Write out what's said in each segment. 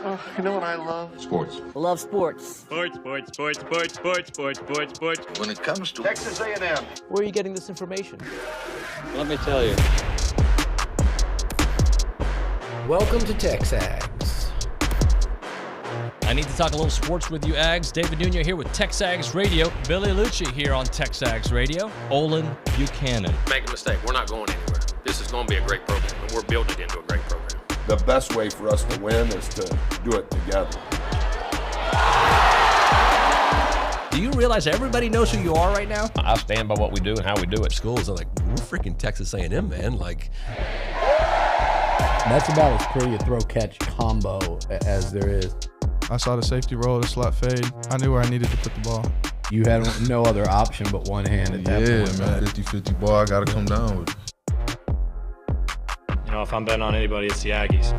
Oh, you know what I love? Sports. I love sports. Sports. When it comes to Texas A&M. Where are you getting this information? Let me tell you. Welcome to TexAgs. I need to talk a little sports with you, Ags. David Nuno here with TexAgs Radio. Billy Lucci here on TexAgs Radio. Olin Buchanan. Make a mistake. We're not going anywhere. This is going to be a great program, and we're building it into a great program. The best way for us to win is to do it together. Do you realize everybody knows who you are right now? I stand by what we do and how we do it. Schools are like, we're freaking Texas A&M, man. Like, that's about as pretty a throw-catch combo as there is. I saw the safety roll, the slot fade. I knew where I needed to put the ball. You had no other option but one hand at that point. Yeah, man, 50-50 ball, I got to come down with it. You know, if I'm betting on anybody, it's the Aggies.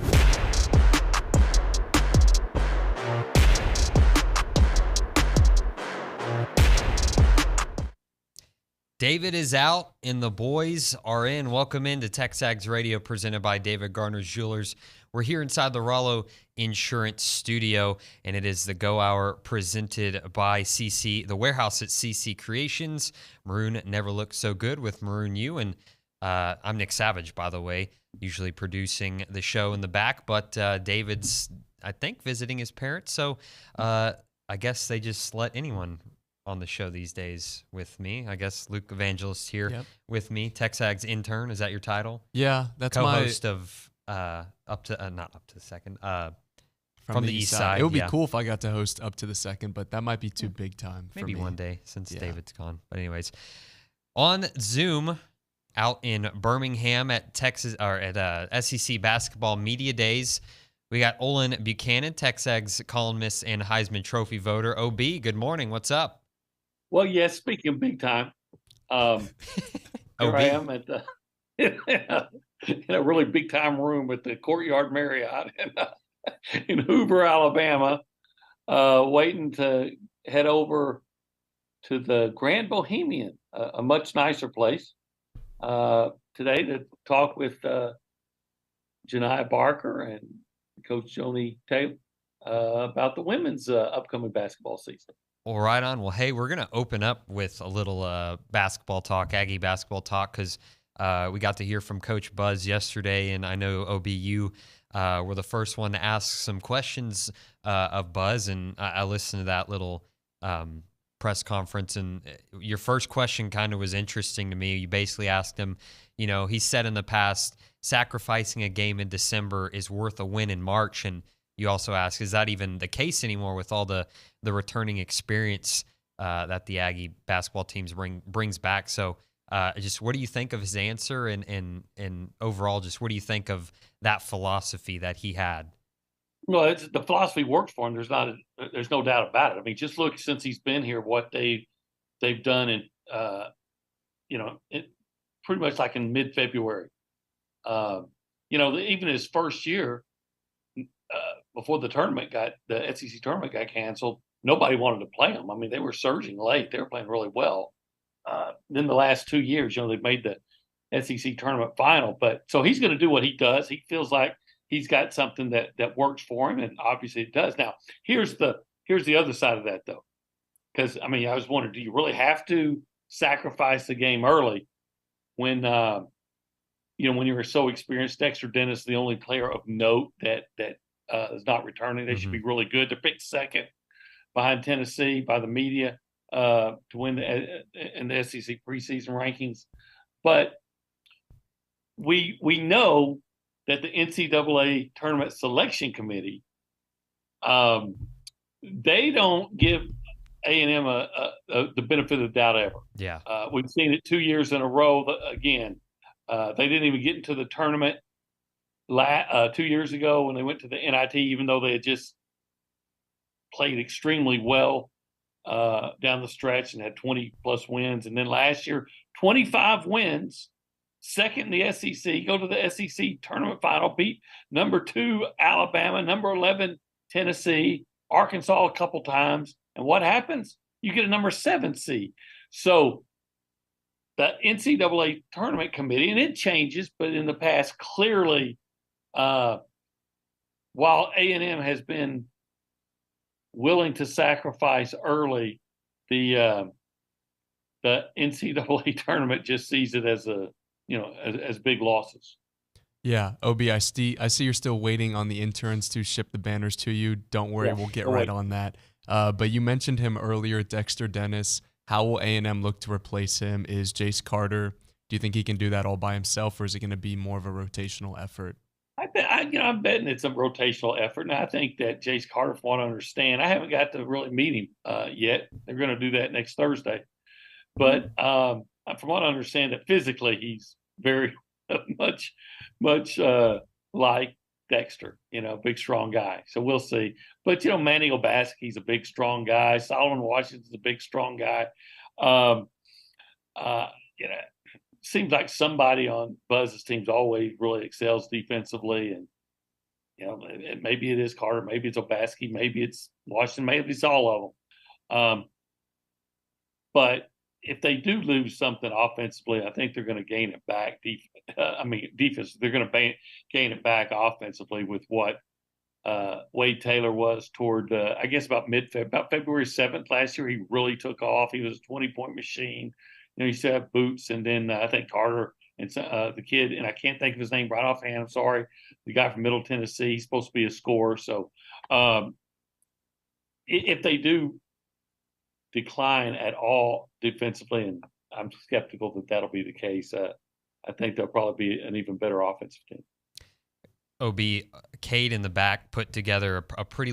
David is out and the boys are in. Welcome into TexAgs Radio presented by David Garner's Jewelers. We're here inside the Rollo Insurance Studio, and it is the Go Hour presented by CC, the warehouse at CC Creations. Maroon never looked so good with Maroon U, and I'm Nick Savage, by the way, usually producing the show in the back, but David's, I think, visiting his parents, so I guess they just let anyone on the show these days with me. I guess Luke Evangelist here with me. TexAgs intern, is that your title? Yeah, that's co-host of up to not up to the second from the east side. It would be cool if I got to host Up to the Second, but that might be too big time. Maybe for me. one day since David's gone. But anyways, on Zoom out in Birmingham at Texas or at SEC Basketball Media Days, we got Olin Buchanan, TexAgs columnist and Heisman Trophy voter. OB, good morning. What's up? Well, yes, speaking of big time, here I am at the, in a really big time room at the Courtyard Marriott in Hoover, Alabama, waiting to head over to the Grand Bohemian, a much nicer place, today to talk with Janiah Barker and Coach Joni Taylor about the women's upcoming basketball season. Well, right on. Well, hey, we're going to open up with a little basketball talk, Aggie basketball talk, because we got to hear from Coach Buzz yesterday, and I know OBU were the first one to ask some questions of Buzz, and I listened to that little press conference, and your first question kind of was interesting to me. You basically asked him, you know, he said in the past, sacrificing a game in December is worth a win in March, and you also ask, is that even the case anymore with all the returning experience that the Aggie basketball teams brings back? So just what do you think of his answer and overall, just what do you think of that philosophy that he had? Well, the philosophy works for him. There's no doubt about it. I mean, just look since he's been here, what they've done in, pretty much like in mid-February. Even his first year, before the SEC tournament got canceled, nobody wanted to play them. I mean, they were surging late. They were playing really well. Then the last 2 years, they've made the SEC tournament final. But so he's going to do what he does. He feels like he's got something that works for him, and obviously it does. Now, here's the other side of that, though, because I was wondering, do you really have to sacrifice the game early when when you're so experienced? Dexter Dennis, the only player of note that is not returning. They should be really good. They're picked second behind Tennessee by the media to win in the SEC preseason rankings. But we know that the NCAA Tournament Selection Committee, they don't give A&M the benefit of the doubt ever. Yeah, we've seen it 2 years in a row. Again, they didn't even get into the tournament 2 years ago when they went to the NIT, even though they had just played extremely well down the stretch and had 20-plus wins. And then last year, 25 wins, second in the SEC, go to the SEC tournament final, beat number 2 Alabama, number 11 Tennessee, Arkansas a couple times. And what happens? You get a number 7 seed. So the NCAA Tournament Committee, and it changes, but in the past, clearly while A&M has been willing to sacrifice early, the NCAA tournament just sees it as as big losses. Yeah, OB, I see you're still waiting on the interns to ship the banners to you. Don't worry, we'll get right on that. But you mentioned him earlier, Dexter Dennis. How will A&M look to replace him? Is Jace Carter? Do you think he can do that all by himself, or is it going to be more of a rotational effort? I'm betting it's a rotational effort, and I think that Jace Carter, from what I understand, I haven't got to really meet him yet. They're going to do that next Thursday. But from what I understand, that physically he's very much like Dexter, big, strong guy. So we'll see. But, Manny Obaski's he's a big, strong guy. Solomon Washington's a big, strong guy. Seems like somebody on Buzz's teams always really excels defensively. And, maybe it is Carter, maybe it's Obaski, maybe it's Washington, maybe it's all of them. But if they do lose something offensively, I think they're going to gain it back. Defense, they're going to gain it back offensively with what Wade Taylor was toward, I guess, about February 7th last year. He really took off. He was a 20-point machine. You still have Boots, and then I think Carter and the kid, and I can't think of his name right offhand. I'm sorry. The guy from Middle Tennessee. He's supposed to be a scorer. So if they do decline at all defensively, and I'm skeptical that that'll be the case, I think they'll probably be an even better offensive team. OB, Cade in the back put together a pretty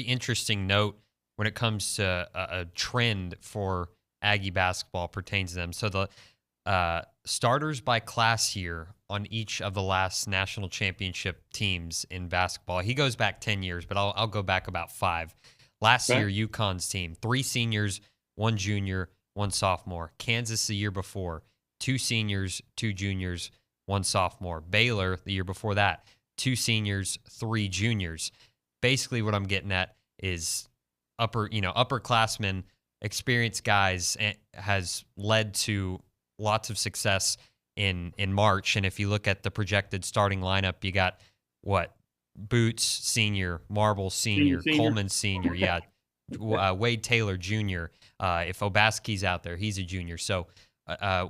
interesting note when it comes to a trend for Aggie basketball pertains to them. So the starters by class year on each of the last national championship teams in basketball. He goes back 10 years, but I'll go back about 5. Last year, UConn's team, 3 seniors, 1 junior, 1 sophomore. Kansas the year before, 2 seniors, 2 juniors, 1 sophomore. Baylor the year before that, 2 seniors, 3 juniors. Basically what I'm getting at is upperclassmen, experienced guys, has led to lots of success in March. And if you look at the projected starting lineup, you got Boots senior, Marble senior, Coleman senior, Wade Taylor junior. If Obaski's out there, he's a junior. So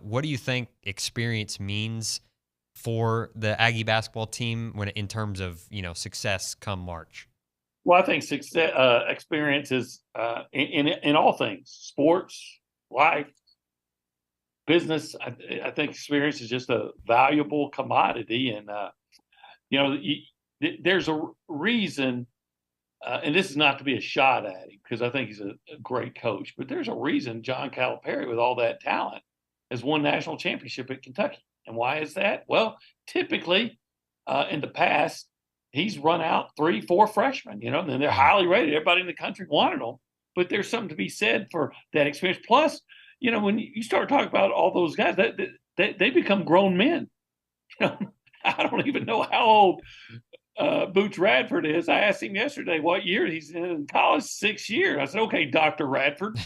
what do you think experience means for the Aggie basketball team in terms of success come March? Well, I think success, experience is in all things, sports, life, business. I think experience is just a valuable commodity, and there's a reason. And this is not to be a shot at him, because I think he's a great coach, but there's a reason John Calipari, with all that talent, has won national championship at Kentucky. And why is that? Well, typically in the past, he's run out 3-4 freshmen, and they're highly rated. Everybody in the country wanted them, but there's something to be said for that experience. Plus, when you start talking about all those guys, they become grown men. I don't even know how old Boots Radford is. I asked him yesterday what year he's in college. 6 years. I said, okay, Dr. Radford,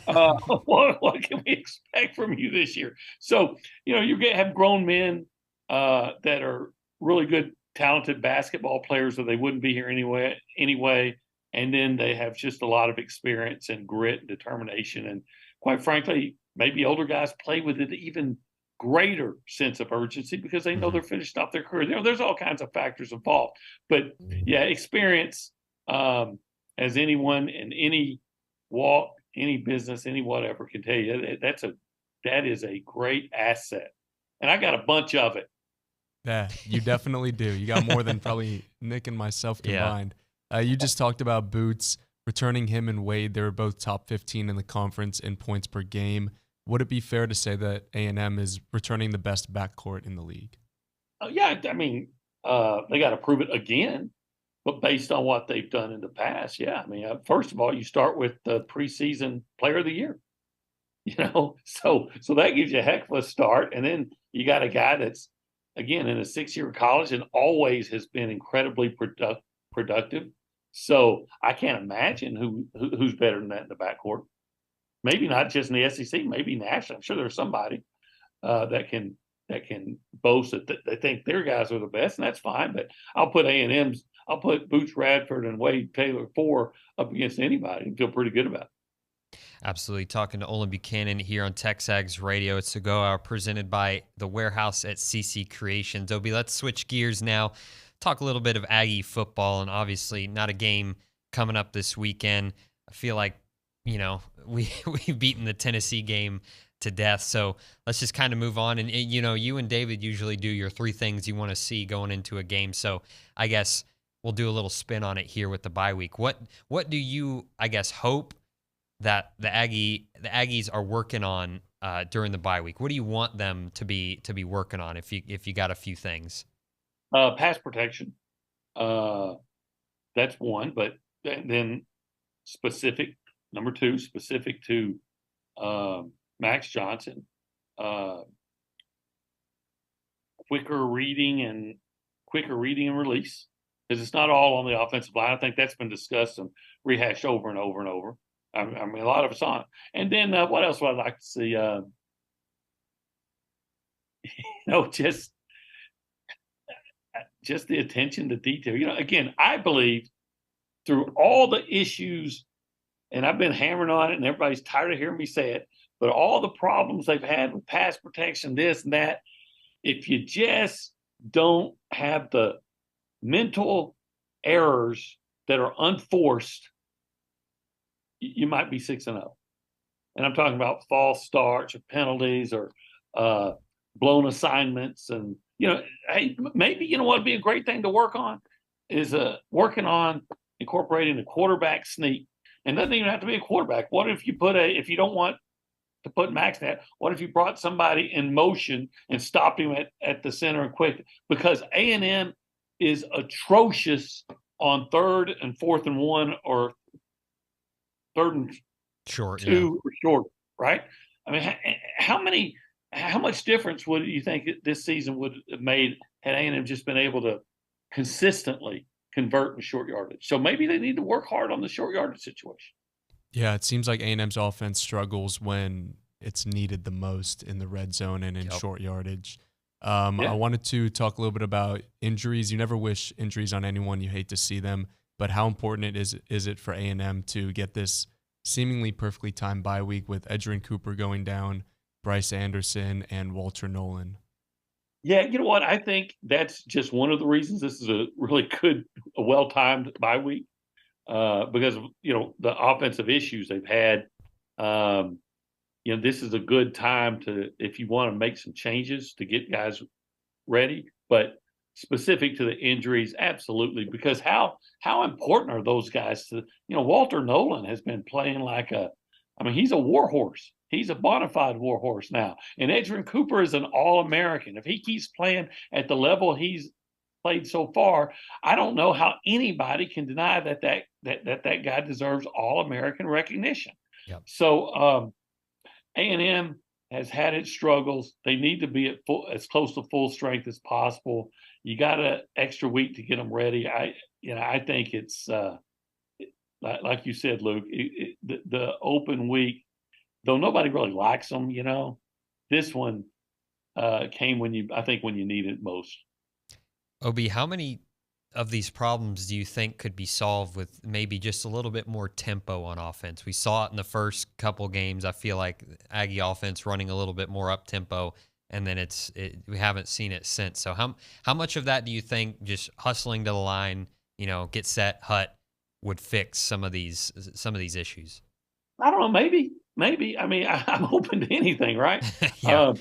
what can we expect from you this year? So, you're going to have grown men that are really good, talented basketball players, that they wouldn't be here anyway. And then they have just a lot of experience and grit and determination. And quite frankly, maybe older guys play with an even greater sense of urgency because they know they're finished off their career. There's all kinds of factors involved. But experience, as anyone in any walk, any business, any whatever can tell you, that is a great asset. And I got a bunch of it. Yeah, you definitely do. You got more than probably Nick and myself combined. You just talked about Boots, returning him and Wade. They were both top 15 in the conference in points per game. Would it be fair to say that A&M is returning the best backcourt in the league? Yeah, I mean, they got to prove it again, but based on what they've done in the past, yeah. I mean, first of all, you start with the preseason player of the year, so that gives you a heck of a start. And then you got a guy that's, again, in a 6-year college and always has been incredibly productive. So I can't imagine who's better than that in the backcourt. Maybe not just in the SEC, maybe nationally. I'm sure there's somebody that can boast that they think their guys are the best, and that's fine. But I'll put A&M's I'll put Boots Radford and Wade Taylor 4 up against anybody and feel pretty good about it. Absolutely. Talking to Olin Buchanan here on TexAgs Radio. It's a Go Hour presented by The Warehouse at CC Creations. Obi, let's switch gears now. Talk a little bit of Aggie football, and obviously not a game coming up this weekend. I feel like, we've beaten the Tennessee game to death. So let's just kind of move on. And, you and David usually do your 3 things you want to see going into a game. So I guess we'll do a little spin on it here with the bye week. What do you, I guess, hope that the Aggies are working on during the bye week? What do you want them to be working on if you got a few things? Pass protection. That's one, but then specific, number 2, specific to Max Johnson, quicker reading and release, because it's not all on the offensive line. I think that's been discussed and rehashed over and over and over. I mean, a lot of it's on. And then what else would I like to see? Just the attention to detail. Again, I believe through all the issues, and I've been hammering on it, and everybody's tired of hearing me say it, but all the problems they've had with pass protection, this and that, if you just don't have the mental errors that are unforced, you might be 6-0. And I'm talking about false starts or penalties or blown assignments. And, hey, maybe, what would be a great thing to work on is working on incorporating a quarterback sneak. And it doesn't even have to be a quarterback. What if you if you don't want to put Max in that, what if you brought somebody in motion and stopped him at the center and quick? Because A&M is atrocious on 3rd and 4th and 1 or 3rd and short, 2 or short, right? I mean, how much difference would you think this season would have made had A&M just been able to consistently convert in short yardage? So maybe they need to work hard on the short yardage situation. Yeah, it seems like A&M's offense struggles when it's needed the most in the red zone and in short yardage. I wanted to talk a little bit about injuries. You never wish injuries on anyone. You hate to see them. But how important is it for A&M to get this seemingly perfectly timed bye week with Edgerrin Cooper going down, Bryce Anderson, and Walter Nolan? Yeah, you know what? I think that's just one of the reasons this is a really good, well-timed bye week because of, the offensive issues they've had. This is a good time if you want to make some changes to get guys ready. But specific to the injuries, absolutely, because how important are those guys to, Walter Nolan has been playing he's a war horse. He's a bona fide war horse now. And Edgerrin Cooper is an All-American. If he keeps playing at the level he's played so far, I don't know how anybody can deny that guy deserves All-American recognition. Yep. So A&M has had its struggles. They need to be as close to full strength as possible. You got an extra week to get them ready. I think it's like you said, Luke, the open week, though nobody really likes them, this one came when you need it most. Obi, how many of these problems do you think could be solved with maybe just a little bit more tempo on offense? We saw it in the first couple games. I feel like Aggie offense running a little bit more up tempo, and then we haven't seen it since. So how much of that do you think just hustling to the line, get set, hut, would fix some of these issues? I don't know. Maybe. I mean, I'm open to anything, right? Yeah.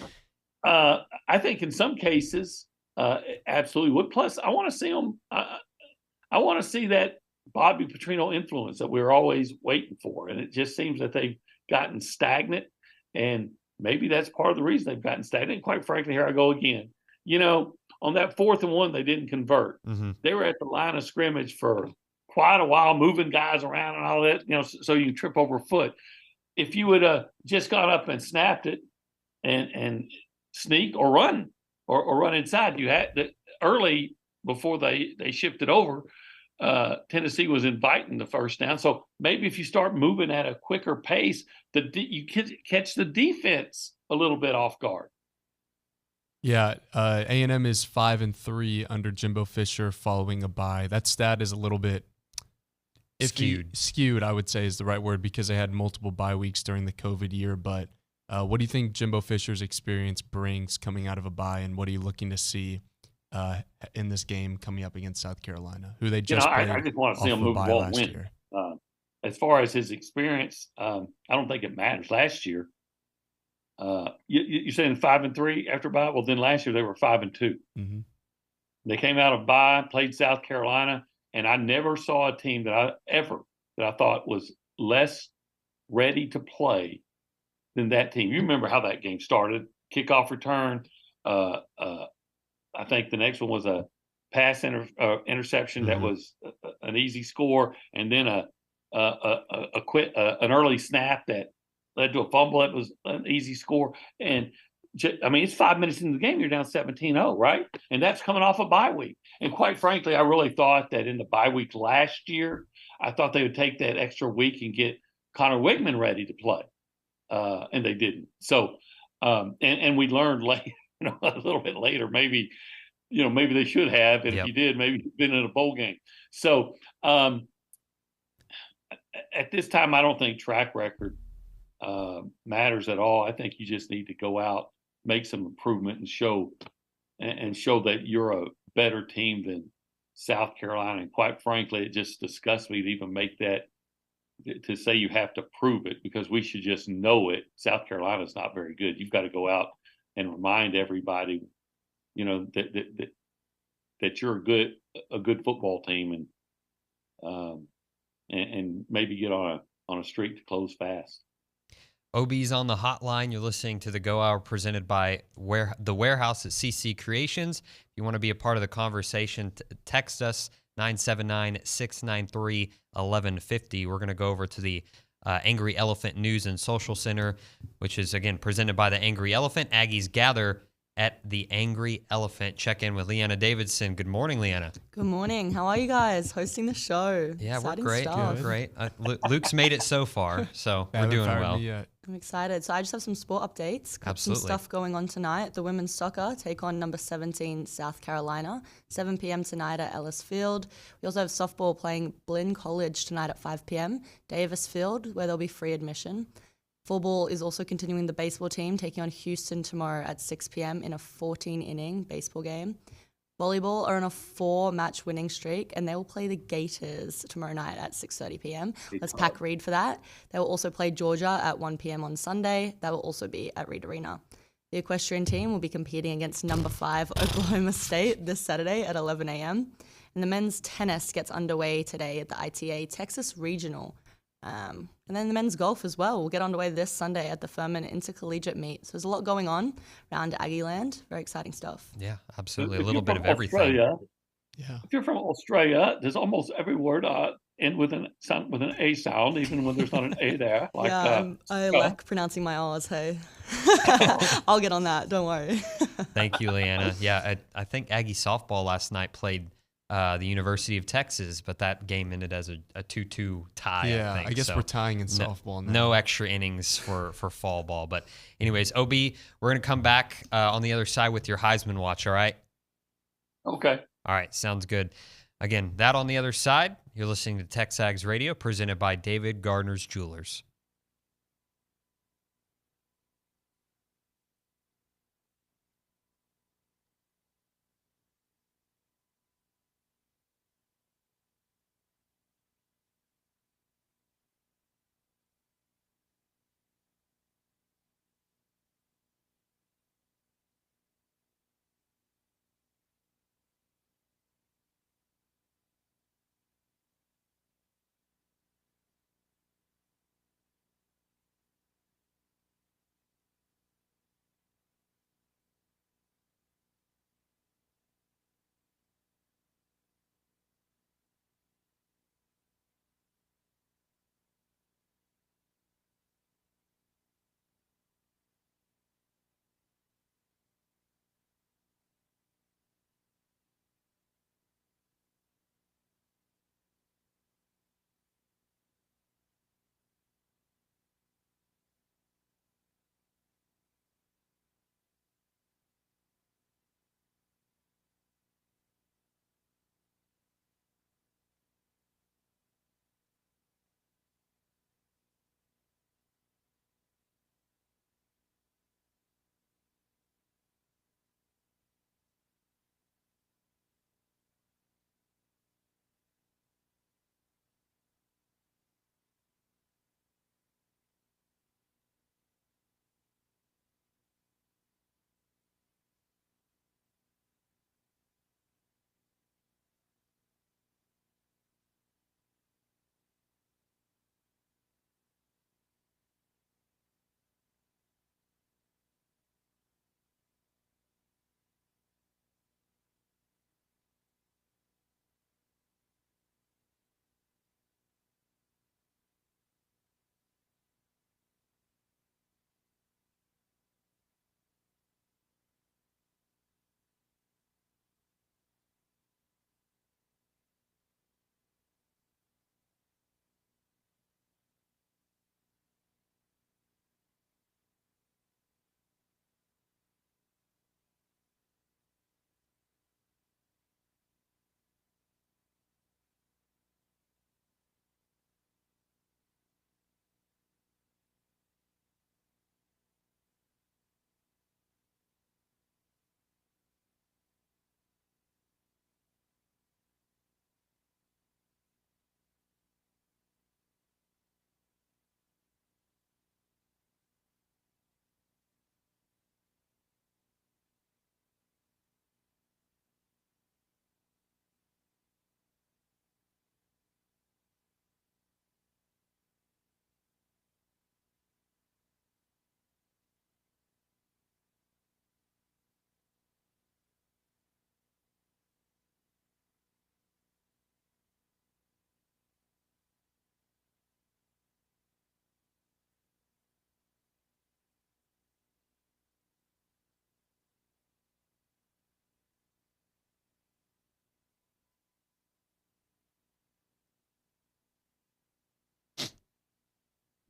I think in some cases, absolutely would. Plus, I want to see them. I want to see that Bobby Petrino influence that we're always waiting for, and it just seems that they've gotten stagnant, and maybe that's part of the reason they've gotten stagnant. And quite frankly, here I go again. On that 4th and 1, they didn't convert. Mm-hmm. They were at the line of scrimmage for quite a while, moving guys around and all that, so you can trip over a foot. If you would have just gone up and snapped it and sneak or run or run inside, you had that early before they shifted over. Tennessee was inviting the first down. So maybe if you start moving at a quicker pace, you catch the defense a little bit off guard. Yeah, A&M is 5-3 under Jimbo Fisher following a bye. That stat is a little bit skewed, I would say is the right word, because they had multiple bye weeks during the COVID year. But what do you think Jimbo Fisher's experience brings coming out of a bye, and what are you looking to see in this game coming up against South Carolina, who they just played I just want to see him off of a move the bye ball and last win. year? As far as his experience, I don't think it matters. Last year, you're saying 5-3 after bye? Well, then last year they were 5-2. Mm-hmm. They came out of bye, played South Carolina, and I never saw a team that I thought was less ready to play than that team. You remember how that game started? Kickoff return. I think the next one was a pass interception that was an easy score, and then an early snap that led to a fumble that was an easy score. And I mean, it's 5 minutes into the game, you're down 17-0, right? And that's coming off a bye week. And quite frankly, I really thought that in the bye week last year, I thought they would take that extra week and get Connor Wigman ready to play, and they didn't. So, and we learned late, a little bit later, maybe they should have, and if you did, maybe you've been in a bowl game. So, at this time, I don't think track record matters at all. I think you just need to go out, make some improvement, and show that you're a better team than South Carolina. And quite frankly, it just disgusts me to even make that, to say you have to prove it, because we should just know it. South Carolina is not very good. You've got to go out and remind everybody, that you're a good football team, and maybe get on a streak to close fast. OB's on the hotline. You're listening to the Go Hour presented by The Warehouse at CC Creations. If you want to be a part of the conversation, text us 979-693-1150. We're going to go over to the Angry Elephant News and Social Center, which is, again, presented by the Angry Elephant. Aggies gather at the Angry Elephant. Check in with Leanna Davidson. Good morning, Leanna. Good morning. How are you guys hosting the show? Yeah, Exciting we're great. stuff. We're great. Luke's made it so far, so we're doing well. I'm excited. So I just have some sport updates. Got Absolutely. some stuff going on tonight. The women's soccer take on number 17 South Carolina, 7 p.m. tonight at Ellis Field. We also have softball playing Blinn College tonight at 5 p.m. Davis Field, where there'll be free admission. Football is also continuing the baseball team, taking on Houston tomorrow at 6 p.m. in a 14-inning baseball game. Volleyball are on a 4-match winning streak, and they will play the Gators tomorrow night at 6:30 p.m. Let's pack Reed for that. They will also play Georgia at 1 p.m. on Sunday. That will also be at Reed Arena. The equestrian team will be competing against number 5 Oklahoma State this Saturday at 11 a.m. And the men's tennis gets underway today at the ITA Texas Regional. And then the men's golf as well will get underway this Sunday at the Furman Intercollegiate Meet. So there's a lot going on around Aggie land. Very exciting stuff. Yeah, absolutely. A little bit of everything. If you're from Australia, there's almost every word end with an A sound, even when there's not an A there. I like pronouncing my R's, hey. I'll get on that, don't worry. Thank you, Leanna. Yeah, I think Aggie softball last night played the University of Texas, but that game ended as a 2-2 tie. Yeah, I guess we're tying in softball now. No extra innings for fall ball. But anyways, OB, we're going to come back on the other side with your Heisman watch, all right? Okay. All right, sounds good. Again, that on the other side, you're listening to TexAgs Radio, presented by David Gardner's Jewelers.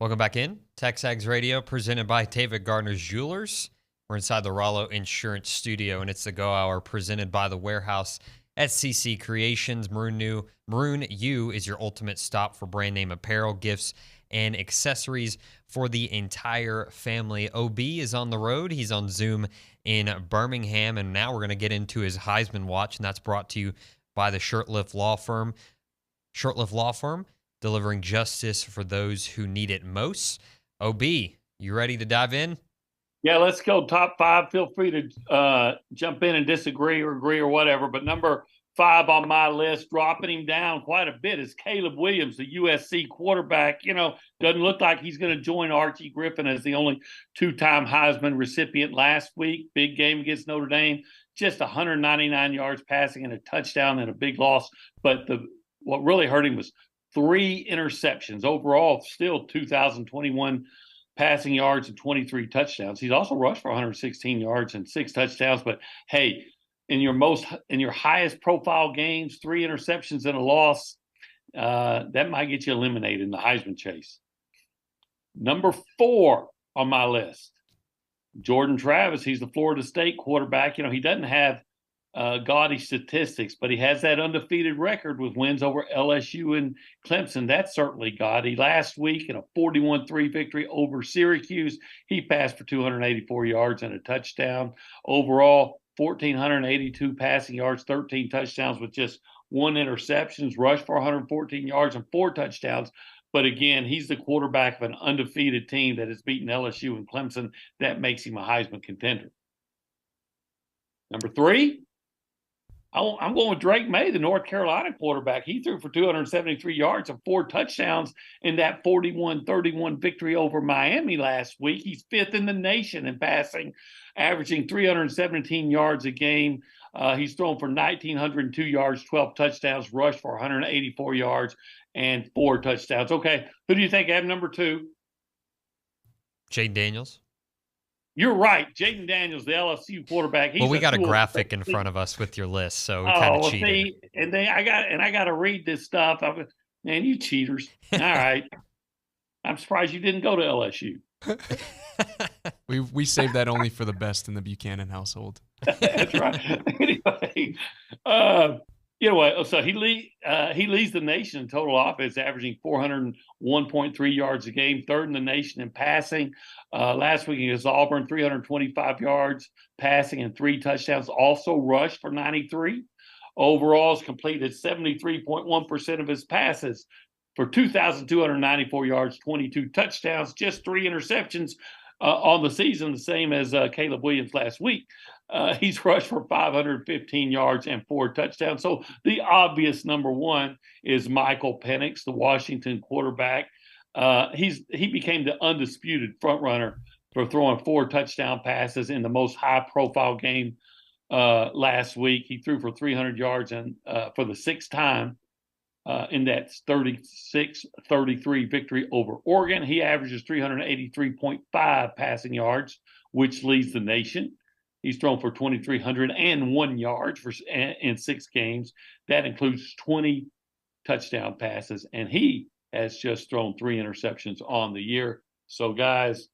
Welcome back in. TexAgs Radio, presented by David Gardner's Jewelers. We're inside the Rollo Insurance Studio, and it's the Go Hour presented by The Warehouse at CC Creations. Maroon U is your ultimate stop for brand name apparel, gifts, and accessories for the entire family. OB is on the road. He's on Zoom in Birmingham, and now we're going to get into his Heisman watch, and that's brought to you by the Shirtlift Law Firm. Shirtlift Law Firm, delivering justice for those who need it most. OB, you ready to dive in? Yeah, let's go top 5. Feel free to jump in and disagree or agree or whatever. But number 5 on my list, dropping him down quite a bit, is Caleb Williams, the USC quarterback. Doesn't look like he's going to join Archie Griffin as the only 2-time Heisman recipient last week. Big game against Notre Dame. Just 199 yards passing and a touchdown and a big loss. But what really hurt him was 3 interceptions. Overall, still 2,021 passing yards and 23 touchdowns. He's also rushed for 116 yards and 6 touchdowns. But hey, in your highest profile games, 3 interceptions and a loss, that might get you eliminated in the Heisman chase. Number 4 on my list, Jordan Travis. He's the Florida State quarterback. He doesn't have gaudy statistics, but he has that undefeated record with wins over LSU and Clemson. That's certainly gaudy. Last week in a 41-3 victory over Syracuse, he passed for 284 yards and a touchdown. Overall, 1,482 passing yards, 13 touchdowns with just 1 interception, rushed for 114 yards and 4 touchdowns. But again, he's the quarterback of an undefeated team that has beaten LSU and Clemson. That makes him a Heisman contender. Number 3, I'm going with Drake May, the North Carolina quarterback. He threw for 273 yards and 4 touchdowns in that 41-31 victory over Miami last week. He's 5th in the nation in passing, averaging 317 yards a game. He's thrown for 1,902 yards, 12 touchdowns, rushed for 184 yards and 4 touchdowns. Okay, who do you think I have number 2? Jaden Daniels. You're right. Jaden Daniels, the LSU quarterback. We got a graphic in front of us with your list, so we kind of cheated. I got to read this stuff. Man, you cheaters. All right. I'm surprised you didn't go to LSU. We saved that only for the best in the Buchanan household. That's right. Anyway, so he leads the nation in total offense, averaging 401.3 yards a game, 3rd in the nation in passing. Last week against Auburn, 325 yards passing and 3 touchdowns. Also rushed for 93. Overall, has completed 73.1% of his passes for 2,294 yards, 22 touchdowns, just 3 interceptions on the season, the same as Caleb Williams last week. He's rushed for 515 yards and 4 touchdowns. So the obvious number 1 is Michael Penix, the Washington quarterback. He became the undisputed front runner for throwing 4 touchdown passes in the most high-profile game last week. He threw for 300 yards and for the 6th time in that 36-33 victory over Oregon. He averages 383.5 passing yards, which leads the nation. He's thrown for 2,301 yards in 6 games. That includes 20 touchdown passes, and he has just thrown 3 interceptions on the year. So, guys,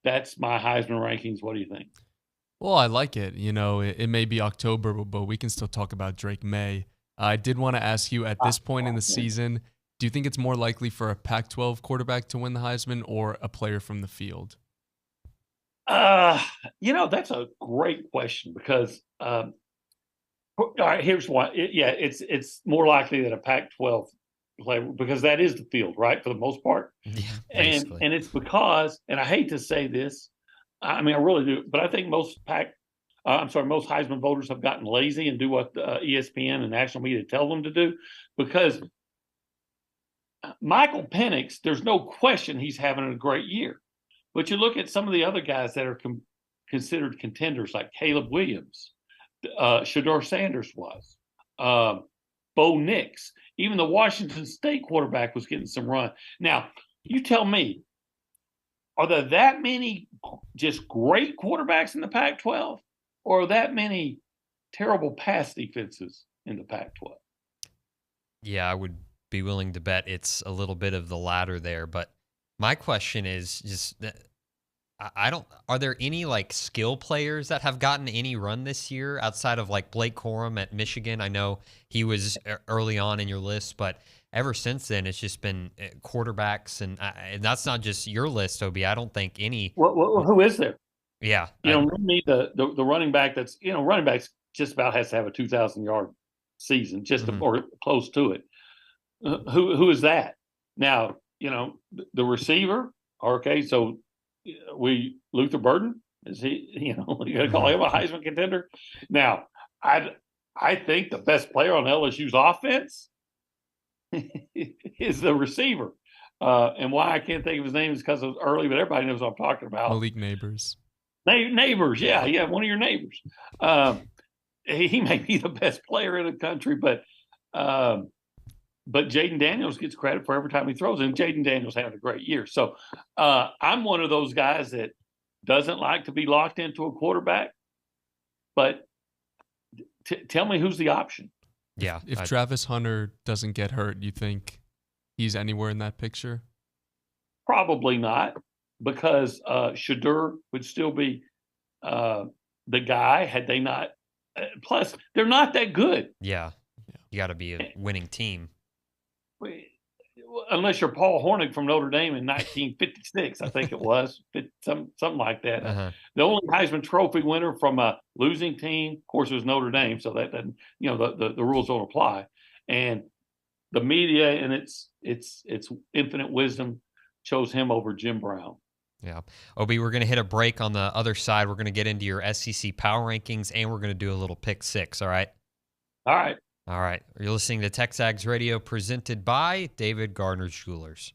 that's my Heisman rankings. What do you think? Well, I like it. It may be October, but we can still talk about Drake May. I did want to ask you, at this point in the season, do you think it's more likely for a Pac-12 quarterback to win the Heisman or a player from the field? That's a great question because, all right, here's why. It's more likely that a Pac-12 player, because that is the field, right, for the most part. Yeah, and it's because, and I hate to say this, I mean, I really do, but I think most Heisman voters have gotten lazy and do what ESPN and national media tell them to do, because Michael Penix, there's no question he's having a great year. But you look at some of the other guys that are considered contenders, like Caleb Williams, Shedeur Sanders was, Bo Nix, even the Washington State quarterback was getting some run. Now, you tell me, are there that many just great quarterbacks in the Pac-12, or are that many terrible pass defenses in the Pac-12? Yeah, I would be willing to bet it's a little bit of the latter there, but My question is just that I don't. Are there any like skill players that have gotten any run this year outside of like Blake Corum at Michigan? I know he was early on in your list, but ever since then, it's just been quarterbacks, and that's not just your list, Ob. I don't think any. Well, who is there? Yeah, need the running back that's running backs just about has to have a 2,000-yard season, or close to it. Who is that? Now, the receiver. Okay, so Luther Burden, is he? You got to call him a Heisman contender. Now, I think the best player on LSU's offense is the receiver. And why I can't think of his name is because it was early, but everybody knows what I'm talking about. Malik Neighbors. Neighbors, yeah, one of your neighbors. He may be the best player in the country, but Jaden Daniels gets credit for every time he throws, and Jaden Daniels having a great year. So I'm one of those guys that doesn't like to be locked into a quarterback, but tell me who's the option. Yeah. If Travis Hunter doesn't get hurt, you think he's anywhere in that picture? Probably not, because Shadur would still be the guy had they not. Plus, they're not that good. Yeah. You got to be a winning team. Unless you're Paul Hornig from Notre Dame in 1956, I think it was, something like that. The only Heisman Trophy winner from a losing team, of course, was Notre Dame, so that doesn't, the rules don't apply. And the media, and its infinite wisdom, chose him over Jim Brown. Yeah. Ob, we're going to hit a break on the other side. We're going to get into your SEC power rankings, and we're going to do a little pick six, all right? All right. All right. You're listening to TexAgs Radio, presented by David Gardner Jewelers.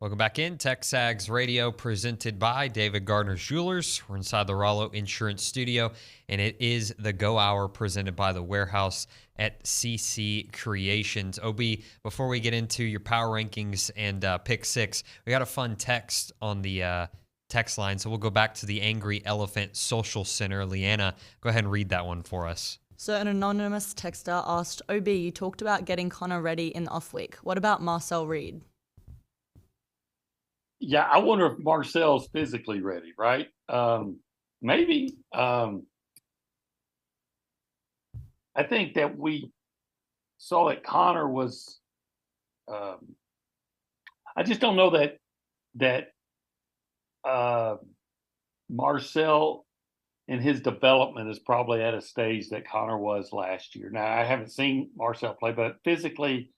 Welcome back in. TexAgs Radio presented by David Gardner's Jewelers. We're inside the Rollo Insurance Studio, and it is the Go Hour presented by The Warehouse at CC Creations. OB, before we get into your power rankings and pick six, we got a fun text on the text line, so we'll go back to the Angry Elephant Social Center. Leanna, go ahead and read that one for us. So an anonymous texter asked, OB, you talked about getting Connor ready in the off week. What about Marcel Reed? Yeah, I wonder if Marcel's physically ready, right? Maybe. I think that we saw that Connor was. I just don't know that Marcel in his development is probably at a stage that Connor was last year. Now I haven't seen Marcel play, but physically,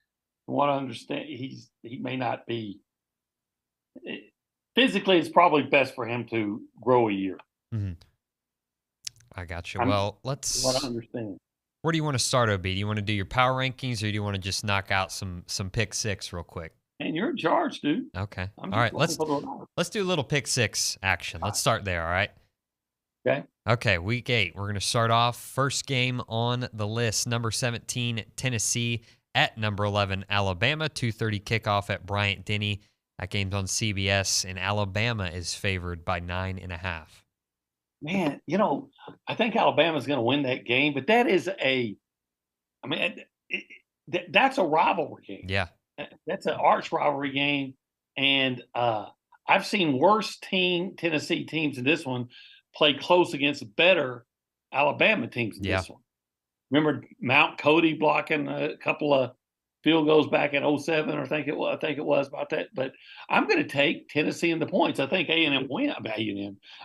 from what I understand, he may not be. Physically, it's probably best for him to grow a year. Mm-hmm. I got you. Well, let's. What I understand. Where do you want to start, OB? Do you want to do your power rankings, or do you want to just knock out some pick six real quick? And you're in charge, dude. Okay. All right. Let's do a little pick six action. Let's start there. All right. Okay. Okay. Week 8. We're going to start off first game on the list. Number 17, Tennessee at number 11, Alabama. 2:30 kickoff at Bryant-Denny. That game's on CBS, and Alabama is favored by 9.5. Man, I think Alabama's going to win that game, but that's a rivalry game. Yeah. That's an arch rivalry game, and I've seen worse Tennessee teams than this one play close against better Alabama teams than this one. Remember Mount Cody blocking a couple of field goes back in 07, or I think it was about that. But I'm going to take Tennessee in the points. I think A&M win.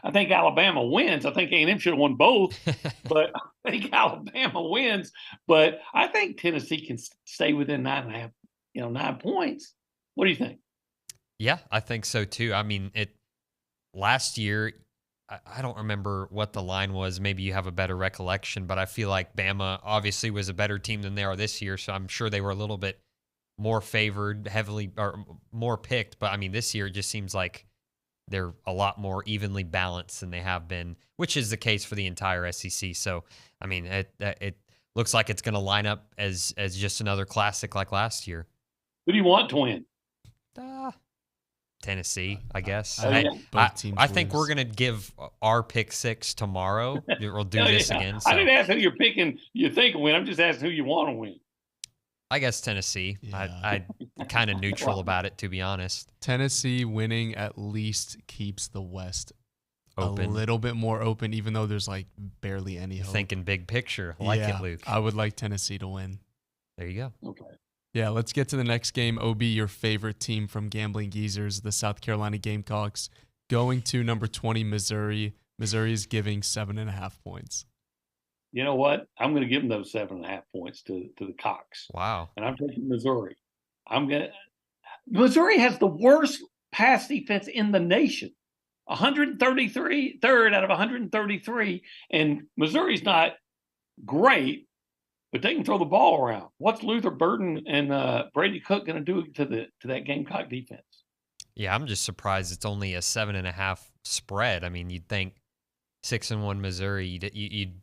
I think Alabama wins. I think A&M should have won both, but I think Alabama wins. But I think Tennessee can stay within 9.5, 9 points. What do you think? Yeah, I think so too. I mean, last year, I don't remember what the line was. Maybe you have a better recollection, but I feel like Bama obviously was a better team than they are this year, so I'm sure they were a little bit more favored, heavily, or more picked. But I mean, this year it just seems like they're a lot more evenly balanced than they have been, which is the case for the entire SEC. So, I mean, it looks like it's going to line up as just another classic like last year. Who do you want to win? Tennessee, I guess. I think we're going to give our pick six tomorrow. We'll do this again. So. I didn't ask who you're picking, you think will win. I'm just asking who you want to win. I guess Tennessee. Yeah. I'm kind of neutral about it, to be honest. Tennessee winning at least keeps the West open. A little bit more open, even though there's like barely any hope. Thinking big picture. It, Luke. I would like Tennessee to win. There you go. Okay. Yeah, let's get to the next game. OB, your favorite team from Gambling Geezers, the South Carolina Gamecocks, going to number 20, Missouri. Missouri is giving 7.5 points. You know what? I'm going to give them those 7.5 points to the Cocks. Wow. And I'm taking Missouri. Missouri has the worst pass defense in the nation. 133, third out of 133. And Missouri's not great, but they can throw the ball around. What's Luther Burden and Brady Cook going to do to that Gamecock defense? Yeah, I'm just surprised it's only a 7.5 spread. I mean, you'd think 6-1 Missouri, you'd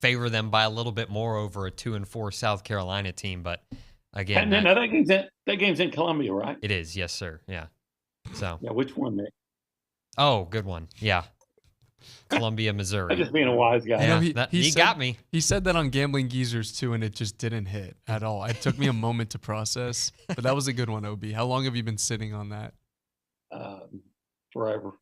favor them by a little bit more over a 2-4 South Carolina team. But again, and then that game's in Columbia, right? It is, yes, sir. Yeah. So. Yeah, which one, Nick? Oh, good one. Yeah. Columbia, Missouri. I'm just being a wise guy. Yeah, he got me. He said that on Gambling Geezers too, and it just didn't hit at all. It took me a moment to process, but that was a good one, OB. How long have you been sitting on that? Forever.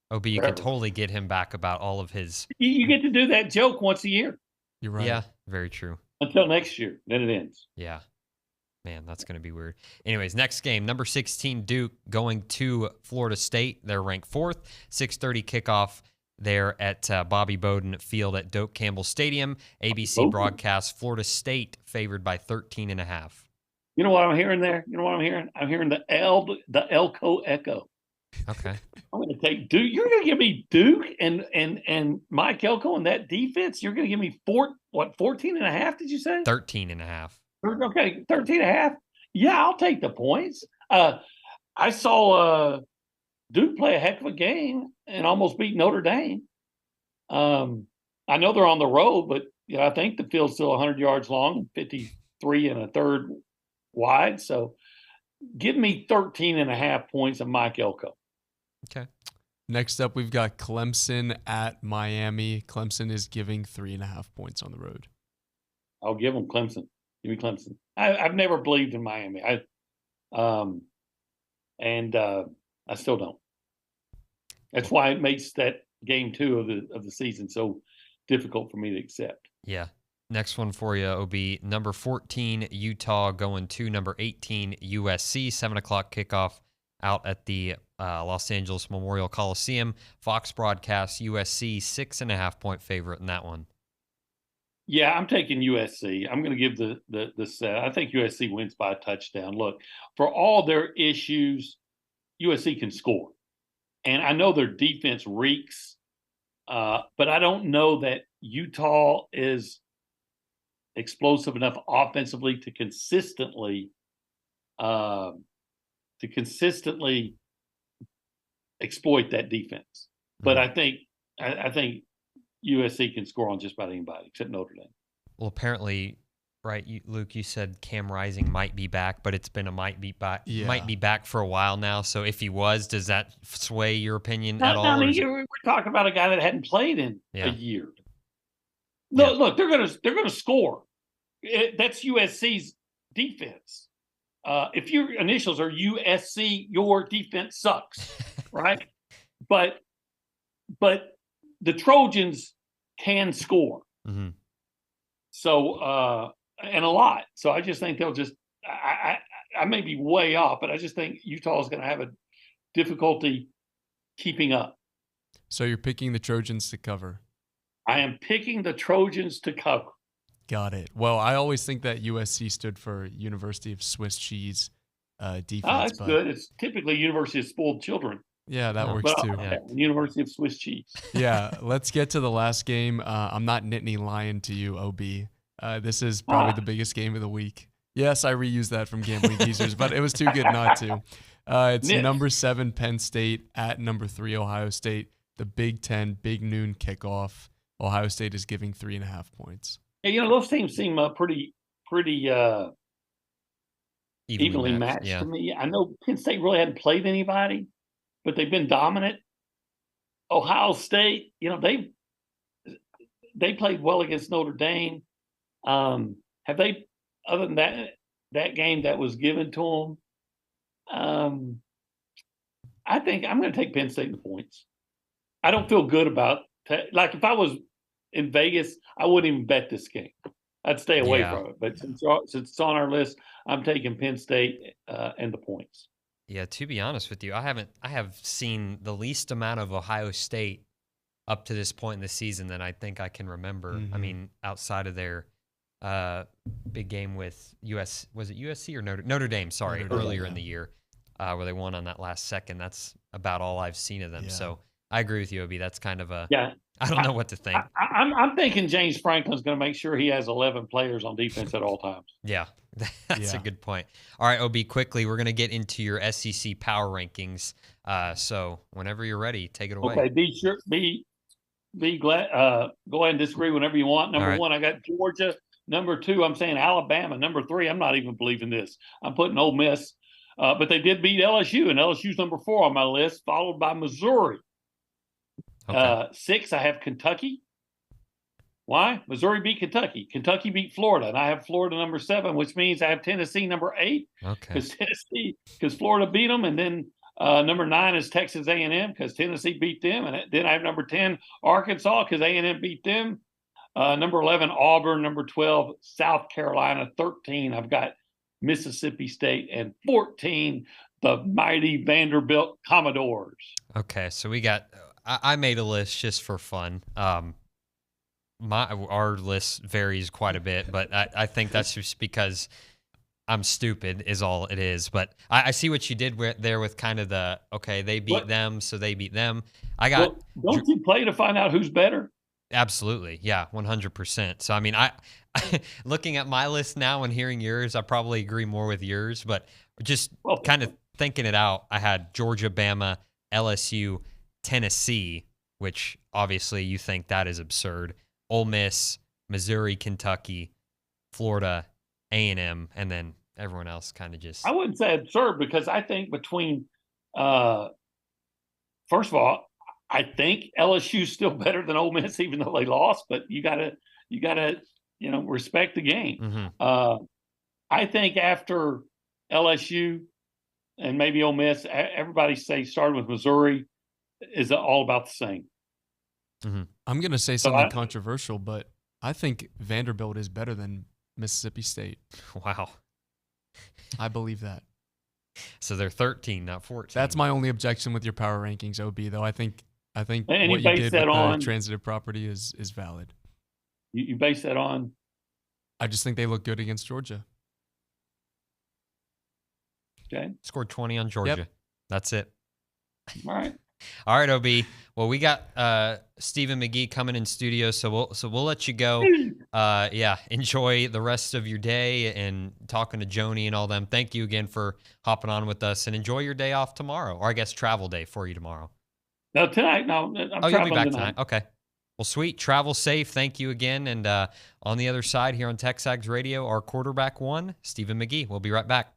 OB, you can totally get him back about all of his. You get to do that joke once a year. You're right. Yeah, very true. Until next year, then it ends. Yeah. Man, that's going to be weird. Anyways, next game, number 16, Duke going to Florida State. They're ranked 4th. 6:30 kickoff there at Bobby Bowden Field at Doak Campbell Stadium. ABC broadcast, Florida State favored by 13.5. You know what I'm hearing there? You know what I'm hearing? I'm hearing the Elko echo. Okay. I'm going to take Duke. You're going to give me Duke and Mike Elko and that defense. You're going to give me 14.5? Did you say 13.5? Okay, 13.5. Yeah, I'll take the points. I saw Duke play a heck of a game and almost beat Notre Dame. I know they're on the road, but I think the field's still 100 yards long, 53 and a third wide. So give me 13.5 points of Mike Elko. Okay. Next up, we've got Clemson at Miami. Clemson is giving 3.5 points on the road. I'll give them Clemson. Give me Clemson. I've never believed in Miami. I still don't. That's why it makes that game 2 of the season so difficult for me to accept. Yeah. Next one for you, OB. Number 14, Utah going to number 18, USC. 7 o'clock kickoff out at the Los Angeles Memorial Coliseum. Fox broadcast USC 6.5 point favorite in that one. Yeah, I'm taking USC. I'm going to give the set. I think USC wins by a touchdown. Look, for all their issues, USC can score. And I know their defense reeks, but I don't know that Utah is explosive enough offensively to consistently exploit that defense. But I think USC can score on just about anybody except Notre Dame. Well, apparently, right, Luke, you said Cam Rising might be back, but it's been a might be back for a while now. So if he was, does that sway your opinion at all? I mean, we're talking about a guy that hadn't played in a year. Look, they're gonna score. That's USC's defense. If your initials are USC, your defense sucks, right? But the Trojans can score. Mm-hmm. So and a lot. So I just think they'll just. I may be way off, but I just think Utah is going to have a difficulty keeping up. So you're picking the Trojans to cover. I am picking the Trojans to cover. Got it. Well, I always think that USC stood for University of Swiss Cheese defense. That's good. It's typically University of Spoiled Children. Yeah, that works too. Yeah. University of Swiss Cheese. Yeah, let's get to the last game. I'm not Nittany lying to you, OB. This is probably the biggest game of the week. Yes, I reused that from Gambling Geezers, but it was too good not to. It's number 7 Penn State at number 3 Ohio State. The Big Ten, big noon kickoff. Ohio State is giving 3.5 points. Yeah, those teams seem pretty evenly matched to me. I know Penn State really hadn't played anybody, but they've been dominant. Ohio State, they played well against Notre Dame. Have they, other than that game that was given to them? I think I'm going to take Penn State in the points. I don't feel good about like if I was in Vegas, I wouldn't even bet this game. I'd stay away from it. But since it's on our list, I'm taking Penn State and the points. Yeah, to be honest with you, I have seen the least amount of Ohio State up to this point in the season that I think I can remember. Mm-hmm. I mean, outside of their big game with was it USC or Notre Dame? Sorry, earlier in the year where they won on that last second. That's about all I've seen of them. Yeah. So I agree with you, Obi. That's kind of a I don't know what to think. I'm thinking James Franklin's going to make sure he has 11 players on defense at all times. Yeah, that's a good point. All right, Obi, quickly, we're going to get into your SEC power rankings. So whenever you're ready, take it away. Okay, be glad. Go ahead and disagree whenever you want. Number 1, I got Georgia. Number 2, I'm saying Alabama. Number 3, I'm not even believing this. I'm putting Ole Miss. But they did beat LSU, and LSU's number 4 on my list, followed by Missouri. Okay. 6, I have Kentucky. Why? Missouri beat Kentucky. Kentucky beat Florida, and I have Florida number 7, which means I have Tennessee number 8. Okay. Because Florida beat them, and then number 9 is Texas A&M because Tennessee beat them, and then I have number 10 Arkansas because A&M beat them. Number 11 Auburn. Number 12 South Carolina. 13 I've got Mississippi State, and 14 the mighty Vanderbilt Commodores. Okay, so we got. I made a list just for fun. Our list varies quite a bit, but I think that's just because I'm stupid is all it is. But I see what you did there with kind of they beat them, so they beat them. Don't you play to find out who's better? Absolutely, yeah, 100%. So I mean, I looking at my list now and hearing yours, I probably agree more with yours, but just kind of thinking it out, I had Georgia, Bama, LSU, Tennessee, which obviously you think that is absurd. Ole Miss, Missouri, Kentucky, Florida, A&M, and then everyone else kind of just. I wouldn't say absurd because I think between, first of all, I think LSU's still better than Ole Miss, even though they lost. But you gotta respect the game. Mm-hmm. I think after LSU and maybe Ole Miss, everybody starting with Missouri is all about the same. Mm-hmm. I'm gonna say something controversial, but I think Vanderbilt is better than Mississippi State. Wow. I believe that. So they're 13, not 14. That's my only objection with your power rankings, OB, though. I think And what you you base did that with on the transitive property is valid. You base that on? I just think they look good against Georgia. Okay. Scored 20 on Georgia. Yep. That's it. All right. All right, OB. Well, we got Stephen McGee coming in studio, so we'll let you go. Enjoy the rest of your day and talking to Joni and all them. Thank you again for hopping on with us, and enjoy your day off tomorrow, or I guess travel day for you tomorrow. No, tonight. No, you'll be back tonight. Okay. Well, sweet. Travel safe. Thank you again. And on the other side here on TexAgs Radio, our quarterback one, Stephen McGee. We'll be right back.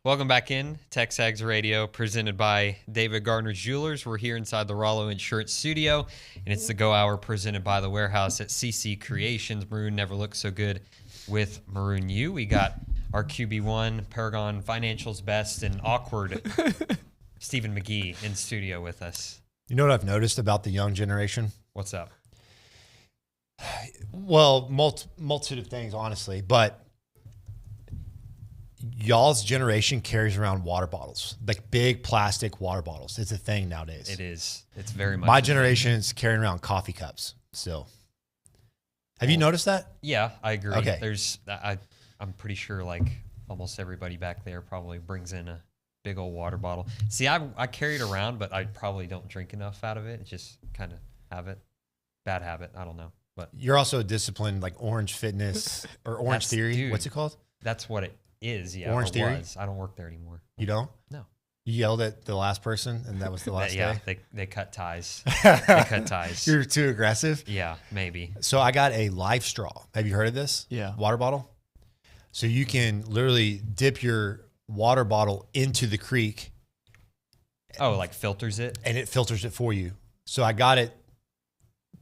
Welcome back in TexAgs Radio, presented by David Gardner's Jewelers. We're here inside the Rollo Insurance Studio, and it's the Go Hour presented by The Warehouse at CC Creations. Maroon never looks so good with Maroon U. We got our QB1, Paragon Financial's best and awkward Stephen McGee in studio with us. You know what I've noticed about the young generation? What's up? Well, multitude of things, honestly, but y'all's generation carries around water bottles, like big plastic water bottles. It's a thing nowadays. It is. It's very much. My generation's carrying around coffee cups still. Have you noticed that? Yeah, I agree. Okay. I'm pretty sure like almost everybody back there probably brings in a big old water bottle. See, I carry it around, but I probably don't drink enough out of it. Just kind of have it. Bad habit. I don't know. But you're also disciplined, like Orange Fitness or Orange Theory. Dude, what's it called? That's what it is. Yeah. Orange Theory. I don't work there anymore. You don't? No. You yelled at the last person, and that was the last yeah, day? They cut ties. They cut ties. You're too aggressive? Yeah, maybe. So I got a Life Straw. Have you heard of this? Yeah. Water bottle. So you can literally dip your water bottle into the creek. Oh, like filters it? And it filters it for you. So I got it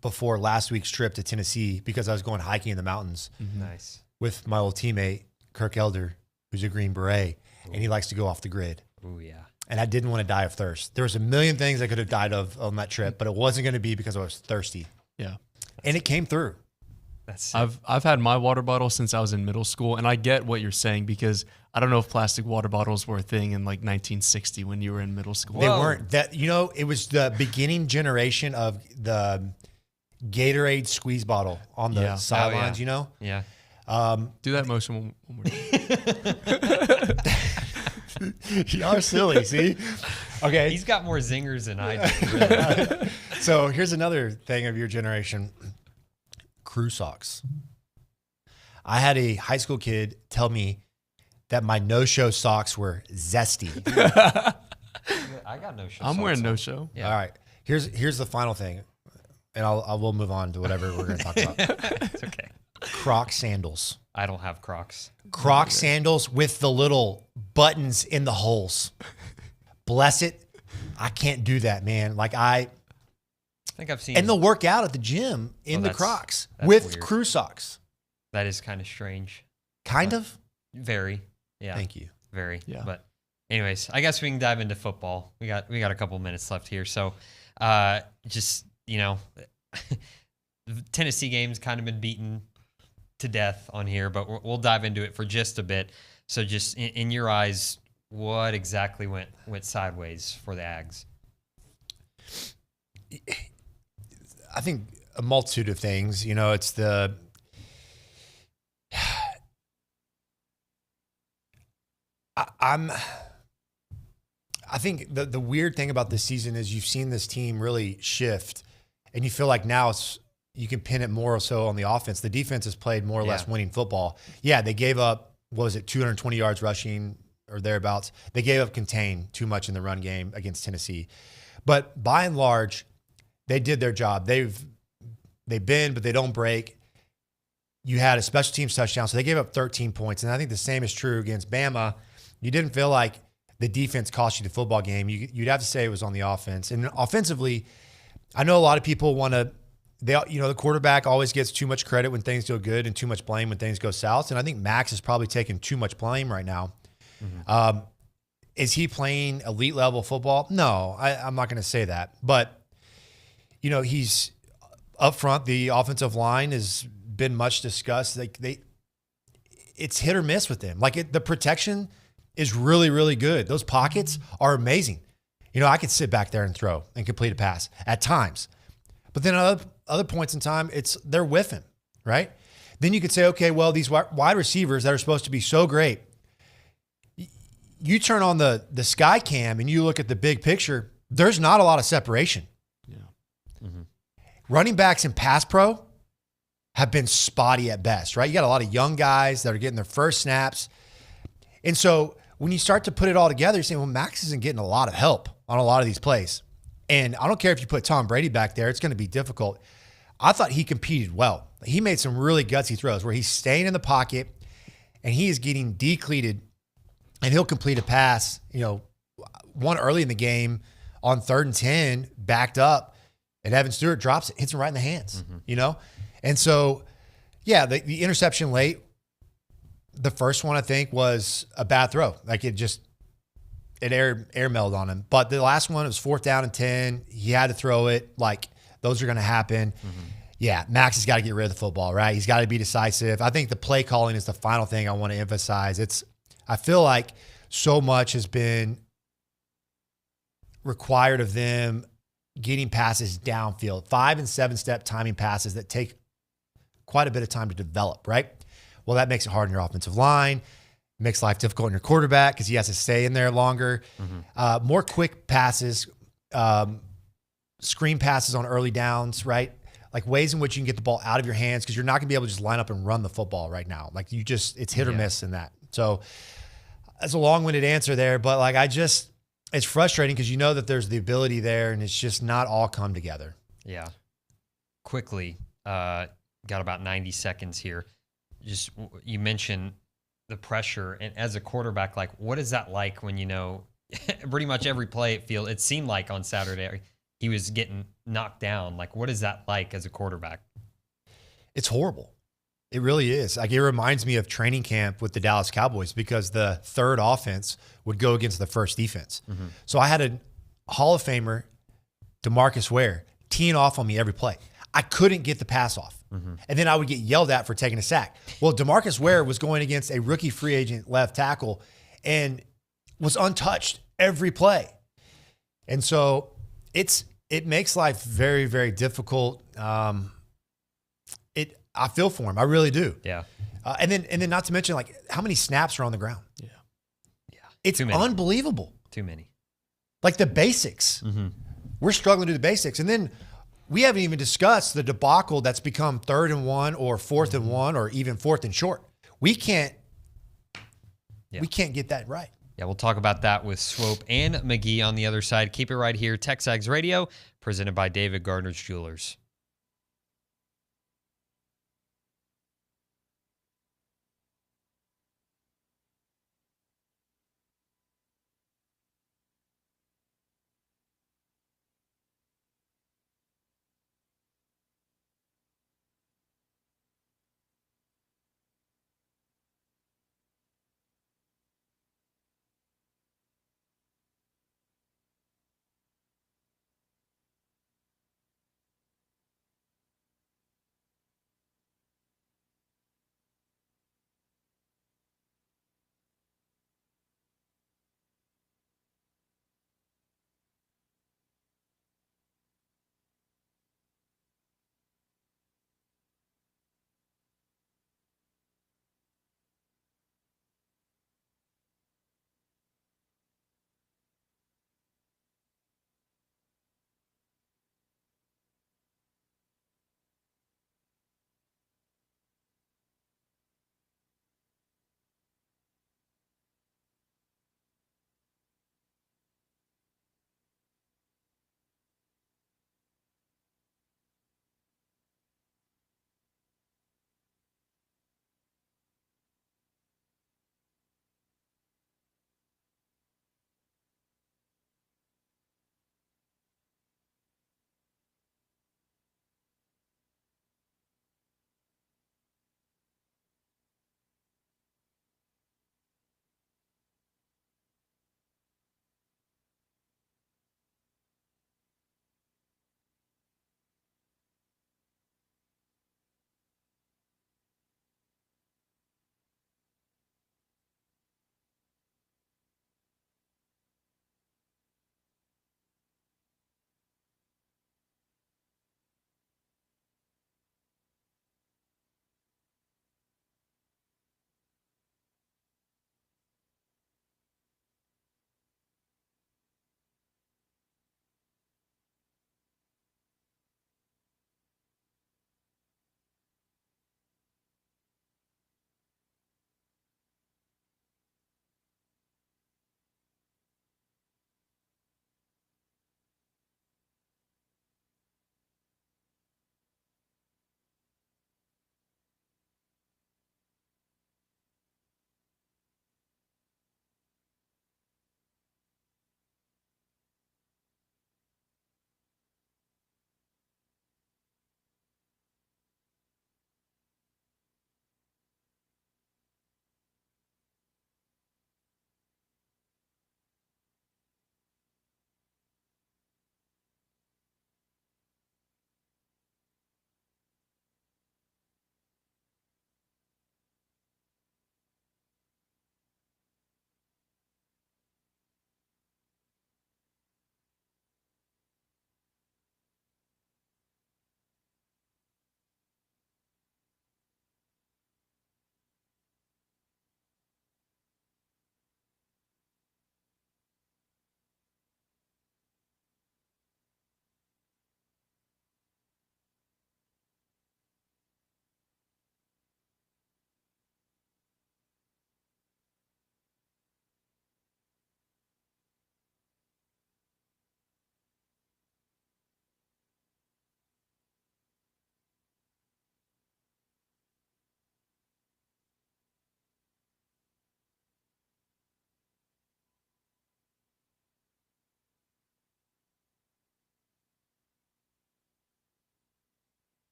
before last week's trip to Tennessee because I was going hiking in the mountains. Nice. With my old teammate, Kirk Elder, who's a Green Beret, and he likes to go off the grid. Oh, yeah. And I didn't want to die of thirst. There was a million things I could have died of on that trip, but it wasn't going to be because I was thirsty. Yeah. And it came through. That's I've had my water bottle since I was in middle school, and I get what you're saying because I don't know if plastic water bottles were a thing in like 1960 when you were in middle school. They weren't. That, you know, it was the beginning generation of the Gatorade squeeze bottle on the sidelines, you know? Yeah. Do that motion one more time. You are silly, see? Okay. He's got more zingers than I do. Really. So here's another thing of your generation. Crew socks. I had a high school kid tell me that my no-show socks were zesty. I got no-show I'm wearing socks on. no-show. Yeah. All right. Here's the final thing, and we'll move on to whatever we're going to talk about. It's okay. Croc sandals. I don't have Crocs. Croc sandals with the little buttons in the holes. Bless it. I can't do that, man. Like I think I've seen. And they'll work out at the gym in the Crocs that's with weird. crew socks. That is kind of strange. Kind of? Very. Yeah. Thank you. Very. Yeah. But anyways, I guess we can dive into football. We got a couple minutes left here. So just, you know, the Tennessee game's kind of been beaten to death on here, but we'll dive into it for just a bit. So just in your eyes, what exactly went sideways for the Ags? I think a multitude of things. You know, it's the I think the weird thing about this season is you've seen this team really shift, and you feel like now you can pin it more or so on the offense. The defense has played more or less winning football. Yeah, they gave up, 220 yards rushing or thereabouts. They gave up contain too much in the run game against Tennessee. But by and large, they did their job. They bend, but they don't break. You had a special teams touchdown, so they gave up 13 points. And I think the same is true against Bama. You didn't feel like the defense cost you the football game. You'd have to say it was on the offense. And offensively, I know a lot of people want to, the quarterback always gets too much credit when things go good and too much blame when things go south. And I think Max is probably taking too much blame right now. Mm-hmm. Is he playing elite level football? No, I'm not going to say that. But, he's up front. The offensive line has been much discussed. It's hit or miss with them. The protection is really, really good. Those pockets are amazing. I could sit back there and throw and complete a pass at times. But then other points in time, they're whiffing, right? Then you could say, okay, well, these wide receivers that are supposed to be so great, you turn on the sky cam and you look at the big picture, there's not a lot of separation. Yeah. Mm-hmm. Running backs in pass pro have been spotty at best, right? You got a lot of young guys that are getting their first snaps. And so when you start to put it all together, you're saying, well, Max isn't getting a lot of help on a lot of these plays. And I don't care if you put Tom Brady back there, it's going to be difficult. I thought he competed well. He made some really gutsy throws where he's staying in the pocket and he is getting decleated, and he'll complete a pass, one early in the game on 3rd and 10, backed up, and Evan Stewart drops it, hits him right in the hands, And so, yeah, the interception late, the first one I think was a bad throw. Like it air melded on him. But the last one, it was 4th down and 10. He had to throw it. Like those are going to happen. Yeah, Max has got to get rid of the football, right? He's got to be decisive. I think the play calling is the final thing I want to emphasize. I feel like so much has been required of them getting passes downfield, 5 and 7 step timing passes that take quite a bit of time to develop, right? Well, that makes it hard on your offensive line, makes life difficult on your quarterback because he has to stay in there longer. More quick passes, screen passes on early downs, right? Like ways in which you can get the ball out of your hands because you're not going to be able to just line up and run the football right now. Like it's hit or miss in that. So that's a long-winded answer there, but like it's frustrating because you know that there's the ability there and it's just not all come together. Yeah. Quickly, got about 90 seconds here. Just you mentioned the pressure, and as a quarterback, like what is that like when pretty much every play it seemed like on Saturday he was getting knocked down. Like what is that like as a quarterback? It's horrible. It really is. Like it reminds me of training camp with the Dallas Cowboys because the third offense would go against the first defense. So I had a Hall of Famer, DeMarcus Ware, teeing off on me every play. I couldn't get the pass off. And then I would get yelled at for taking a sack. Well, DeMarcus Ware was going against a rookie free agent left tackle and was untouched every play. And so it makes life very, very difficult. I feel for him. I really do. Yeah. And then not to mention like how many snaps are on the ground. Yeah. It's unbelievable. Too many. Like the basics. We're struggling to do the basics. And then we haven't even discussed the debacle that's become 3rd and 1 or 4th and 1 or even 4th and short. We can't get that right. Yeah, we'll talk about that with Swope and McGee on the other side. Keep it right here. TexAgs Radio, presented by David Gardner's Jewelers.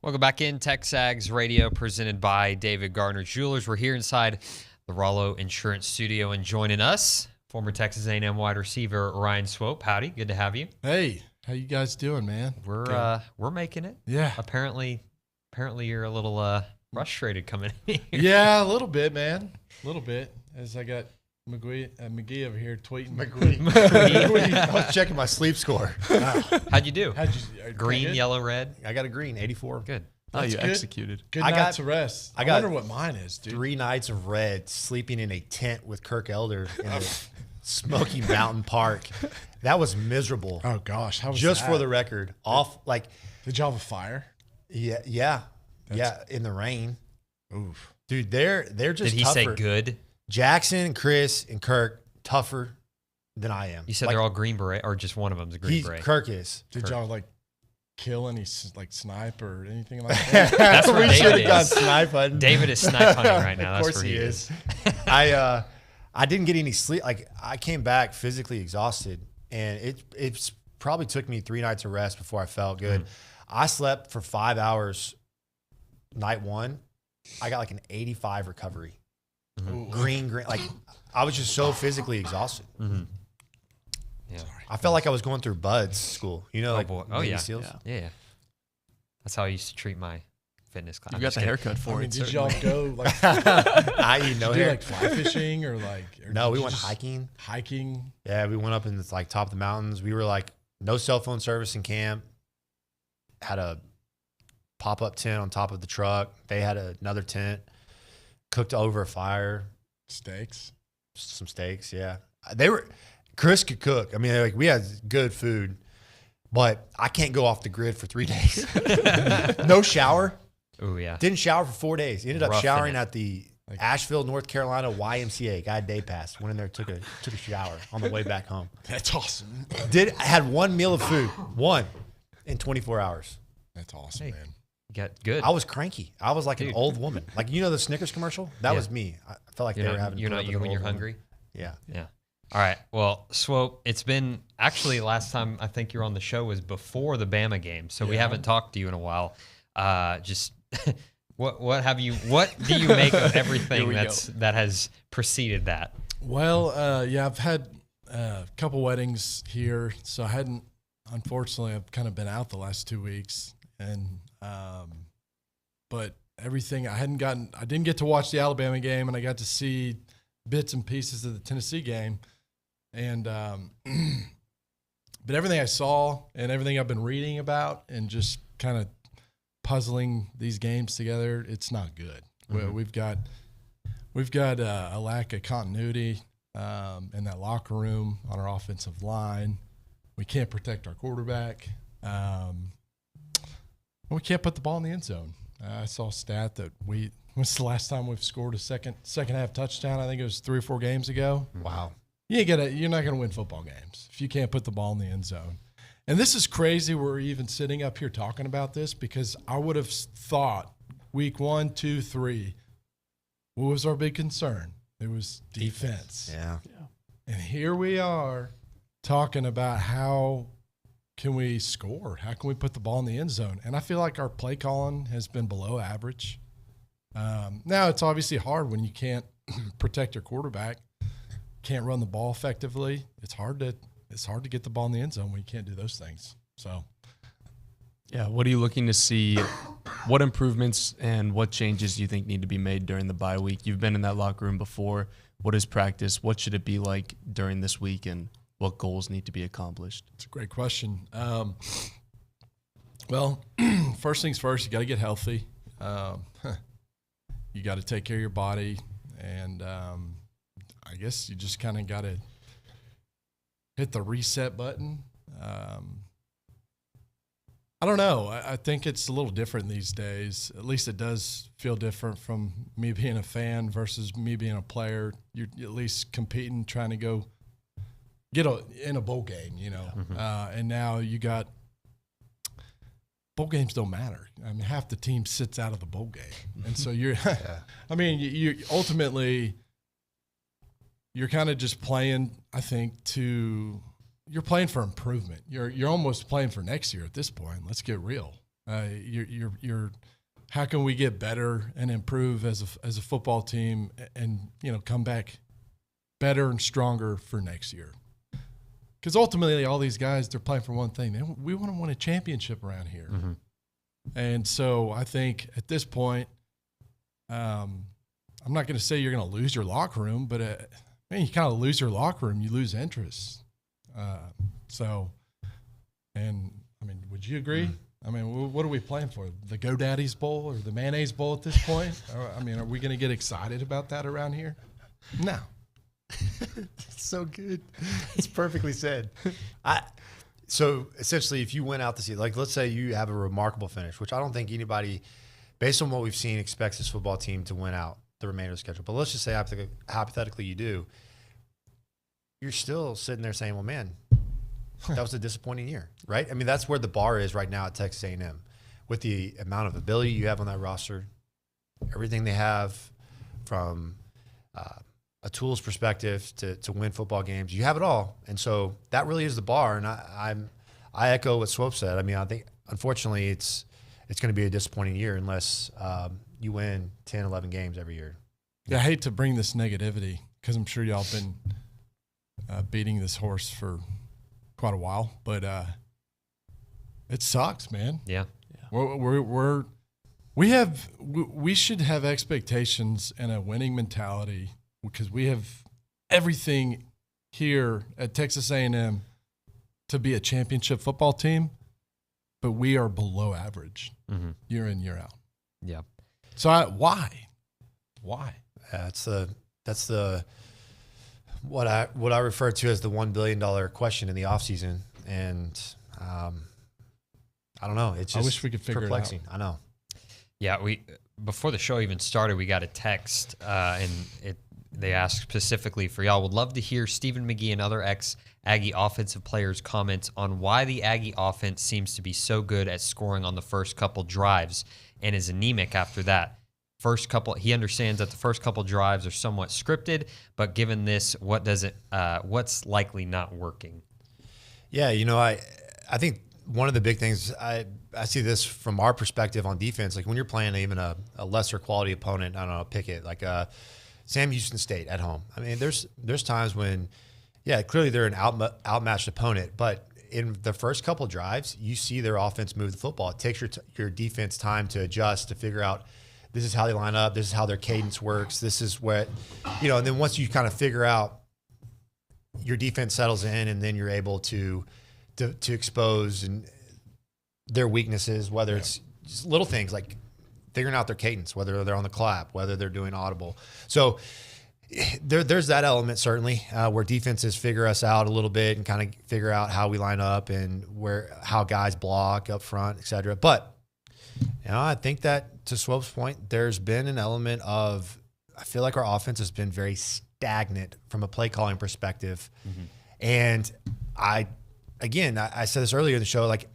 Welcome back in TexAgs Radio, presented by David Gardner Jewelers. We're here inside the Rollo Insurance Studio, and joining us, former Texas A&M wide receiver Ryan Swope. Howdy, good to have you. Hey, how you guys doing, man? We're making it. Yeah. Apparently you're a little frustrated coming in here. Yeah, a little bit, man. A little bit. As I got McGee over here tweeting. McGee. I was checking my sleep score. Wow. How'd you do? Green, yellow, red? I got a green, 84. Good. That's you good. Executed. Good night to rest. I wonder what mine is, dude. 3 nights of red, sleeping in a tent with Kirk Elder in the Smoky Mountain Park. That was miserable. Oh gosh, how was Just that? for the record, Did y'all have a fire? Yeah, in the rain. Oof, dude, they're just. Did he tougher. say good? Jackson, Chris, and Kirk tougher than I am. You said they're all Green Beret, or just one of them's a Green Beret? Kirk is. Did Kirk. y'all kill any snipe or anything like that? That's where we should David have gone is. Snipe hunting. David is snipe hunting right now. Of That's course where he is. I didn't get any sleep. I came back physically exhausted, and it's probably took me 3 nights of rest before I felt good. I slept for 5 hours night 1. I got an 85 recovery. Green. I was just so physically exhausted. Yeah. I felt like I was going through Bud's school. Navy yeah. SEALs? Yeah. That's how I used to treat my fitness class. You got the haircut for it. Did y'all go I eat no hair. Fly fishing or no, we went hiking. Hiking. Yeah, we went up in this top of the mountains. We were no cell phone service in camp. Had a pop-up tent on top of the truck. They had another tent. Cooked over a fire. Some steaks, yeah. Chris could cook. I mean, we had good food, but I can't go off the grid for 3 days. No shower. Oh, yeah. Didn't shower for 4 days. Ended up Roughing showering it. at the Asheville, North Carolina YMCA. Got a day pass. Went in there, took a shower on the way back home. That's awesome. I had 1 meal of food. 1 in 24 hours. That's awesome, man. Got good. I was cranky. I was like an old woman. The Snickers commercial? That was me. I felt like they were having. You're not you when you're hungry? Yeah. Yeah. All right. Well, Swope, it's been actually last time I think you're on the show was before the Bama game, so we haven't talked to you in a while. Just what do you make of everything that has preceded that? Well, I've had a couple weddings here, so unfortunately, I've kind of been out the last 2 weeks, and but everything I didn't get to watch the Alabama game, and I got to see bits and pieces of the Tennessee game, and but everything I saw and everything I've been reading about and just kind of puzzling these games together, it's not good. We've got a lack of continuity in that locker room on our offensive line. We can't protect our quarterback. We can't put the ball in the end zone. I saw a stat that when's the last time we've scored a second half touchdown? I think it was 3 or 4 games ago. Wow. You're not going to win football games if you can't put the ball in the end zone. And this is crazy. We're even sitting up here talking about this because I would have thought week 1, 2, 3, what was our big concern? It was defense. Yeah. And here we are talking about how can we score? How can we put the ball in the end zone? And I feel like our play calling has been below average. Now it's obviously hard when you can't protect your quarterback, can't run the ball effectively. It's hard to get the ball in the end zone when you can't do those things. So, yeah, what are you looking to see? What improvements and what changes do you think need to be made during the bye week? You've been in that locker room before. What is practice? What should it be like during this week, and what goals need to be accomplished? It's a great question. Well, first things first, you got to get healthy. You got to take care of your body, and I guess you just kind of got to hit the reset button. I don't know. I think it's a little different these days. At least it does feel different from me being a fan versus me being a player. You're at least competing, trying to go get in a bowl game, and now you got bowl games don't matter. I mean, half the team sits out of the bowl game, and so you're. I mean, you ultimately you're kind of just playing. I think you're playing for improvement. You're almost playing for next year at this point. Let's get real. You're how can we get better and improve as a football team and come back better and stronger for next year? Because ultimately, all these guys, they're playing for one thing. We want to win a championship around here. Mm-hmm. And so I think at this point, I'm not going to say you're going to lose your locker room, but you kind of lose your locker room, you lose interest. Would you agree? Mm-hmm. I mean, what are we playing for? The GoDaddy's Bowl or the Mayonnaise Bowl at this point? Are we going to get excited about that around here? No. It's so good. It's perfectly said. So essentially, if you went out to see, like, let's say you have a remarkable finish, which I don't think anybody, based on what we've seen, expects this football team to win out the remainder of the schedule. But let's just say hypothetically you do. You're still sitting there saying, well, man, that was a disappointing year, right? I mean, that's where the bar is right now at Texas A&M. With the amount of ability you have on that roster, everything they have from a tools perspective to win football games, you have it all. And so that really is the bar. And I echo what Swope said. I mean, I think, unfortunately, it's going to be a disappointing year unless you win 10, 11 games every year. Yeah, I hate to bring this negativity because I'm sure y'all been beating this horse for quite a while, but it sucks, man. Yeah. We should have expectations and a winning mentality because we have everything here at Texas A&M to be a championship football team, but we are below average year in, year out. Yeah. So why? That's the what I refer to as the $1 billion question in the offseason. And I don't know. It's just I wish we could figure perplexing. it out. I know. Yeah, before the show even started, we got a text, and they asked specifically for y'all. Would love to hear Stephen McGee and other ex-Aggie offensive players' comments on why the Aggie offense seems to be so good at scoring on the first couple drives and is anemic after that. He understands that the first couple drives are somewhat scripted, but given this, what's likely not working? Yeah, I think one of the big things I see this from our perspective on defense, like when you're playing even a lesser quality opponent, I don't know, pick it like Sam Houston State at home. I mean, there's times when, yeah, clearly they're an outmatched opponent, but in the first couple drives, you see their offense move the football. It takes your defense time to adjust, to figure out this is how they line up, this is how their cadence works, this is what, and then once you kind of figure out, your defense settles in, and then you're able to expose their weaknesses, whether it's just little things like figuring out their cadence, whether they're on the clap, whether they're doing audible. So there's that element certainly where defenses figure us out a little bit and kind of figure out how we line up and how guys block up front, et cetera. But I think that, to Swope's point, there's been an element of, I feel like our offense has been very stagnant from a play calling perspective. Mm-hmm. And I said this earlier in the show, like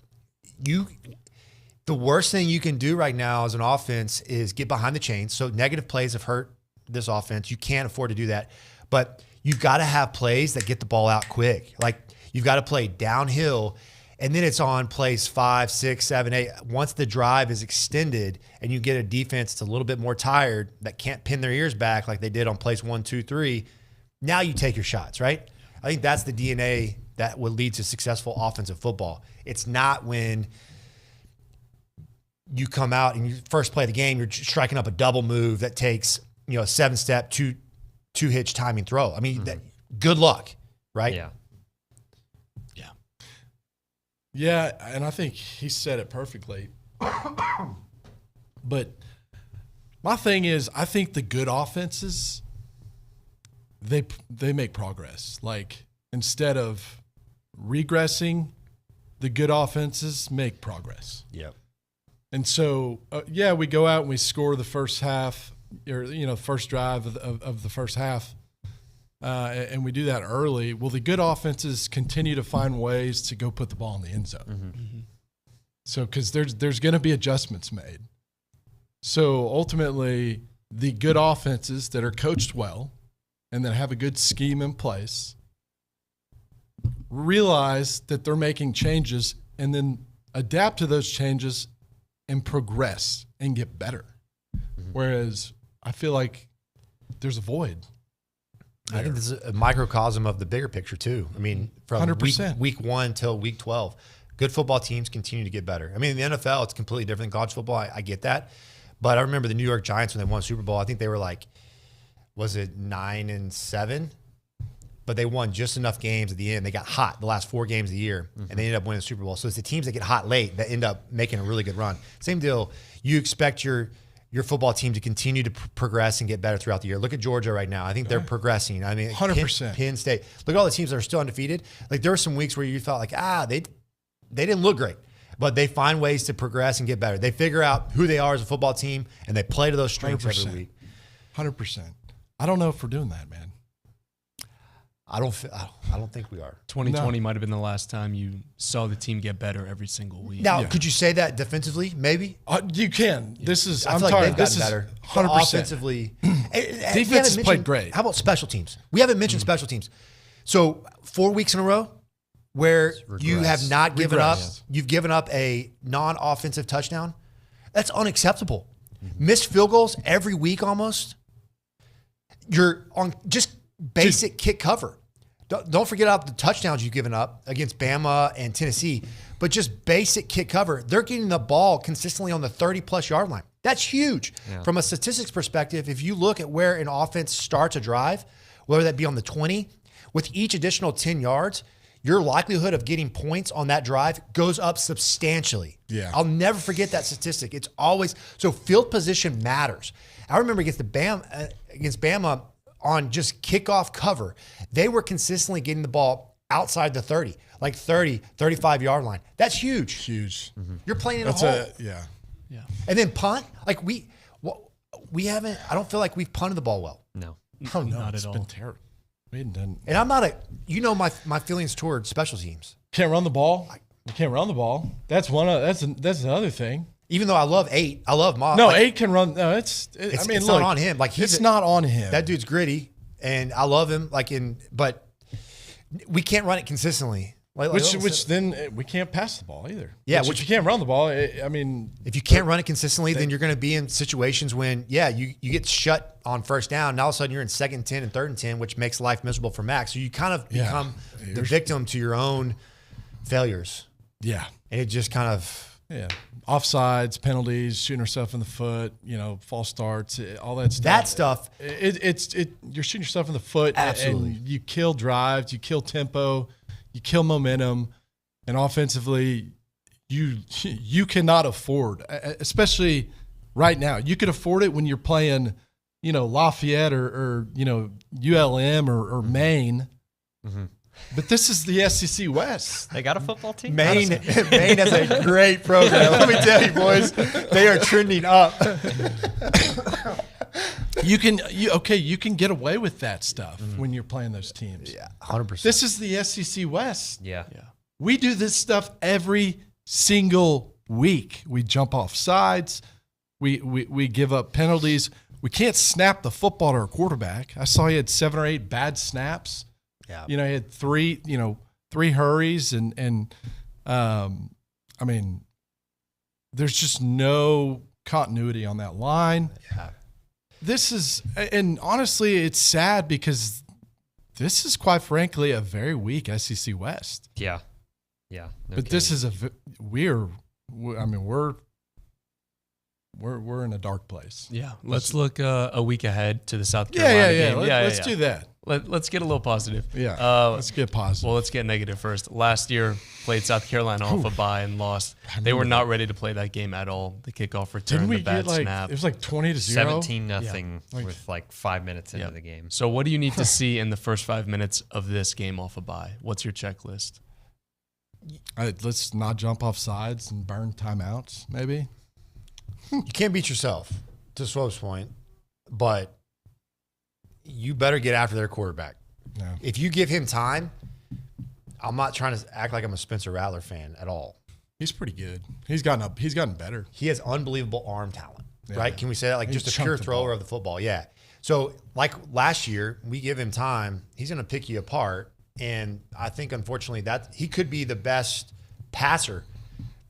the worst thing you can do right now as an offense is get behind the chains. So negative plays have hurt this offense. You can't afford to do that. But you've got to have plays that get the ball out quick. Like you've got to play downhill, and then it's on plays 5, 6, 7, 8. Once the drive is extended and you get a defense that's a little bit more tired that can't pin their ears back like they did on plays 1, 2, 3, now you take your shots, right? I think that's the DNA that would lead to successful offensive football. It's not when you come out and you first play the game, you're striking up a double move that takes, a 7-step, two hitch timing throw. I mean, good luck, right? Yeah. Yeah, and I think he said it perfectly. But my thing is, I think the good offenses, they make progress. Like, instead of regressing, the good offenses make progress. Yep. And so, we go out and we score the first half, or first drive of the first half, and we do that early. Well, the good offenses continue to find ways to go put the ball in the end zone. Mm-hmm. So, because there's going to be adjustments made. So ultimately, the good offenses that are coached well and that have a good scheme in place realize that they're making changes and then adapt to those changes and progress and get better. Whereas I feel like there's a void. I think this is a microcosm of the bigger picture too. I mean, from 100%. week 1 till week 12, good football teams continue to get better. I mean, in the NFL, it's completely different than college football. I get that. But I remember the New York Giants when they won Super Bowl. I think they were like, was it 9-7? But they won just enough games at the end. They got hot the last 4 games of the year, and they ended up winning the Super Bowl. So it's the teams that get hot late that end up making a really good run. Same deal. You expect your football team to continue to progress and get better throughout the year. Look at Georgia right now. I think they're progressing. I mean, 100%. Penn State. Look at all the teams that are still undefeated. Like there were some weeks where you felt like, they didn't look great, but they find ways to progress and get better. They figure out who they are as a football team, and they play to those strengths 100%. every week. 100%. I don't know if we're doing that, man. I don't think we are. 2020 might have been the last time you saw the team get better every single week. Now, could you say that defensively? Maybe you can. This is. I I'm feel like talking. they've This gotten is better 100%. offensively. Defense has played great. How about special teams? We haven't mentioned special teams. So 4 weeks in a row where you have not given up. You've given up a non-offensive touchdown. That's unacceptable. Missed field goals every week almost. You're on just basic kick cover. Don't forget about the touchdowns you've given up against Bama and Tennessee, but just basic kick cover. They're getting the ball consistently on the 30-plus yard line. That's huge. Yeah. From a statistics perspective, if you look at where an offense starts a drive, whether that be on the 20, with each additional 10 yards, your likelihood of getting points on that drive goes up substantially. Yeah. I'll never forget that statistic. It's always – so field position matters. I remember against Bama on just kickoff cover, they were consistently getting the ball outside the 30, like 30, 35-yard line. That's huge. Huge. Mm-hmm. You're playing in a hole. Yeah. And then punt, like we haven't – I don't feel like we've punted the ball well. No. Oh, no, Not it's at been all. terrible. We hadn't done. And I'm not my feelings toward special teams. Can't run the ball. You can't run the ball. That's another thing. Even though I love 8, I love Moss. No, 8 can run. No, it's not on him. Like it's not on him. That dude's gritty, and I love him. But we can't run it consistently. Which then we can't pass the ball either. Yeah, which if you can't run the ball, I mean, if you can't run it consistently, then you're going to be in situations when you get shut on first down. Now all of a sudden you're in 2nd and 10 and 3rd and 10, which makes life miserable for Max. So you kind of become the victim to your own failures. Yeah, and it just kind of. Yeah, offsides, penalties, shooting yourself in the foot, false starts, all that stuff. That stuff. You're shooting yourself in the foot. Absolutely. And you kill drives, you kill tempo, you kill momentum, and offensively, you cannot afford, especially right now. You could afford it when you're playing, Lafayette or ULM or Maine. Mm-hmm. But this is the SEC West. They got a football team? Maine has a great program. Let me tell you, boys, they are trending up. You can get away with that stuff when you're playing those teams. Yeah, 100%. This is the SEC West. Yeah. We do this stuff every single week. We jump off sides. We give up penalties. We can't snap the football to our quarterback. I saw he had 7 or 8 bad snaps. Yeah. He had 3 hurries and I mean, there's just no continuity on that line. Yeah. And honestly, it's sad because this is quite frankly a very weak SEC West. Yeah. No but this is we're in a dark place. Yeah. Let's look a week ahead to the South Carolina game. Let's do that. Let's get a little positive. Yeah. Let's get positive. Well, let's get negative first. Last year, played South Carolina off a bye and lost. They were not ready to play that game at all. The kickoff return, the bad snap. It was like 20-0. 17-0 with like 5 minutes into the game. So what do you need to see in the first 5 minutes of this game off a bye? What's your checklist? Let's not jump off sides and burn timeouts, maybe. You can't beat yourself, to Swope's point, but you better get after their quarterback. Yeah. If you give him time, I'm not trying to act like I'm a Spencer Rattler fan at all. He's pretty good. He's gotten better. He has unbelievable arm talent, right? Can we say that? Like just a pure thrower of the football. Yeah. So like last year, we give him time, he's going to pick you apart. And I think, unfortunately, that he could be the best passer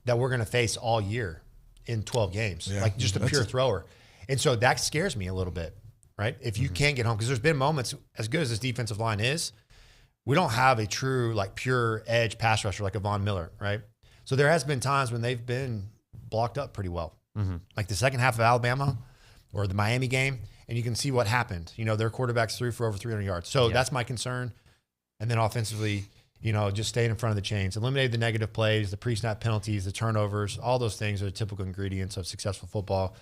that we're going to face all year. in 12 games, Yeah. like just a pure thrower. And so that scares me a little bit, right? If you can get home, because there's been moments, as good as this defensive line is, we don't have a true, like, pure edge pass rusher like a Von Miller, right? So there has been times when they've been blocked up pretty well. Like the second half of Alabama or the Miami game, and you can see what happened. You know, their quarterbacks threw for over 300 yards. So that's my concern. And then offensively, you know, just staying in front of the chains, eliminate the negative plays, the pre-snap penalties, the turnovers, all those things are the typical ingredients of successful football.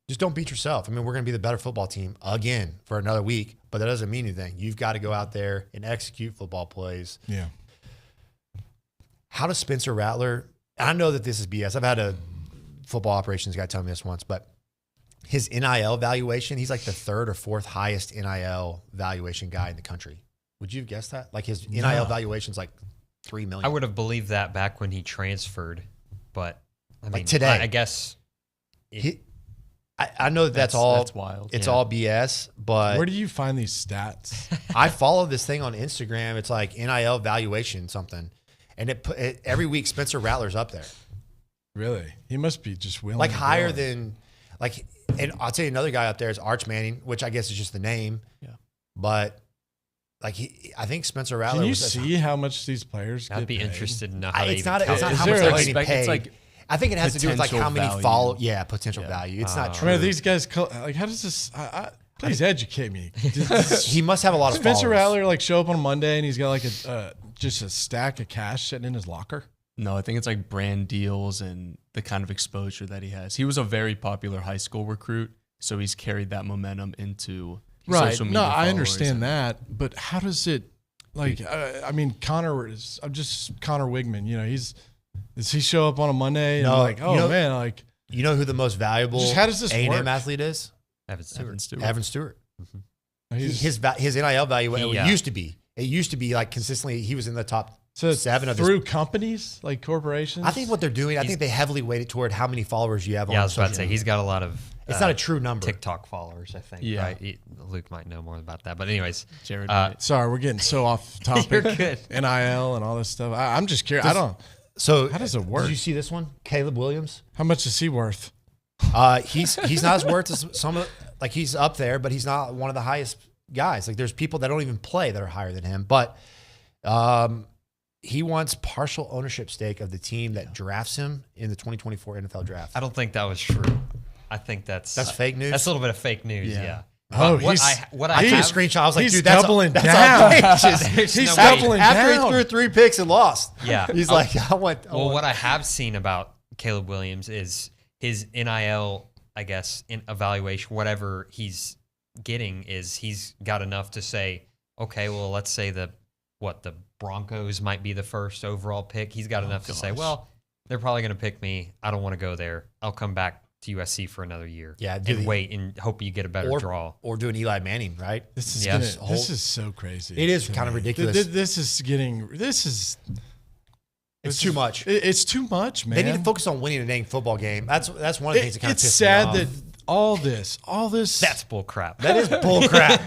Just don't beat yourself. I mean, we're going to be the better football team again for another week, but that doesn't mean anything. You've got to go out there and execute football plays. Yeah. How does Spencer Rattler, I know that this is BS. I've had a football operations guy tell me this once, but his NIL valuation, he's like the third or fourth highest NIL valuation guy in the country. Would you have guessed that? Like his NIL valuation's like $3 million. I would have believed that back when he transferred, but I mean, like today, I guess I know that's all. That's wild. It's all BS. But where do you find these stats? I follow this thing on Instagram. It's like NIL valuation something, and it every week Spencer Rattler's up there. Really? He must be just willing. Like higher than like. And I'll tell you another guy up there is Arch Manning, which I guess is just the name. Yeah. But like I think Spencer Rattler. Can you see how much these players? I'd be paid? interested in how It's not how much there they're like getting paid. It's like I think it has to do with like how many potential follow. value. Yeah, potential value. It's not I true. mean, these guys like how does this? Please educate me. He must have a lot of Spencer followers. Rattler like show up on Monday and he's got like a just a stack of cash sitting in his locker. No, I think it's like brand deals and the kind of exposure that he has. He was a very popular high school recruit, so he's carried that momentum into social media. No, I followers understand and- that, but how does it? Like, I mean, Connor Wigman. You know, is he show up on a Monday and like, oh man, like, you know who the most valuable how does this A&M work? athlete is? Evan Stewart. Evan Stewart. He's- His NIL value He, it used to be. It used to be like consistently. He was in the top So 7 of through his. companies like corporations. I think what they're doing. I think they heavily weighted toward how many followers you have. Yeah, on I was about to social say he's got a lot of. It's not a true number. TikTok followers, I think. Yeah. Right? Luke might know more about that, but anyways, Jared. Sorry, we're getting so off topic. You're good. NIL and all this stuff. I'm just curious. I don't. So How does it work? Did you see this one, Caleb Williams? How much is he worth? He's not as worth as some of like he's up there, but he's not one of the highest guys. Like there's people that don't even play that are higher than him, but he wants partial ownership stake of the team that drafts him in the 2024 NFL draft. I don't think that was true. I think that's fake news. That's a little bit of fake news. Yeah. Oh, what I took a have, screenshot. I was like, he's dude, that's doubling that's down. outrageous. He's no way. doubling After down. he threw 3 picks and lost. Yeah. He's like, I want. Well, what I have seen about Caleb Williams is his NIL, I guess, in evaluation, whatever he's getting is he's got enough to say, okay, well, let's say the Broncos might be the first overall pick. He's got enough to say, well, they're probably going to pick me. I don't want to go there. I'll come back to USC for another year. Yeah, and wait and hope you get a better draw. Or do an Eli Manning, right? This is this is so crazy. It is kind of ridiculous. This is It's too much. It's too much, man. They need to focus on winning a dang football game. That's one of the things that kind of It's pisses sad me that off. all this That's bull crap. That is bull crap.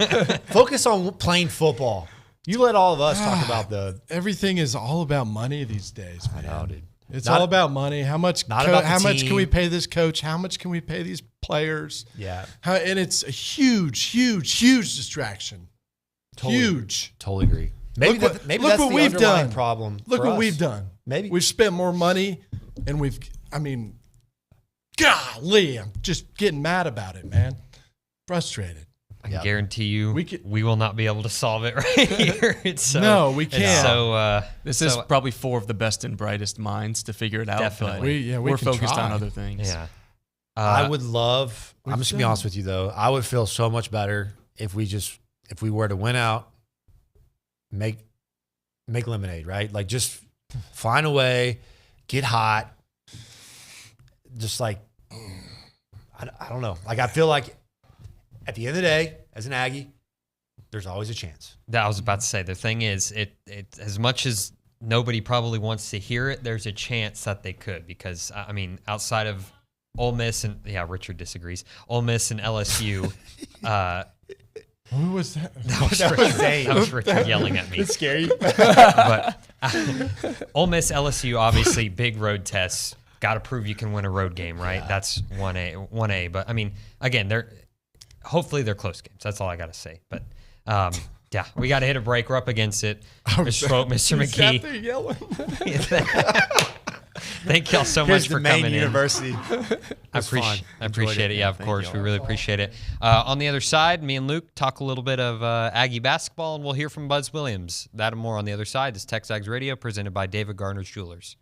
Focus on playing football. You let all of us talk about everything is all about money these days, man. I know, dude. It's Not- all about money. How much? not about the how much can team. we pay this coach? How much can we pay these players? Yeah. And it's a huge distraction. Huge. Totally agree. Maybe Look that's what the we've underlying done. problem. Look for what us. we've done. Maybe we've spent more money, and golly, I'm just getting mad about it, man. Frustrated. I can guarantee you we will not be able to solve it right here. No, we can't. This is probably 4 of the best and brightest minds to figure it out. Definitely. But we we're can focused try. on other things. Yeah. I would love. I'm just gonna be honest with you though. I would feel so much better if we were to win out, make lemonade, right? Like just find a way, get hot. Just like I don't know. Like I feel like at the end of the day, as an Aggie, there's always a chance. That I was about to say. The thing is, it as much as nobody probably wants to hear it, there's a chance that they could because I mean, outside of Ole Miss and Richard disagrees. Ole Miss and LSU. Who was that? That was Richard yelling at me. It's scary. But Ole Miss, LSU, obviously big road tests. got to prove you can win a road game, right? Yeah. That's 1A. But I mean, again, hopefully they're close games. That's all I got to say. But yeah, we got to hit a break. We're up against it. Mr. Swope, Mr. McGee. Sat there yelling. Thank y'all so much for coming University. in. I appreciate it. Yeah, of course. We really appreciate it. On the other side, me and Luke talk a little bit of Aggie basketball, and we'll hear from Buzz Williams. That and more on the other side. This is TexAgs Radio, presented by David Garner's Jewelers.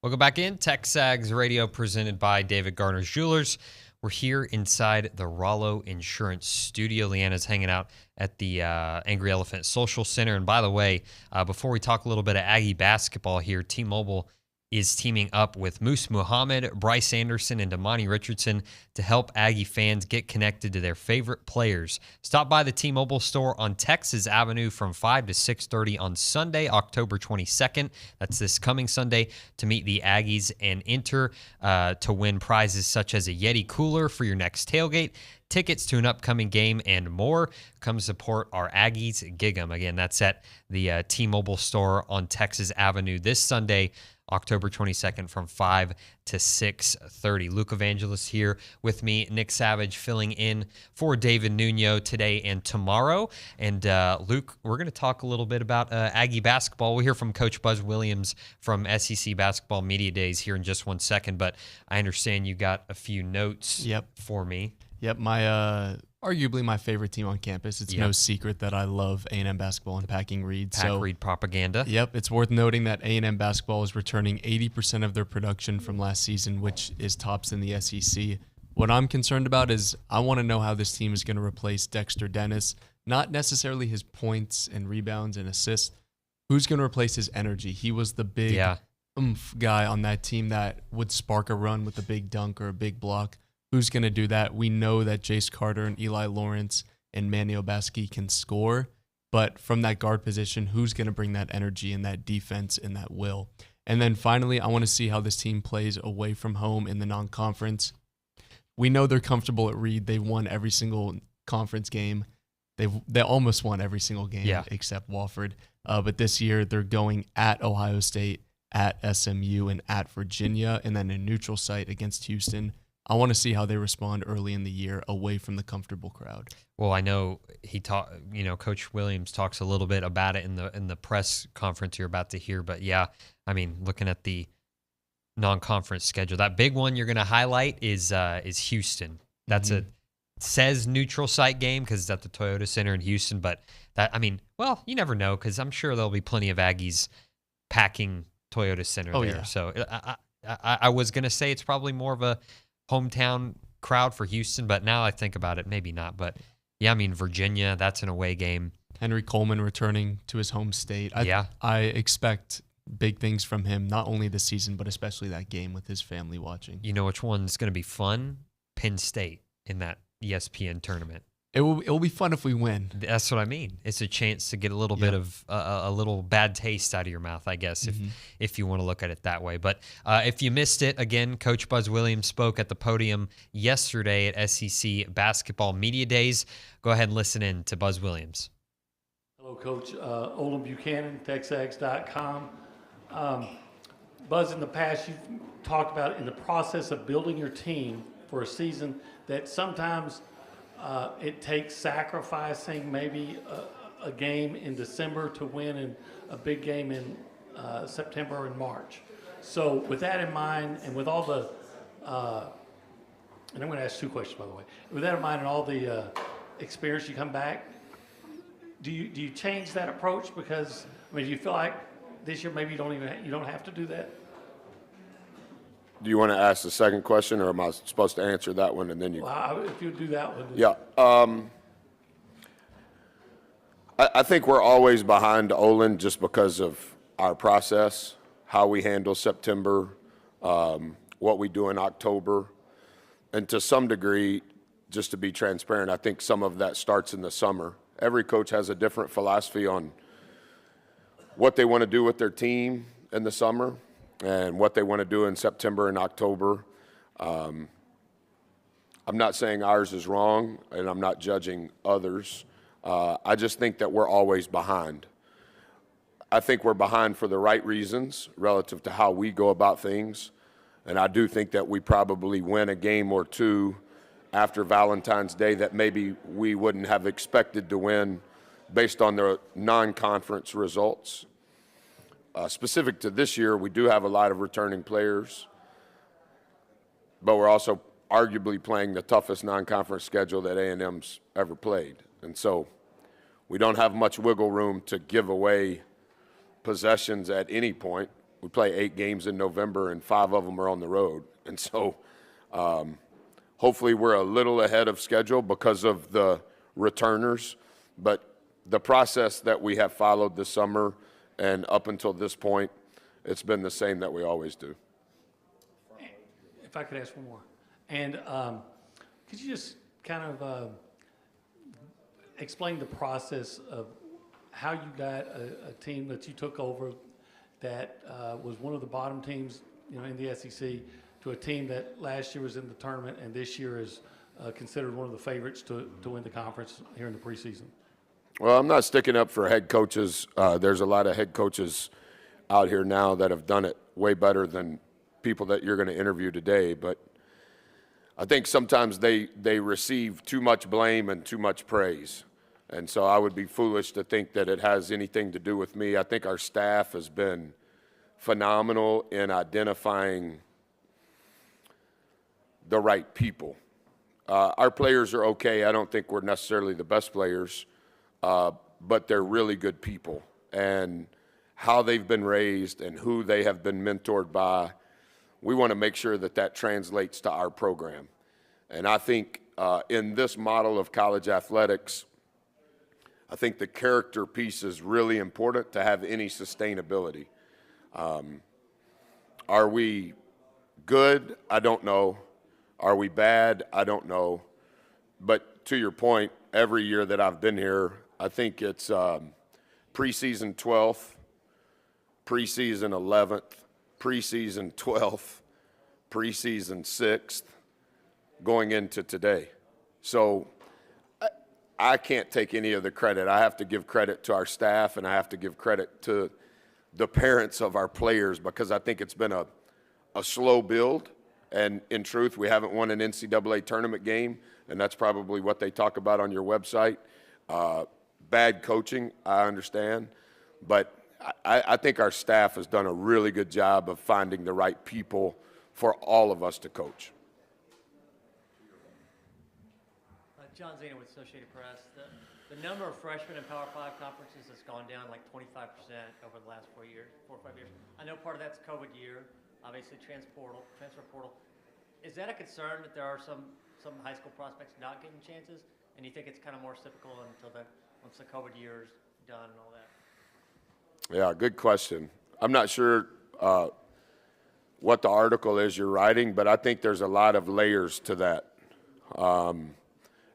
Welcome back in. TexAgs Radio, presented by David Garner's Jewelers. We're here inside the Rollo Insurance Studio. Leanna's hanging out at the Angry Elephant Social Center. And by the way, before we talk a little bit of Aggie basketball here, T-Mobile is teaming up with Moose Muhammad, Bryce Anderson, and Damani Richardson to help Aggie fans get connected to their favorite players. Stop by the T-Mobile store on Texas Avenue from 5 to 6:30 on Sunday, October 22nd. That's this coming Sunday, to meet the Aggies and enter to win prizes such as a Yeti cooler for your next tailgate, tickets to an upcoming game, and more. Come support our Aggies. Gig 'em. Again, that's at the T-Mobile store on Texas Avenue this Sunday, October 22nd from 5 to 6:30. Luke Evangelist here with me, Nick Savage filling in for David Nuno today and tomorrow. And Luke, we're going to talk a little bit about Aggie basketball. We'll hear from Coach Buzz Williams from SEC Basketball Media Days here in just 1 second, but I understand you got a few notes for me. Yep, my arguably my favorite team on campus. It's no secret that I love A&M basketball and Packing Reed. Reed propaganda. Yep, it's worth noting that A&M basketball is returning 80% of their production from last season, which is tops in the SEC. What I'm concerned about is I want to know how this team is going to replace Dexter Dennis, not necessarily his points and rebounds and assists. Who's going to replace his energy? He was the big oomph guy on that team that would spark a run with a big dunk or a big block. Who's going to do that? We know that Jace Carter and Eli Lawrence and Manny Obaski can score, but from that guard position, who's going to bring that energy and that defense and that will? And then finally, I want to see how this team plays away from home in the non-conference. We know they're comfortable at Reed. They won every single conference game. They almost won every single game except Wofford. But this year, they're going at Ohio State, at SMU, and at Virginia, and then a neutral site against Houston. I want to see how they respond early in the year away from the comfortable crowd. Well, I know Coach Williams talks a little bit about it in the press conference you're about to hear, but looking at the non-conference schedule, that big one you're going to highlight is Houston. That's says neutral site game because it's at the Toyota Center in Houston, but you never know because I'm sure there'll be plenty of Aggies packing Toyota Center there. Yeah. So I was going to say it's probably more of a hometown crowd for Houston, but now I think about it, maybe not. But Virginia, that's an away game. Henry Coleman returning to his home state. I expect big things from him, not only this season, but especially that game with his family watching. You know which one's going to be fun? Penn State in that ESPN tournament. It will be fun if we win. That's what I mean. It's a chance to get a little bit of a little bad taste out of your mouth, I guess, if you want to look at it that way. But if you missed it, again, Coach Buzz Williams spoke at the podium yesterday at SEC Basketball Media Days. Go ahead and listen in to Buzz Williams. Hello, Coach. Olin Buchanan, TexAgs.com. Buzz, in the past, you've talked about in the process of building your team for a season that sometimes it takes sacrificing maybe a game in December to win and a big game in September and March. So with that in mind, and with all the, and I'm going to ask two questions, by the way. With that in mind and all the experience you come back, do you change that approach? Because, do you feel like this year maybe you don't have to do that? Do you want to ask the second question, or am I supposed to answer that one and then you? Well, if you do that one. Yeah. I think we're always behind Olin just because of our process, how we handle September, what we do in October. And to some degree, just to be transparent, I think some of that starts in the summer. Every coach has a different philosophy on what they want to do with their team in the summer and what they want to do in September and October. I'm not saying ours is wrong, and I'm not judging others. I just think that we're always behind. I think we're behind for the right reasons relative to how we go about things, and I do think that we probably win a game or two after Valentine's Day that maybe we wouldn't have expected to win based on the non-conference results. Specific to this year, we do have a lot of returning players, but we're also arguably playing the toughest non-conference schedule that A&M's ever played. And so we don't have much wiggle room to give away possessions at any point. We play 8 games in November, and 5 of them are on the road. And so hopefully we're a little ahead of schedule because of the returners, but the process that we have followed this summer and up until this point, it's been the same that we always do. If I could ask one more. And could you just kind of explain the process of how you got a team that you took over that was one of the bottom teams, in the SEC, to a team that last year was in the tournament and this year is considered one of the favorites to win the conference here in the preseason? Well, I'm not sticking up for head coaches. There's a lot of head coaches out here now that have done it way better than people that you're going to interview today. But I think sometimes they receive too much blame and too much praise. And so I would be foolish to think that it has anything to do with me. I think our staff has been phenomenal in identifying the right people. Our players are okay. I don't think we're necessarily the best players, but they're really good people. And how they've been raised and who they have been mentored by, we want to make sure that that translates to our program. And I think in this model of college athletics, I think the character piece is really important to have any sustainability. Are we good? I don't know. Are we bad? I don't know. But to your point, every year that I've been here, I think it's preseason 12th, preseason 11th, preseason 12th, preseason 6th, going into today. So I can't take any of the credit. I have to give credit to our staff, and I have to give credit to the parents of our players, because I think it's been a slow build. And in truth, we haven't won an NCAA tournament game, and that's probably what they talk about on your website. Bad coaching, I understand. But I think our staff has done a really good job of finding the right people for all of us to coach. John Zena with Associated Press. The number of freshmen in Power 5 conferences has gone down like 25% over the last 4 or 5 years. I know part of that's COVID year, obviously transfer portal. Is that a concern that there are some high school prospects not getting chances? And you think it's kind of more cyclical once the COVID year is done and all that? Yeah, good question. I'm not sure what the article is you're writing, but I think there's a lot of layers to that.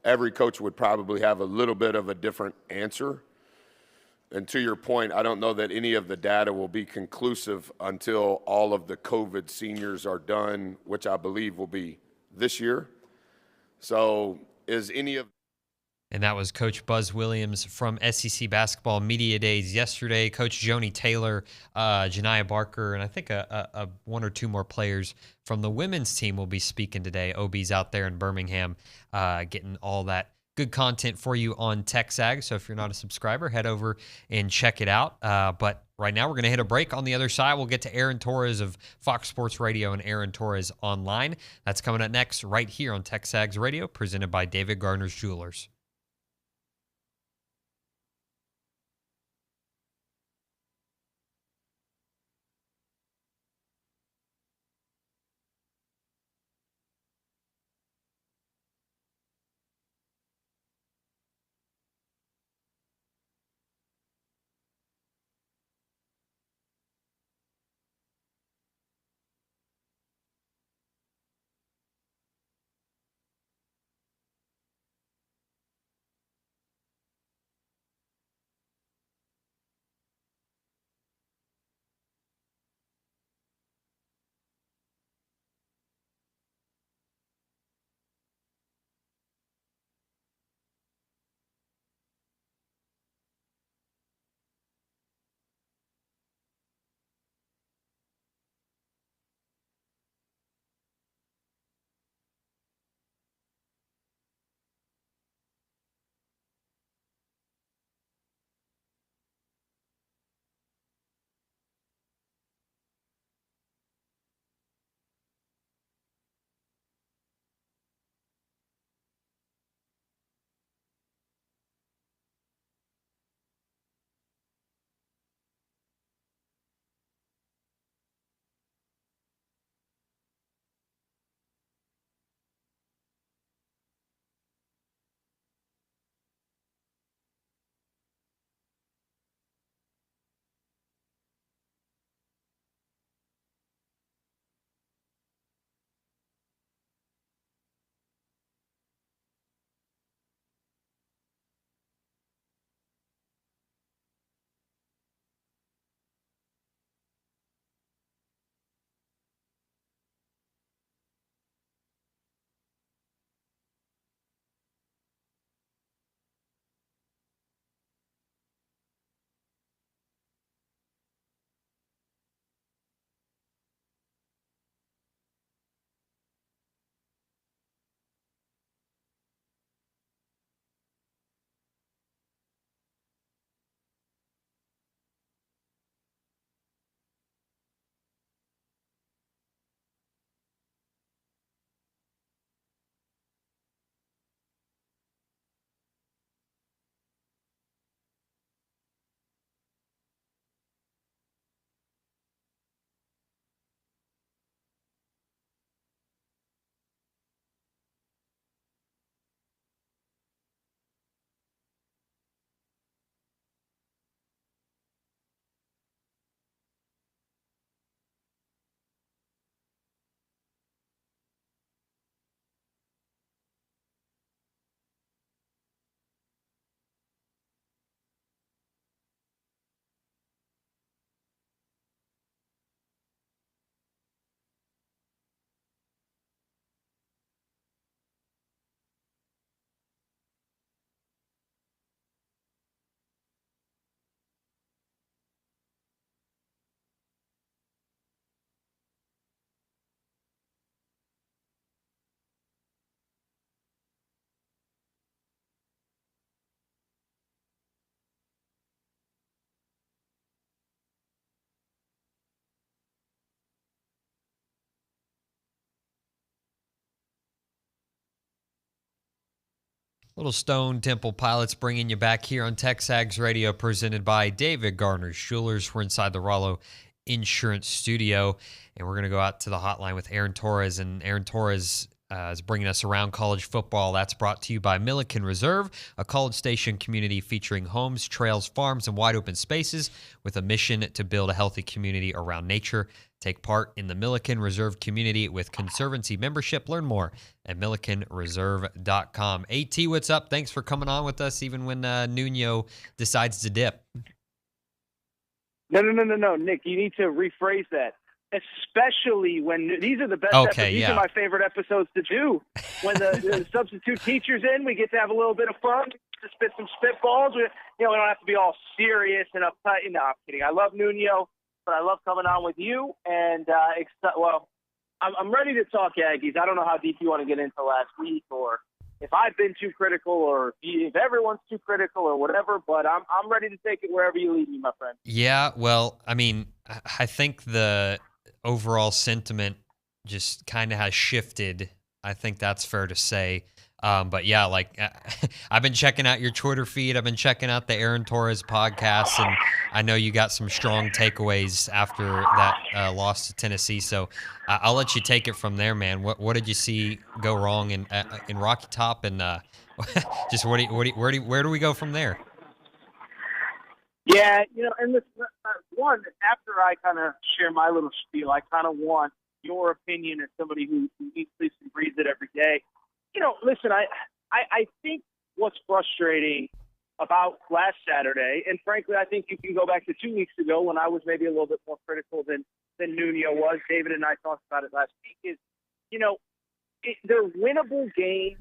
Every coach would probably have a little bit of a different answer. And to your point, I don't know that any of the data will be conclusive until all of the COVID seniors are done, which I believe will be this year. So is any of... And that was Coach Buzz Williams from SEC Basketball Media Days yesterday. Coach Joni Taylor, Janiah Barker, and I think a one or two more players from the women's team will be speaking today. OB's out there in Birmingham getting all that good content for you on TexAgs. So if you're not a subscriber, head over and check it out. But right now we're going to hit a break. On the other side, we'll get to Aaron Torres of Fox Sports Radio and Aaron Torres Online. That's coming up next right here on TexAgs Radio, presented by David Gardner's Jewelers. Little Stone Temple Pilots bringing you back here on TexAgs Radio, presented by David Gardner's Jewelers. We're inside the Rollo Insurance Studio, and we're going to go out to the hotline with Aaron Torres. And Aaron Torres is bringing us around college football. That's brought to you by Milliken Reserve, a College Station community featuring homes, trails, farms, and wide open spaces with a mission to build a healthy community around nature. Take part in the Milliken Reserve community with Conservancy membership. Learn more at millikenreserve.com. AT, what's up? Thanks for coming on with us even when Nuno decides to dip. No, Nick, you need to rephrase that. Especially when these are the best episodes. These are my favorite episodes to do. When the substitute teacher's in, we get to have a little bit of fun, to spit some spitballs. We don't have to be all serious and uptight. No, I'm kidding. I love Nuno, but I love coming on with you. And, I'm ready to talk Aggies. I don't know how deep you want to get into last week, or if I've been too critical, or if everyone's too critical, or whatever. But I'm ready to take it wherever you lead me, my friend. Yeah, well, I mean, I think the overall sentiment just kind of has shifted. I think that's fair to say. But yeah, like I've been checking out your Twitter feed. I've been checking out the Aaron Torres podcast, and I know you got some strong takeaways after that loss to Tennessee. So I'll let you take it from there, man. What did you see go wrong in Rocky Top, and just where do we go from there? Yeah, and this one, after I kind of share my little spiel, I kind of want your opinion as somebody who eats, sleeps, and breathes it every day. Listen, I think what's frustrating about last Saturday, and frankly, I think you can go back to 2 weeks ago when I was maybe a little bit more critical than Nuno was. David and I talked about it last week. They're winnable games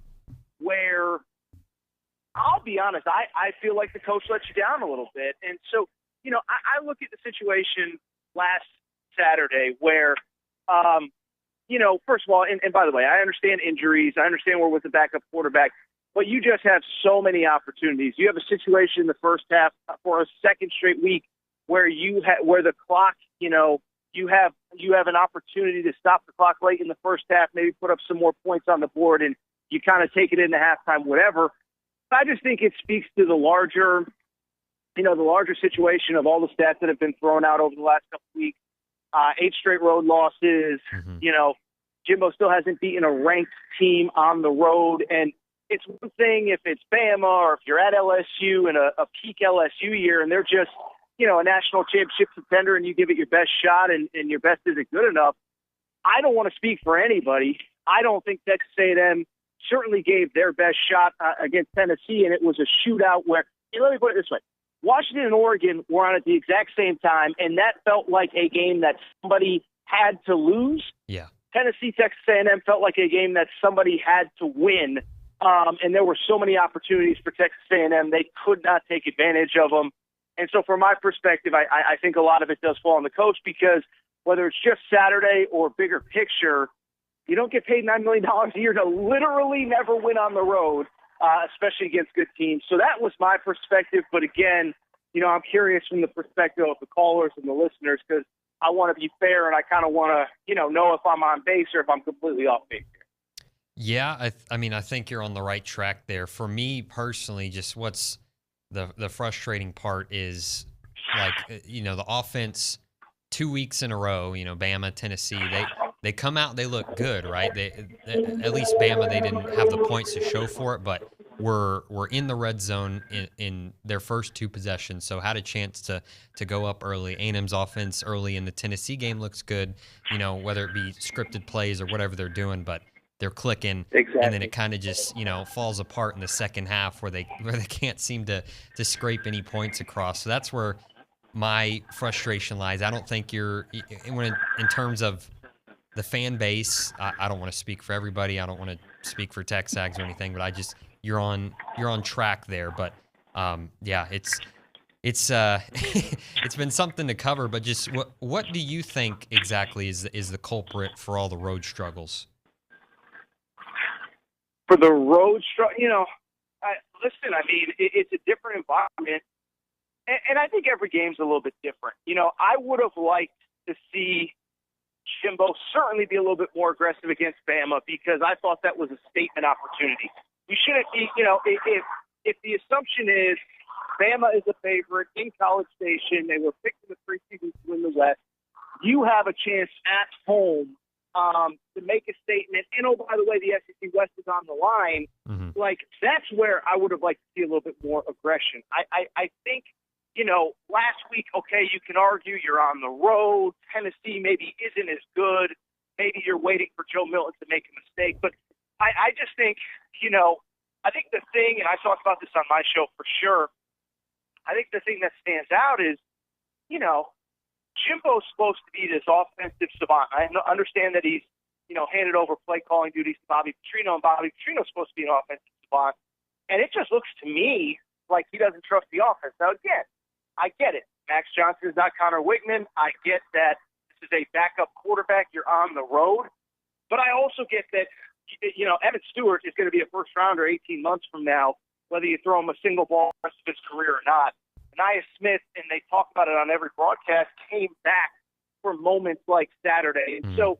where, I'll be honest, I feel like the coach let you down a little bit. And so, I look at the situation last Saturday where, first of all, and by the way, I understand injuries. I understand we're with the backup quarterback, but you just have so many opportunities. You have a situation in the first half for a second straight week where where the clock, you have an opportunity to stop the clock late in the first half, maybe put up some more points on the board, and you kind of take it into halftime, whatever. I just think it speaks to the larger situation of all the stats that have been thrown out over the last couple of weeks. 8 straight road losses. Mm-hmm. Jimbo still hasn't beaten a ranked team on the road. And it's one thing if it's Bama or if you're at LSU in a peak LSU year and they're just, a national championship contender and you give it your best shot and your best isn't good enough. I don't want to speak for anybody. I don't think Texas A&M certainly gave their best shot against Tennessee, and it was a shootout where, let me put it this way. Washington and Oregon were on at the exact same time, and that felt like a game that somebody had to lose. Yeah. Tennessee, Texas A&M felt like a game that somebody had to win, and there were so many opportunities for Texas A&M. They could not take advantage of them. And so from my perspective, I think a lot of it does fall on the coach because whether it's just Saturday or bigger picture, you don't get paid $9 million a year to literally never win on the road, especially against good teams. So that was my perspective. But again, I'm curious from the perspective of the callers and the listeners because I want to be fair and I kind of want to, know if I'm on base or if I'm completely off base here. Yeah, I think you're on the right track there. For me personally, just what's the frustrating part is like, the offense 2 weeks in a row, Bama, Tennessee, they come out, they look good, right? They at least Bama, they didn't have the points to show for it, but were in the red zone in their first 2 possessions, so had a chance to go up early. A&M's offense early in the Tennessee game looks good, whether it be scripted plays or whatever they're doing, but they're clicking, exactly. And then it kind of just falls apart in the second half where they can't seem to scrape any points across. So that's where my frustration lies. I don't think in terms of the fan base. I don't want to speak for everybody. I don't want to speak for TexAgs or anything, but you're on track there. But yeah, it's it's been something to cover. But just what do you think exactly is the culprit for all the road struggles? For the road struggle, listen. I mean, it's a different environment. And I think every game's a little bit different. I would have liked to see Jimbo certainly be a little bit more aggressive against Bama because I thought that was a statement opportunity. you shouldn't be, if the assumption is Bama is a favorite in College Station, they were picked in the preseason to win the West, you have a chance at home to make a statement. And, oh, by the way, the SEC West is on the line. Mm-hmm. Like, that's where I would have liked to see a little bit more aggression. I think, last week, okay, you can argue you're on the road. Tennessee maybe isn't as good. Maybe you're waiting for Joe Milton to make a mistake. But I just think, I think the thing, and I talked about this on my show for sure, I think the thing that stands out is, Jimbo's supposed to be this offensive savant. I understand that he's, handed over play calling duties to Bobby Petrino, and Bobby Petrino's supposed to be an offensive savant. And it just looks to me like he doesn't trust the offense. Now, again, I get it. Max Johnson is not Connor Wigman. I get that this is a backup quarterback. You're on the road. But I also get that, Evan Stewart is going to be a first-rounder 18 months from now, whether you throw him a single ball the rest of his career or not. Nia Smith, and they talk about it on every broadcast, came back for moments like Saturday. And so,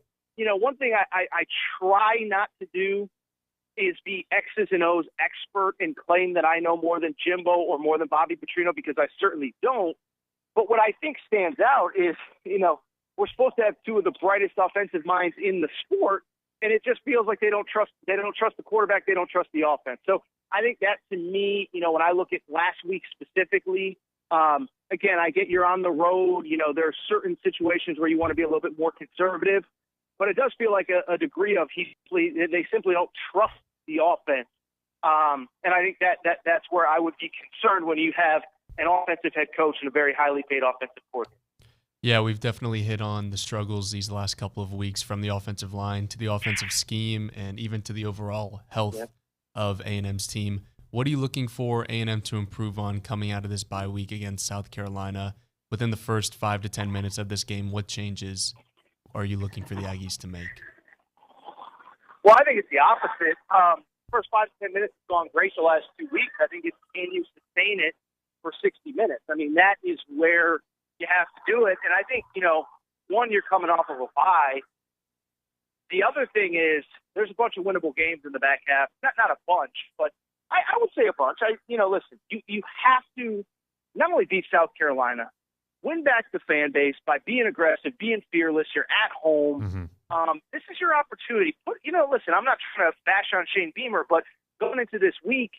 one thing I try not to do is be X's and O's expert and claim that I know more than Jimbo or more than Bobby Petrino, because I certainly don't. But what I think stands out is, we're supposed to have two of the brightest offensive minds in the sport, and it just feels like they don't trust the quarterback, they don't trust the offense. So I think that, to me, when I look at last week specifically, again, I get you're on the road. There are certain situations where you want to be a little bit more conservative, but it does feel like a degree of they simply don't trust the offense. And I think that's where I would be concerned when you have an offensive head coach and a very highly paid offensive coordinator. Yeah, we've definitely hit on the struggles these last couple of weeks, from the offensive line to the offensive scheme and even to the overall health of A&M's team. What are you looking for A&M to improve on coming out of this bye week against South Carolina? Within the first 5 to 10 minutes of this game, what changes are you looking for the Aggies to make? Well, I think it's the opposite. First 5 to 10 minutes has gone great the last 2 weeks. I think can you sustain it for 60 minutes? I mean, that is where you have to do it. And I think, one, you're coming off of a bye. The other thing is there's a bunch of winnable games in the back half. Not a bunch, but I would say a bunch. Listen, you have to not only beat South Carolina, win back the fan base by being aggressive, being fearless. You're at home. Mm-hmm. This is your opportunity. Listen, I'm not trying to bash on Shane Beamer, but going into this week,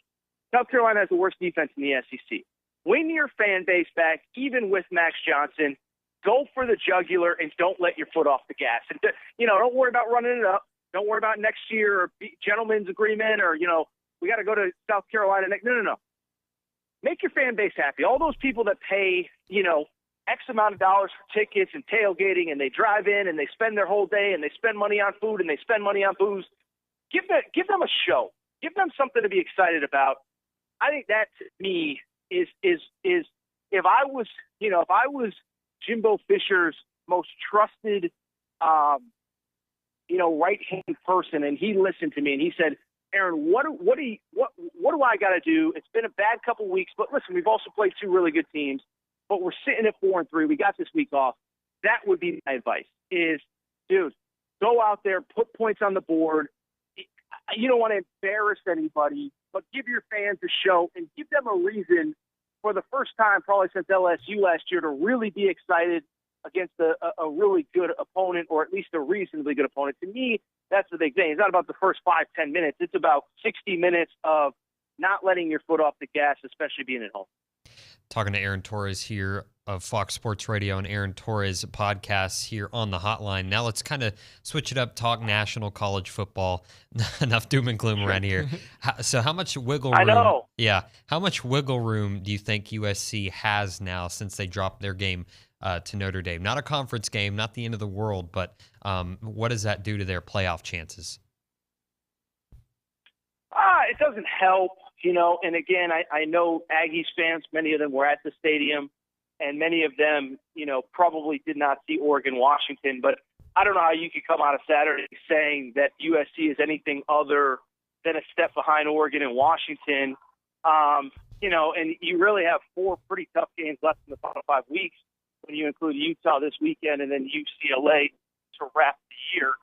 South Carolina has the worst defense in the SEC. Win your fan base back, even with Max Johnson. Go for the jugular and don't let your foot off the gas. And, don't worry about running it up. Don't worry about next year or gentleman's agreement or, we got to go to South Carolina next. No. Make your fan base happy. All those people that pay, X amount of dollars for tickets and tailgating, and they drive in and they spend their whole day and they spend money on food and they spend money on booze. Give them a show. Give them something to be excited about. I think that, to me, is if I was Jimbo Fisher's most trusted, right-hand person, and he listened to me and he said, Aaron, what do I got to do? It's been a bad couple of weeks, but listen, we've also played two really good teams, but we're sitting at 4-3. We got this week off. That would be my advice is, dude, go out there, put points on the board. You don't want to embarrass anybody, but give your fans a show and give them a reason for the first time probably since LSU last year to really be excited against a really good opponent, or at least a reasonably good opponent. To me, that's the big thing. It's not about the first 5-10 minutes. It's about 60 minutes of not letting your foot off the gas, especially being at home. Talking to Aaron Torres here of Fox Sports Radio and Aaron Torres podcasts here on the hotline. Now let's kind of switch it up, talk national college football. Enough doom and gloom around here. So how much wiggle room? I know. Yeah. How much wiggle room do you think USC has now since they dropped their game to Notre Dame? Not a conference game, not the end of the world, but what does that do to their playoff chances? It doesn't help. And again, I know Aggies fans, many of them were at the stadium, and many of them, probably did not see Oregon-Washington. But I don't know how you could come out of Saturday saying that USC is anything other than a step behind Oregon and Washington. And you really have 4 pretty tough games left in the final 5 weeks when you include Utah this weekend and then UCLA to wrap the year.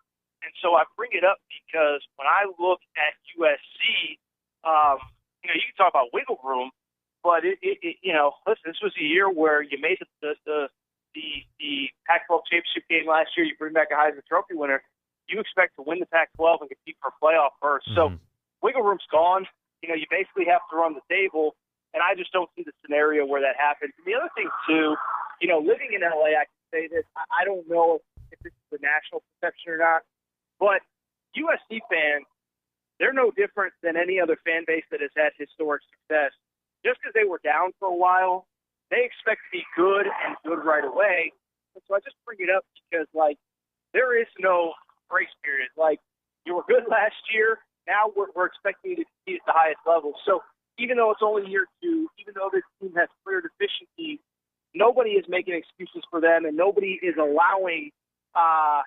And so I bring it up because when I look at USC, You can talk about wiggle room, but listen, this was a year where you made the Pac-12 championship game last year. You bring back a Heisman Trophy winner. You expect to win the Pac-12 and compete for a playoff berth. So wiggle room's gone. You basically have to run the table, and I just don't see the scenario where that happens. And the other thing, too, living in LA, I can say this. I don't know if this is the national perception or not, but USC fans, they're no different than any other fan base that has had historic success. Just because they were down for a while, they expect to be good and good right away. And so I just bring it up because, there is no grace period. You were good last year. Now we're expecting you to compete at the highest level. So even though it's only year 2, even though this team has clear deficiencies, nobody is making excuses for them, and nobody is allowing, no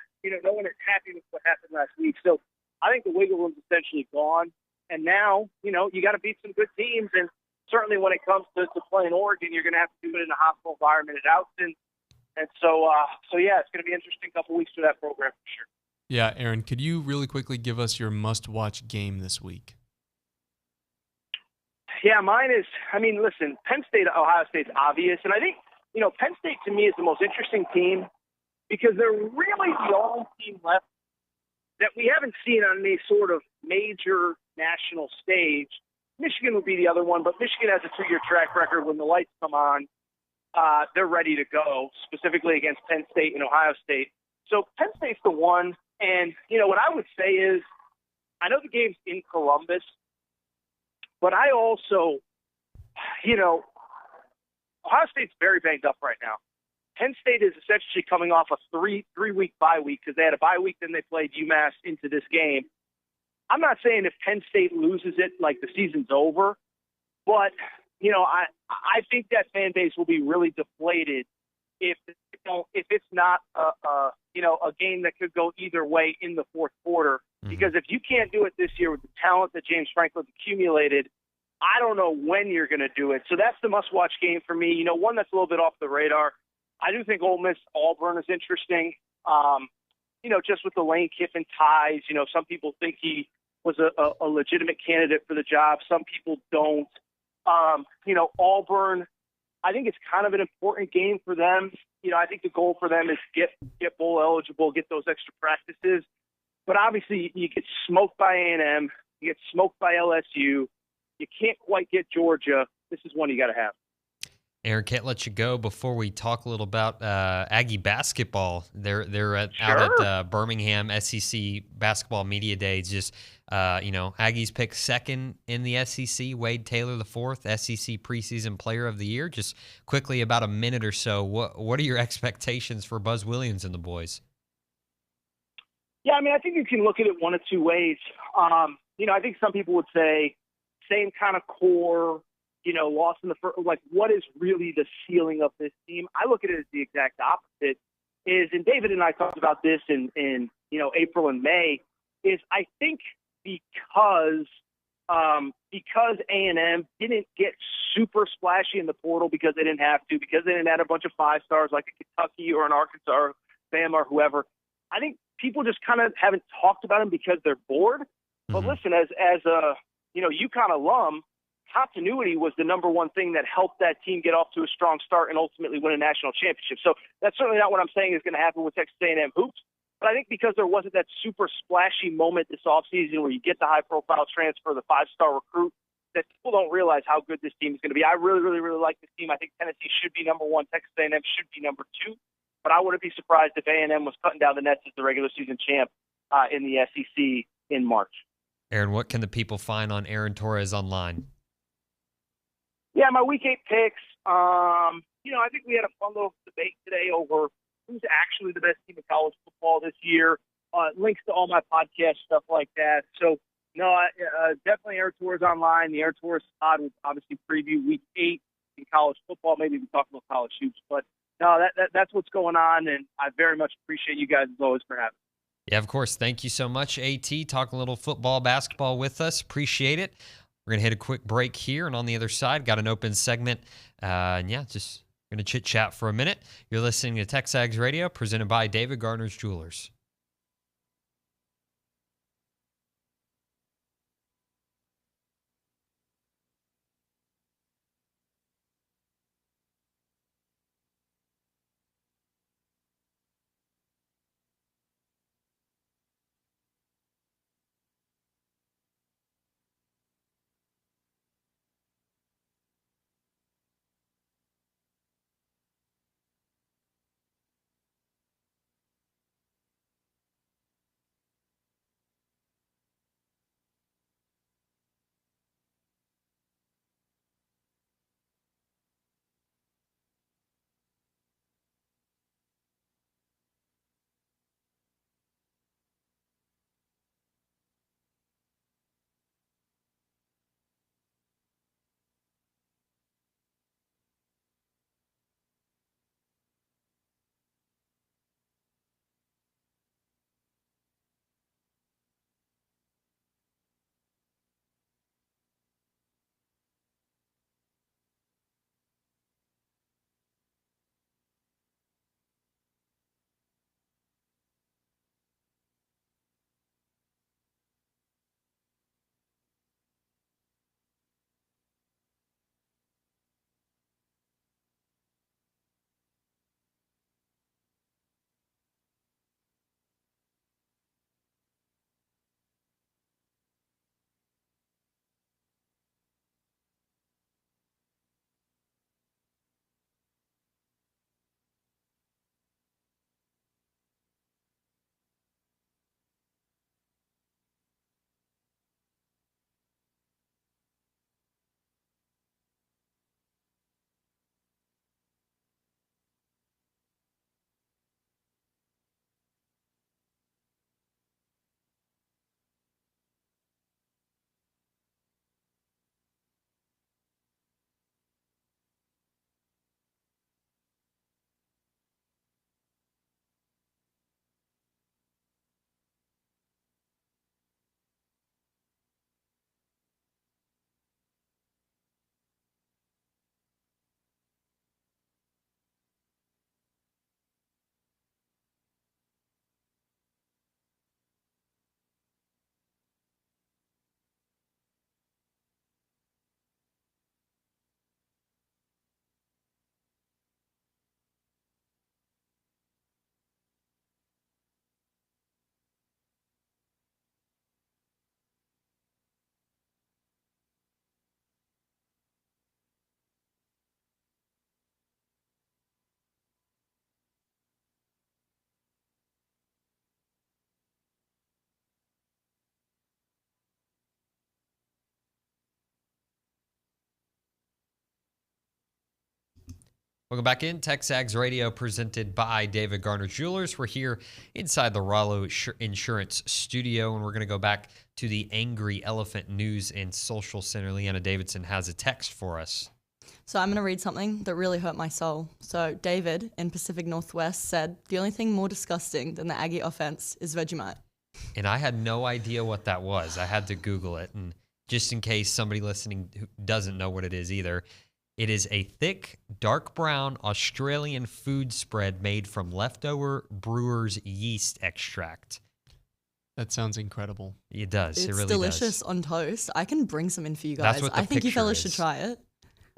one is happy with what happened last week. So I think the wiggle room's essentially gone. And now, you got to beat some good teams. And certainly when it comes to playing Oregon, you're going to have to do it in a hostile environment at Outson. And so yeah, it's going to be an interesting couple weeks for that program for sure. Yeah, Aaron, could you really quickly give us your must-watch game this week? Yeah, mine is, listen, Penn State, Ohio State's obvious. And I think, Penn State to me is the most interesting team because they're really the only team left that we haven't seen on any sort of major national stage. Michigan would be the other one, but Michigan has a 2-year track record. When the lights come on, they're ready to go, specifically against Penn State and Ohio State. So Penn State's the one. And, what I would say is, I know the game's in Columbus, but I also, Ohio State's very banged up right now. Penn State is essentially coming off a three-week bye week because they had a bye week, then they played UMass into this game. I'm not saying if Penn State loses it, the season's over, but, I think that fan base will be really deflated if it's not a game that could go either way in the fourth quarter. Because if you can't do it this year with the talent that James Franklin's accumulated, I don't know when you're going to do it. So that's the must-watch game for me. One that's a little bit off the radar. I do think Ole Miss Auburn is interesting. Just with the Lane Kiffin ties, some people think he was a legitimate candidate for the job. Some people don't. Auburn, I think it's kind of an important game for them. I think the goal for them is get bowl eligible, get those extra practices. But obviously, you get smoked by A&M, you get smoked by LSU. You can't quite get Georgia. This is one you got to have. Aaron, can't let you go before we talk a little about Aggie basketball. They're out at Birmingham SEC Basketball Media Days. Just Aggies picked second in the SEC. Wade Taylor, the 4th SEC preseason Player of the Year. Just quickly, about a minute or so. What are your expectations for Buzz Williams and the boys? Yeah, I think you can look at it one of two ways. I think some people would say same kind of core. Lost in the first, what is really the ceiling of this team? I look at it as the exact opposite. And David and I talked about this in April and May, is I think because A&M didn't get super splashy in the portal because they didn't have to, because they didn't add a bunch of 5-stars like a Kentucky or an Arkansas or Bama or whoever. I think people just kind of haven't talked about them because they're bored. But listen, as a UConn alum, continuity was the number one thing that helped that team get off to a strong start and ultimately win a national championship. So that's certainly not what I'm saying is going to happen with Texas A&M hoops. But I think because there wasn't that super splashy moment this offseason where you get the high-profile transfer, the 5-star recruit, that people don't realize how good this team is going to be. I really, really, really like this team. I think Tennessee should be number 1. Texas A&M should be number 2. But I wouldn't be surprised if A&M was cutting down the nets as the regular season champ in the SEC in March. Aaron, what can the people find on Aaron Torres online? Yeah, my Week 8 picks. I think we had a fun little debate today over who's actually the best team in college football this year. Links to all my podcast, stuff like that. So, definitely Aaron Torres online. The Aaron Torres pod will obviously preview Week 8 in college football. Maybe we talk about college hoops. But, no, that's what's going on, and I very much appreciate you guys as always for having me. Yeah, of course. Thank you so much, AT. Talk a little football, basketball with us. Appreciate it. We're going to hit a quick break here, and on the other side, got an open segment. Just going to chit-chat for a minute. You're listening to TexAgs Radio, presented by David Gardner's Jewelers. Welcome back in. TexAgs Radio presented by David Garner Jewelers. We're here inside the Rollo Insurance Studio, and we're going to go back to the Angry Elephant News and Social Center. Leanna Davidson has a text for us. So I'm going to read something that really hurt my soul. So David in Pacific Northwest said, the only thing more disgusting than the Aggie offense is Vegemite. And I had no idea what that was. I had to Google it. And just in case somebody listening who doesn't know what it is either, it is a thick, dark brown Australian food spread made from leftover brewer's yeast extract. That sounds incredible. It does. It's it really delicious does. on toast. I can bring some in for you guys. That's what the I think you picture fellas is. should try it.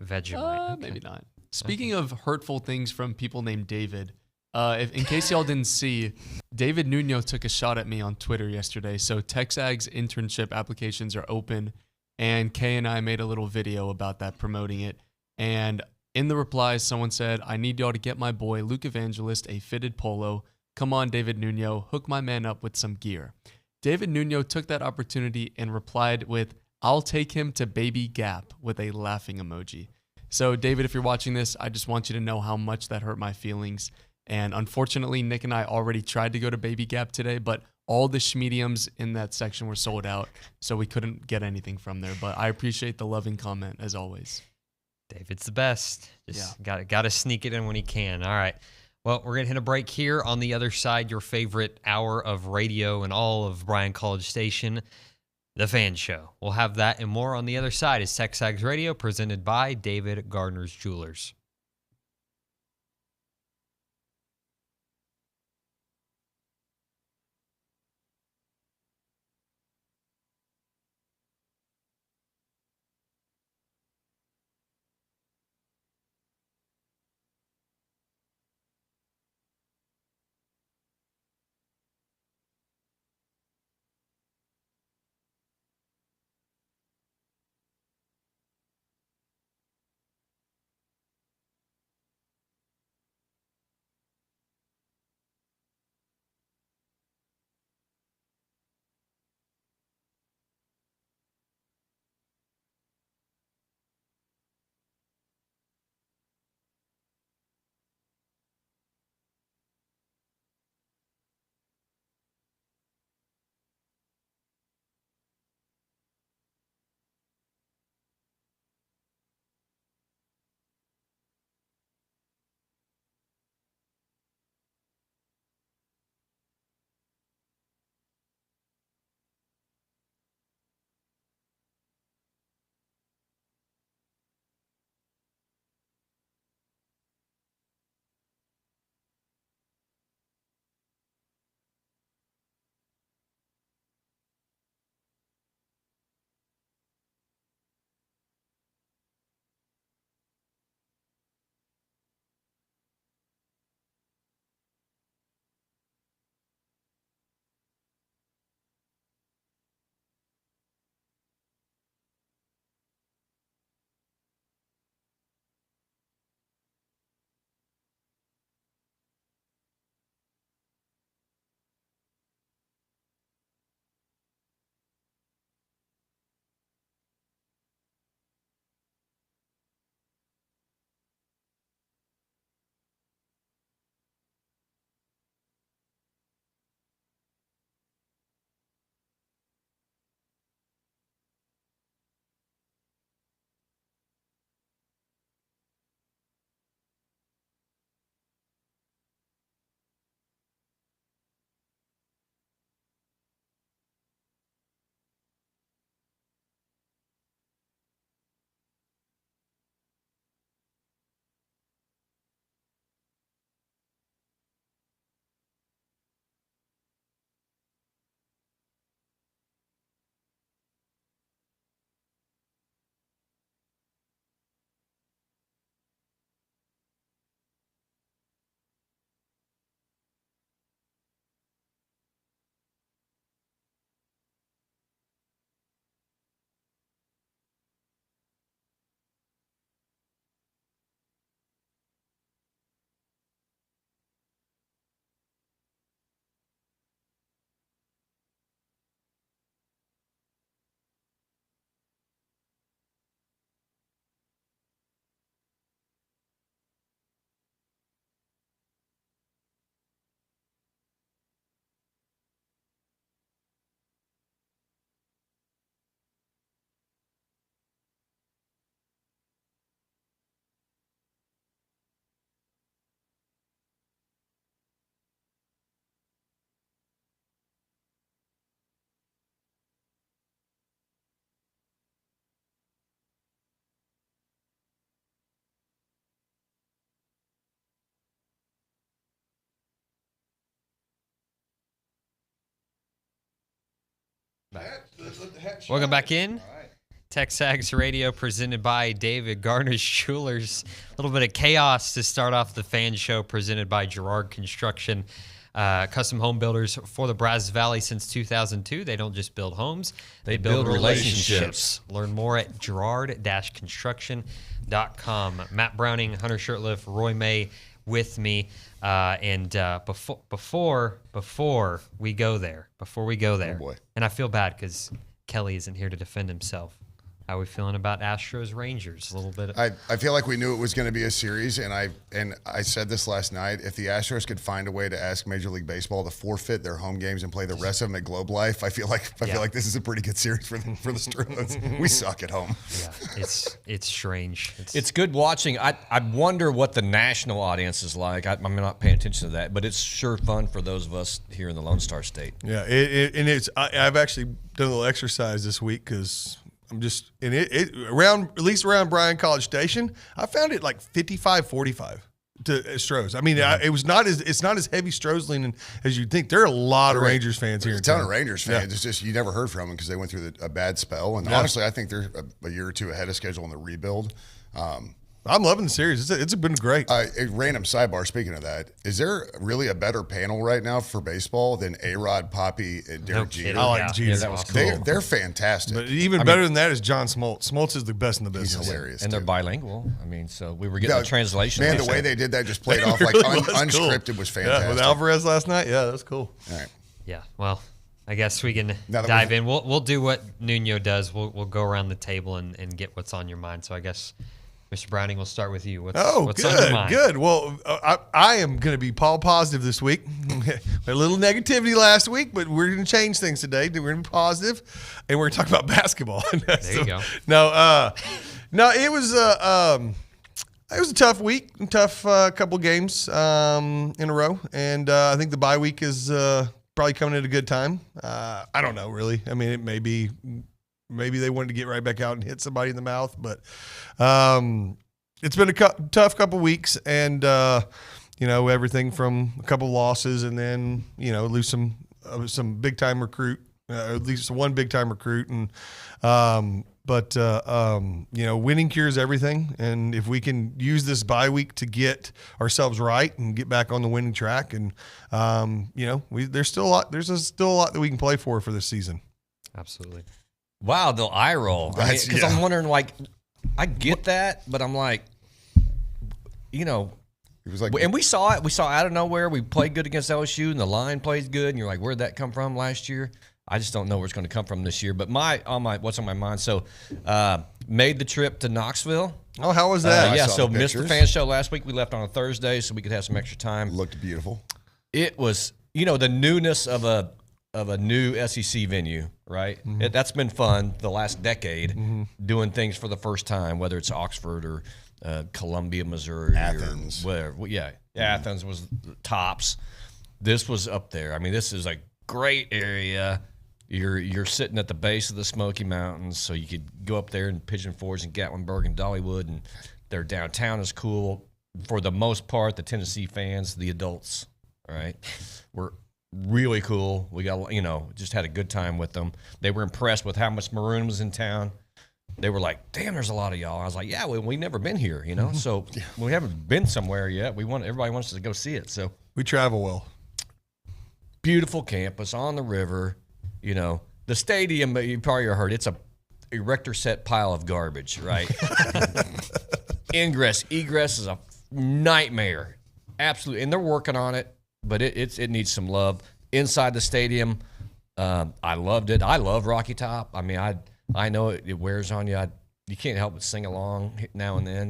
Vegemite. Okay. Maybe not. Speaking of hurtful things from people named David, in case y'all didn't see, David Nuno took a shot at me on Twitter yesterday. So TexAgs internship applications are open, and Kay and I made a little video about that, promoting it. And in the replies, someone said, I need y'all to get my boy Luke Evangelist a fitted polo. Come on, David Nuno, hook my man up with some gear. David Nuno took that opportunity and replied with, I'll take him to Baby Gap with a laughing emoji. So, David, if you're watching this, I just want you to know how much that hurt my feelings. And unfortunately, Nick and I already tried to go to Baby Gap today, but all the schmediums in that section were sold out, so we couldn't get anything from there. But I appreciate the loving comment, as always. David's the best. Just got to sneak it in when he can. All right. Well, we're going to hit a break here. On the other side, your favorite hour of radio and all of Bryan College Station, The Fan Show. We'll have that and more on the other side. It's TexAgs Radio presented by David Gardner's Jewelers. Welcome back in. TexAgs Radio presented by David Garner's Jewelers. A little bit of chaos to start off the fan show presented by Girard Construction. Custom home builders for the Brazos Valley since 2002. They don't just build homes, they build relationships. Learn more at girard-construction.com. Matt Browning, Hunter Shirtliff, Roy May with me. Before we go there, Oh boy. and I feel bad because Kelly isn't here to defend himself. How are we feeling about Astros Rangers? A little bit. I feel like we knew it was going to be a series, and I said this last night. If the Astros could find a way to ask Major League Baseball to forfeit their home games and play the rest of them at Globe Life, I feel like this is a pretty good series for the Stros. We suck at home. Yeah, it's strange. It's good watching. I wonder what the national audience is like. I'm not paying attention to that, but it's sure fun for those of us here in the Lone Star State. Yeah, I've actually done a little exercise this week because I'm just at least around Bryan College Station. I found it like 55-45 to Stros. I mean, it's not as heavy Stros leaning as you'd think. There are a lot of Rangers fans here. There's a ton of Rangers fans. Yeah. It's just you never heard from them because they went through a bad spell. And honestly, I think they're a year or two ahead of schedule in the rebuild. I'm loving the series. It's been great. A random sidebar, speaking of that, is there really a better panel right now for baseball than A-Rod, Poppy, and Derek Jeter? I like Jeter. That was cool. They're fantastic. But even better than that is John Smoltz. Smoltz is the best in the business. He's hilarious. And they're bilingual. I mean, so we were getting the translation. Man, the way they did that just played off like unscripted was fantastic. Yeah, with Alvarez last night, that was cool. All right. Yeah, well, I guess we can dive in. We'll do what Nuno does. We'll go around the table and get what's on your mind. So I guess, Mr. Browning, we'll start with you. What's on your mind? Good. Well, I am going to be positive this week. We had a little negativity last week, but we're going to change things today. We're going to be positive, and we're going to talk about basketball. There you go. No, it was a tough week, tough couple games in a row, and I think the bye week is probably coming at a good time. I don't know, really. I mean, it may be. Maybe they wanted to get right back out and hit somebody in the mouth, but it's been a tough couple weeks, and everything from a couple losses, and then lose some big time recruit, at least one big time recruit, and winning cures everything, and if we can use this bye week to get ourselves right and get back on the winning track, and there's still a lot that we can play for this season. Absolutely. Wow, the eye roll. Because I'm wondering, I get that, but I'm like, it was like, and we saw it. We saw out of nowhere. We played good against LSU, and the line plays good. And you're like, where'd that come from last year? I just don't know where it's going to come from this year. But what's on my mind? So, made the trip to Knoxville. Oh, how was that? So missed the fan show last week. We left on a Thursday, so we could have some extra time. Looked beautiful. It was, the newness of a new SEC venue, right? Mm-hmm. That's been fun the last decade, doing things for the first time, whether it's Oxford or Columbia, Missouri, Athens, or whatever. Yeah, Athens was tops. This was up there. I mean, this is a great area. You're sitting at the base of the Smoky Mountains, so you could go up there in Pigeon Forge and Gatlinburg and Dollywood, and their downtown is cool. For the most part, the Tennessee fans, the adults, right, were really cool. We got, just had a good time with them. They were impressed with how much maroon was in town. They were like, "Damn, there's a lot of y'all." I was like, "Yeah, we've never been here, So we haven't been somewhere yet. Everybody wants us to go see it. So we travel well. Beautiful campus on the river. The stadium. You probably heard it's a erector set pile of garbage, right? Egress is a nightmare, absolutely, and they're working on it. But it needs some love. Inside the stadium, I loved it. I love Rocky Top. I mean, I know it wears on you. You can't help but sing along now and then,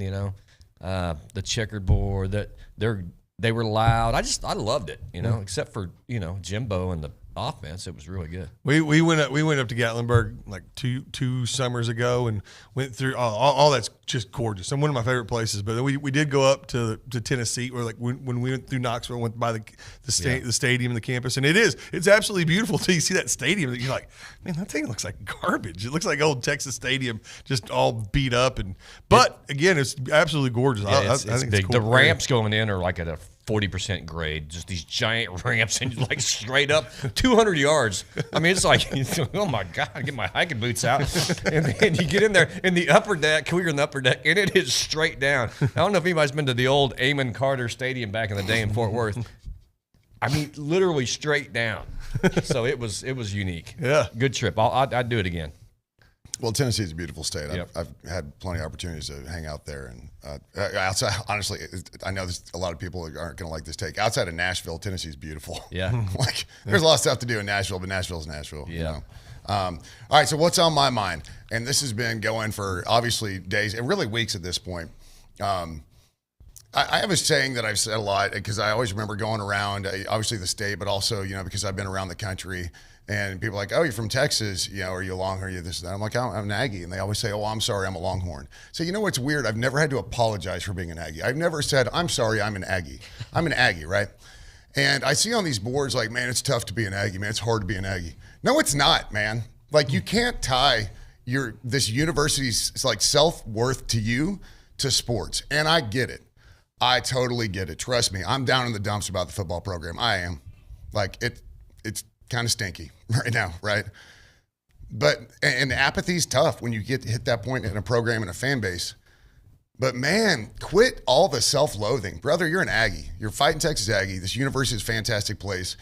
The checkered board, they were loud. I loved it, except for, Jimbo and the offense. It was really good. We went up to Gatlinburg like two summers ago and went through all that's just gorgeous. And one of my favorite places. But we did go up to Tennessee, or like when we went through Knoxville, went by the stadium and the campus, and it's absolutely beautiful till you see that stadium. That you're like, man, that thing looks like garbage. It looks like old Texas Stadium, just all beat up. But again, it's absolutely gorgeous. Yeah, I think it's cool. The ramps going in are like at a 40% grade, just these giant ramps and like straight up 200 yards. I mean, it's like, oh my God, get my hiking boots out. And then you get in there in the upper deck, we're in the upper deck, and it is straight down. I don't know if anybody's been to the old Amon Carter Stadium back in the day in Fort Worth. I mean, literally straight down. So it was unique. Yeah. Good trip. I'd do it again. Well, Tennessee is a beautiful state. I've had plenty of opportunities to hang out there, and outside, honestly, I know a lot of people aren't going to like this take. Outside of Nashville, Tennessee is beautiful. Yeah, like there's a lot of stuff to do in Nashville, but Nashville's Nashville. Yeah. You know? All right. So what's on my mind? And this has been going for obviously days and really weeks at this point. I have a saying that I've said a lot because I always remember going around, obviously the state, but also because I've been around the country. And people are like, oh, you're from Texas, are you a Longhorn, are you this and that? I'm like, I'm an Aggie. And they always say, oh, I'm sorry, I'm a Longhorn. So you know what's weird? I've never had to apologize for being an Aggie. I've never said, I'm sorry, I'm an Aggie. I'm an Aggie, right? And I see on these boards like, man, it's tough to be an Aggie, man. It's hard to be an Aggie. No, it's not, man. Like you can't tie this university's like self-worth to you to sports. And I get it. I totally get it. Trust me, I'm down in the dumps about the football program. I am. Like it's kind of stinky right now, right? But and the apathy's tough when you hit that point in a program and a fan base. But man, quit all the self-loathing. Brother, you're an Aggie. You're fighting Texas Aggie. This university is a fantastic place.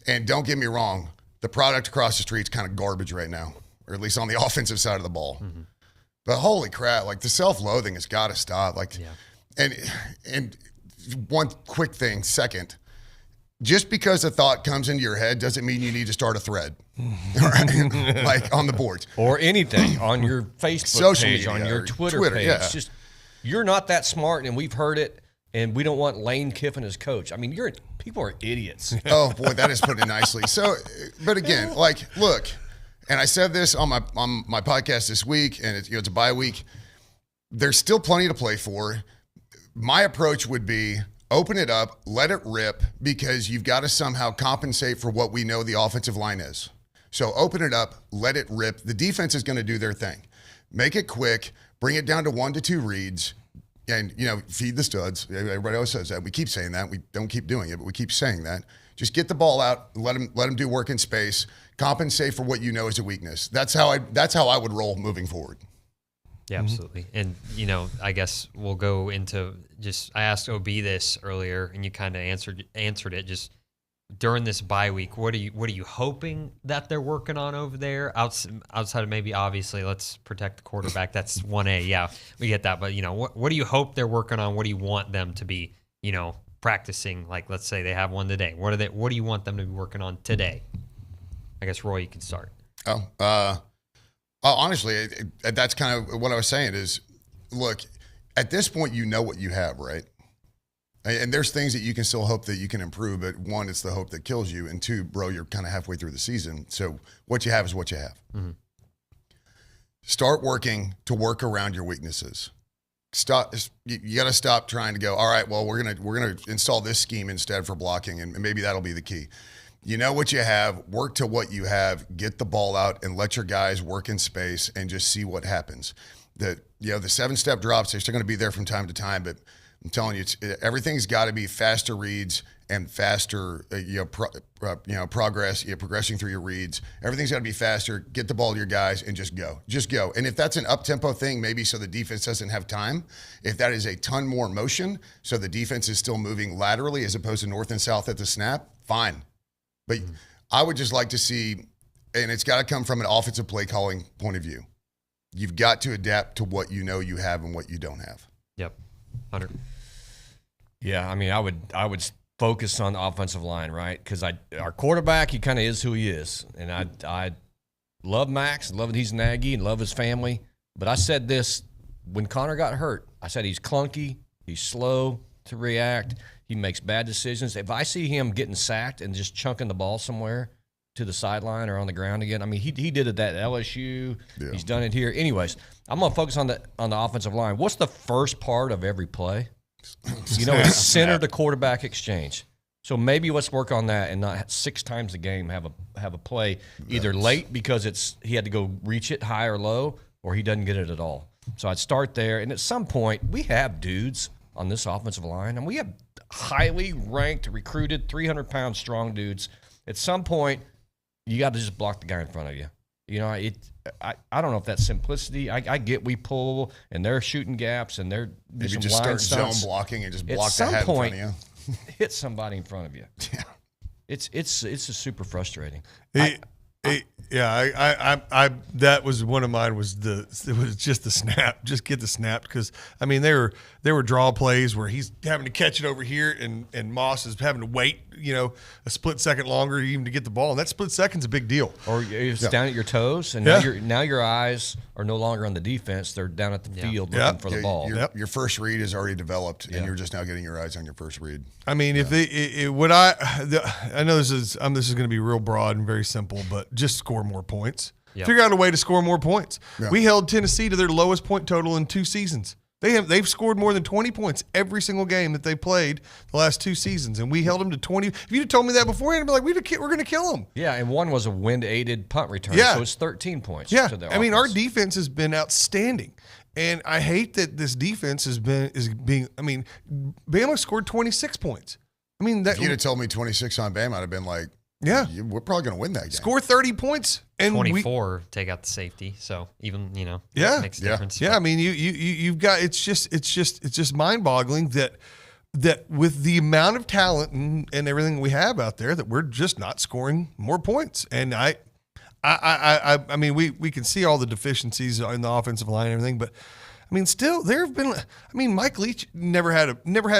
And don't get me wrong, the product across the street is kind of garbage right now, or at least on the offensive side of the ball. Mm-hmm. But holy crap, like the self-loathing has got to stop. Like, and one quick thing, second. Just because a thought comes into your head doesn't mean you need to start a thread, right? Like on the boards. Or anything on your Facebook social page, media, on your Twitter page. Yeah. It's just, you're not that smart, and we've heard it, and we don't want Lane Kiffin as coach. I mean, people are idiots. Oh, boy, that is putting it nicely. So, but again, like, look, and I said this on my podcast this week, and it's a bye week. There's still plenty to play for. My approach would be, open it up, let it rip, because you've got to somehow compensate for what we know the offensive line is. So open it up, let it rip. The defense is going to do their thing. Make it quick, bring it down to 1 to 2 reads, and, feed the studs. Everybody always says that. We keep saying that. We don't keep doing it, but we keep saying that. Just get the ball out, let them do work in space, compensate for what you know is a weakness. That's how I would roll moving forward. Yeah, absolutely. And, I guess we'll go into I asked OB this earlier, and you kind of answered it. Just during this bye week, what are you hoping that they're working on over there? Outside of maybe, obviously, let's protect the quarterback. That's 1A. Yeah, we get that. But, what do you hope they're working on? What do you want them to be, practicing? Like, let's say they have one today. What do you want them to be working on today? I guess, Roy, you can start. Honestly, that's kind of what I was saying is, look, at this point, you know what you have, right? And there's things that you can still hope that you can improve, but one, it's the hope that kills you. And two, bro, you're kind of halfway through the season. So what you have is what you have. Mm-hmm. Start working to work around your weaknesses. You got to stop trying to go, all right, well, we're gonna install this scheme instead for blocking, and maybe that'll be the key. You know what you have, work to what you have, get the ball out, and let your guys work in space and just see what happens. The 7-step drops, they're still going to be there from time to time, but I'm telling you, everything's got to be faster reads and faster, progress, progressing through your reads. Everything's got to be faster. Get the ball to your guys and just go. Just go. And if that's an up-tempo thing, maybe so the defense doesn't have time. If that is a ton more motion, so the defense is still moving laterally as opposed to north and south at the snap, fine. But I would just like to see, and it's got to come from an offensive play calling point of view. You've got to adapt to what you know you have and what you don't have. Yep. 100. Yeah, I mean, I would focus on the offensive line, right? Because our quarterback, he kind of is who he is. And I love Max, love that he's an Aggie, and love his family. But I said this when Connor got hurt. I said he's clunky, he's slow to react. He makes bad decisions. If I see him getting sacked and just chunking the ball somewhere to the sideline or on the ground again, I mean, he did it at LSU. Yeah. He's done it here. Anyways, I'm going to focus on the offensive line. What's the first part of every play? It's center to quarterback exchange. So maybe let's work on that and not 6 times a game have a play either late because he had to go reach it high or low, or he doesn't get it at all. So I'd start there. And at some point, we have dudes on this offensive line, and we have highly ranked, recruited, 300-pound strong dudes. At some point, you got to just block the guy in front of you. You know, I don't know if that's simplicity. I get we pull and they're shooting gaps and they're maybe some just line start stunts. zone blocking and just block At the some head point, in front of you. hit somebody in front of you. Yeah, it's just super frustrating. That was one of mine. It was just the snap, just get the snap, because I mean there were draw plays where he's having to catch it over here and Moss is having to wait, a split second longer even to get the ball, and that split second's a big deal. Or it's down at your toes, and now your eyes are no longer on the defense; they're down at the field looking for the ball. Your first read is already developed, and you're just now getting your eyes on your first read. I mean, I know this is going to be real broad and very simple, but just score more points. Yep. Figure out a way to score more points. Yeah. We held Tennessee to their lowest point total in 2 seasons. They've scored more than 20 points every single game that they played the last 2 seasons, and we held them to 20. If you'd told me that beforehand, I'd be like, we're going to kill them. Yeah, and one was a wind-aided punt return, so it's 13 points. Yeah, to the I mean, our offense. defense has been outstanding, and I hate that this defense is being. I mean, Bama scored 26 points. I mean, If you'd have told me 26 on Bama, I'd have been like, yeah, we're probably going to win that game. Score 30 points and 24 take out the safety, so even yeah, makes a difference. Yeah, I mean, you've got it's just mind-boggling that with the amount of talent and everything we have out there, that we're just not scoring more points. And I mean, we can see all the deficiencies in the offensive line and everything, but I mean, still there have been. I mean, Mike Leach never had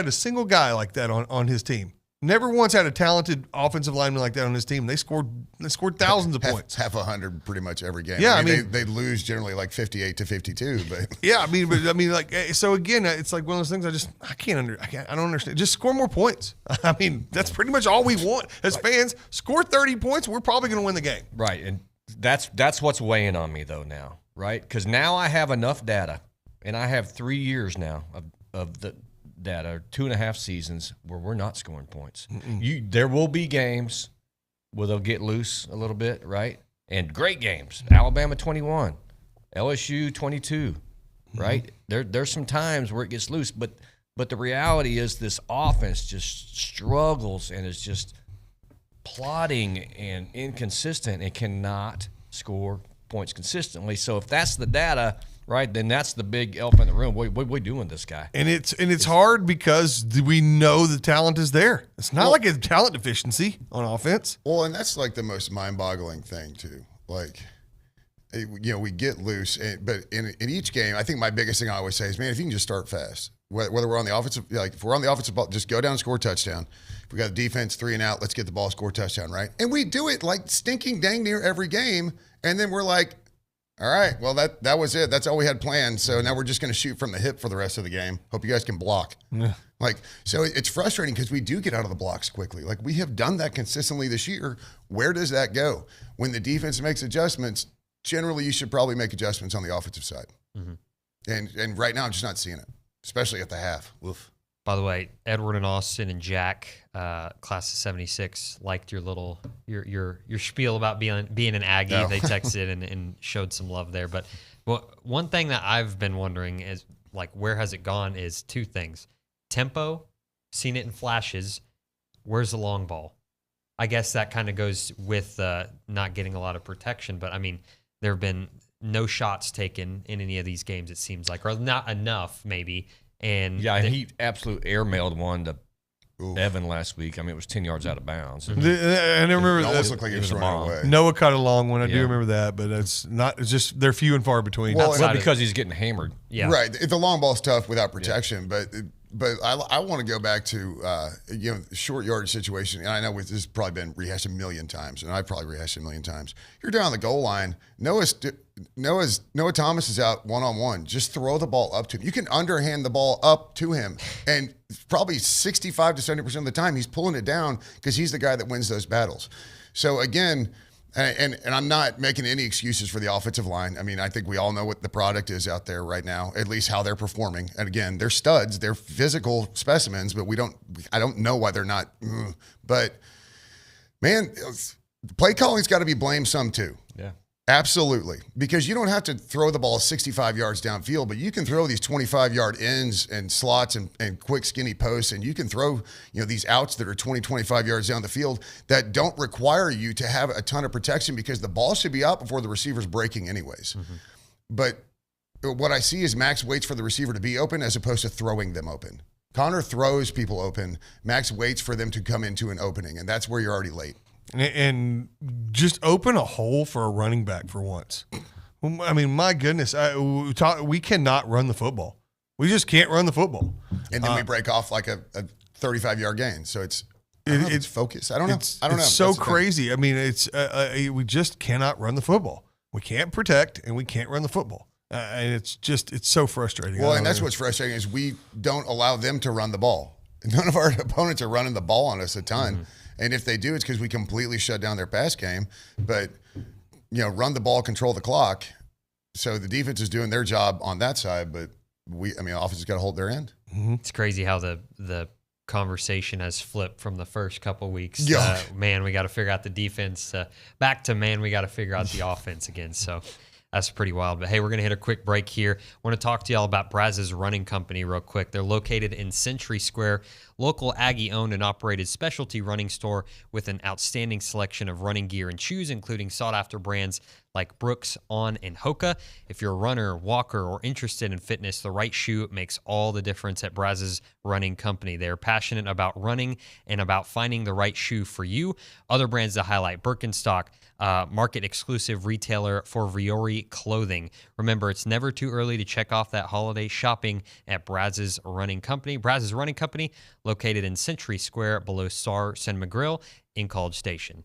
a single guy like that on his team. Never once had a talented offensive lineman like that on his team. They scored thousands of points. Half 100 pretty much every game. Yeah, I mean they lose generally like 58-52, but yeah, I mean, like, so again, it's like one of those things I don't understand. Just score more points. I mean, that's pretty much all we want as fans. Score 30 points, we're probably going to win the game. Right, and that's what's weighing on me though now, right? Because now I have enough data, and I have 3 years now of the data, 2.5 seasons where we're not scoring points. There will be games where they'll get loose a little bit, right? And great games. Alabama 21, LSU 22, right? There's some times where it gets loose, but the reality is this offense just struggles and is just plodding and inconsistent and cannot score points consistently. So if that's the data, right, then that's the big elephant in the room. What are we doing this guy? And it's hard because we know the talent is there. It's not like a talent deficiency on offense. Well, and that's like the most mind-boggling thing too. Like, we get loose, but in each game, I think my biggest thing I always say is, man, if you can just start fast, whether we're on the offensive, if we're on the offensive ball, just go down and score a touchdown. If we got a defense 3 and out, let's get the ball, score a touchdown, right? And we do it like stinking dang near every game, and then we're like, all right, well, that was it. That's all we had planned. So now we're just going to shoot from the hip for the rest of the game. Hope you guys can block. Yeah. So it's frustrating because we do get out of the blocks quickly. Like, we have done that consistently this year. Where does that go? When the defense makes adjustments, generally you should probably make adjustments on the offensive side. Mm-hmm. And right now I'm just not seeing it, especially at the half. Oof. By the way, Edward and Austin and Jack, class of '76, liked your little your spiel about being an Aggie. Oh. They texted and showed some love there. But one thing that I've been wondering is, like, where has it gone? Is 2 things: tempo, seen it in flashes. Where's the long ball? I guess that kind of goes with not getting a lot of protection. But I mean, there have been no shots taken in any of these games. It seems like, or not enough, maybe. And he absolutely airmailed one to Evan last week. I mean, it was 10 yards out of bounds. I remember It almost looked like he was running away. Noah caught a long one. I do remember that, but it's just they're few and far between. Well, because he's getting hammered. Yeah, right. The long ball's tough without protection, but I want to go back to short yardage situation. And I know this has probably been rehashed a million times, and I've probably rehashed it a million times. You're down the goal line. Noah Thomas is out one-on-one. Just throw the ball up to him. You can underhand the ball up to him, and probably 65 to 70% of the time he's pulling it down because he's the guy that wins those battles. So again, and I'm not making any excuses for the offensive line. I mean, I think we all know what the product is out there right now, at least how they're performing. And again, they're studs, they're physical specimens, but I don't know why they're not. But man, play calling's got to be blamed some too. Yeah. Absolutely. Because you don't have to throw the ball 65 yards downfield, but you can throw these 25-yard ends and slots and quick skinny posts, and you can throw, these outs that are 20, 25 yards down the field that don't require you to have a ton of protection because the ball should be out before the receiver's breaking anyways. Mm-hmm. But what I see is Max waits for the receiver to be open as opposed to throwing them open. Connor throws people open. Max waits for them to come into an opening, and that's where you're already late. And just open a hole for a running back for once. I mean, my goodness, we cannot run the football. We just can't run the football. And then we break off like a 35-yard gain. So it's focus. I don't know. It's so crazy. I mean, we just cannot run the football. We can't protect and we can't run the football. And it's so frustrating. Well, and that's what's frustrating is we don't allow them to run the ball. None of our opponents are running the ball on us a ton. Mm-hmm. And if they do, it's because we completely shut down their pass game. But, run the ball, control the clock. So the defense is doing their job on that side, but offense has got to hold their end. Mm-hmm. It's crazy how the conversation has flipped from the first couple weeks. Yeah. Man, we got to figure out the defense. Back to man, we got to figure out the offense again. So that's pretty wild. But hey, we're going to hit a quick break here. I want to talk to y'all about Brazos Running Company real quick. They're located in Century Square, local Aggie-owned and operated specialty running store with an outstanding selection of running gear and shoes, including sought-after brands like Brooks, On, and Hoka. If you're a runner, walker, or interested in fitness, the right shoe makes all the difference at Brazos Running Company. They're passionate about running and about finding the right shoe for you. Other brands to highlight: Birkenstock, market-exclusive retailer for Viore clothing. Remember, it's never too early to check off that holiday shopping at Brazos Running Company. Brazos Running Company, located in Century Square below Star Cinema Grill in College Station.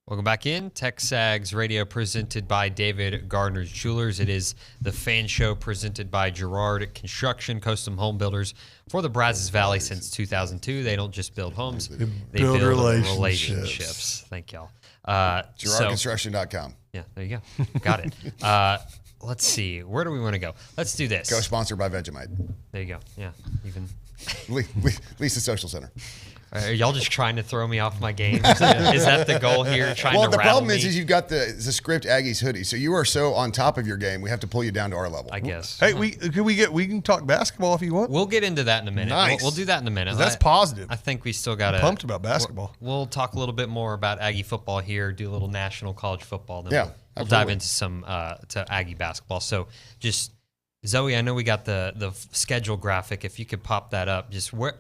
Welcome back in. TexAgs Radio presented by David Gardner's Jewelers. It is the fan show presented by Girard Construction, Custom Home Builders for the Brazos Valley since 2002. They don't just build homes, they build relationships. Thank y'all. GirardConstruction.com. Yeah, there you go. Got it. Let's see. Where do we want to go? Let's do this. Co-sponsored by Vegemite. There you go. Yeah, even. Lisa Social Center. Are y'all just trying to throw me off my game? Is that the goal here? Well, the problem is you've got the script Aggies hoodie, so you are so on top of your game. We have to pull you down to our level. I guess. Hey, we can talk basketball if you want. We'll get into that in a minute. Nice. We'll do that in a minute. That's positive. I think we still got to. Pumped about basketball. We'll talk a little bit more about Aggie football here. Do a little national college football. Then Yeah, we'll dive into some to Aggie basketball. So just Zoe, I know we got the schedule graphic. If you could pop that up, just with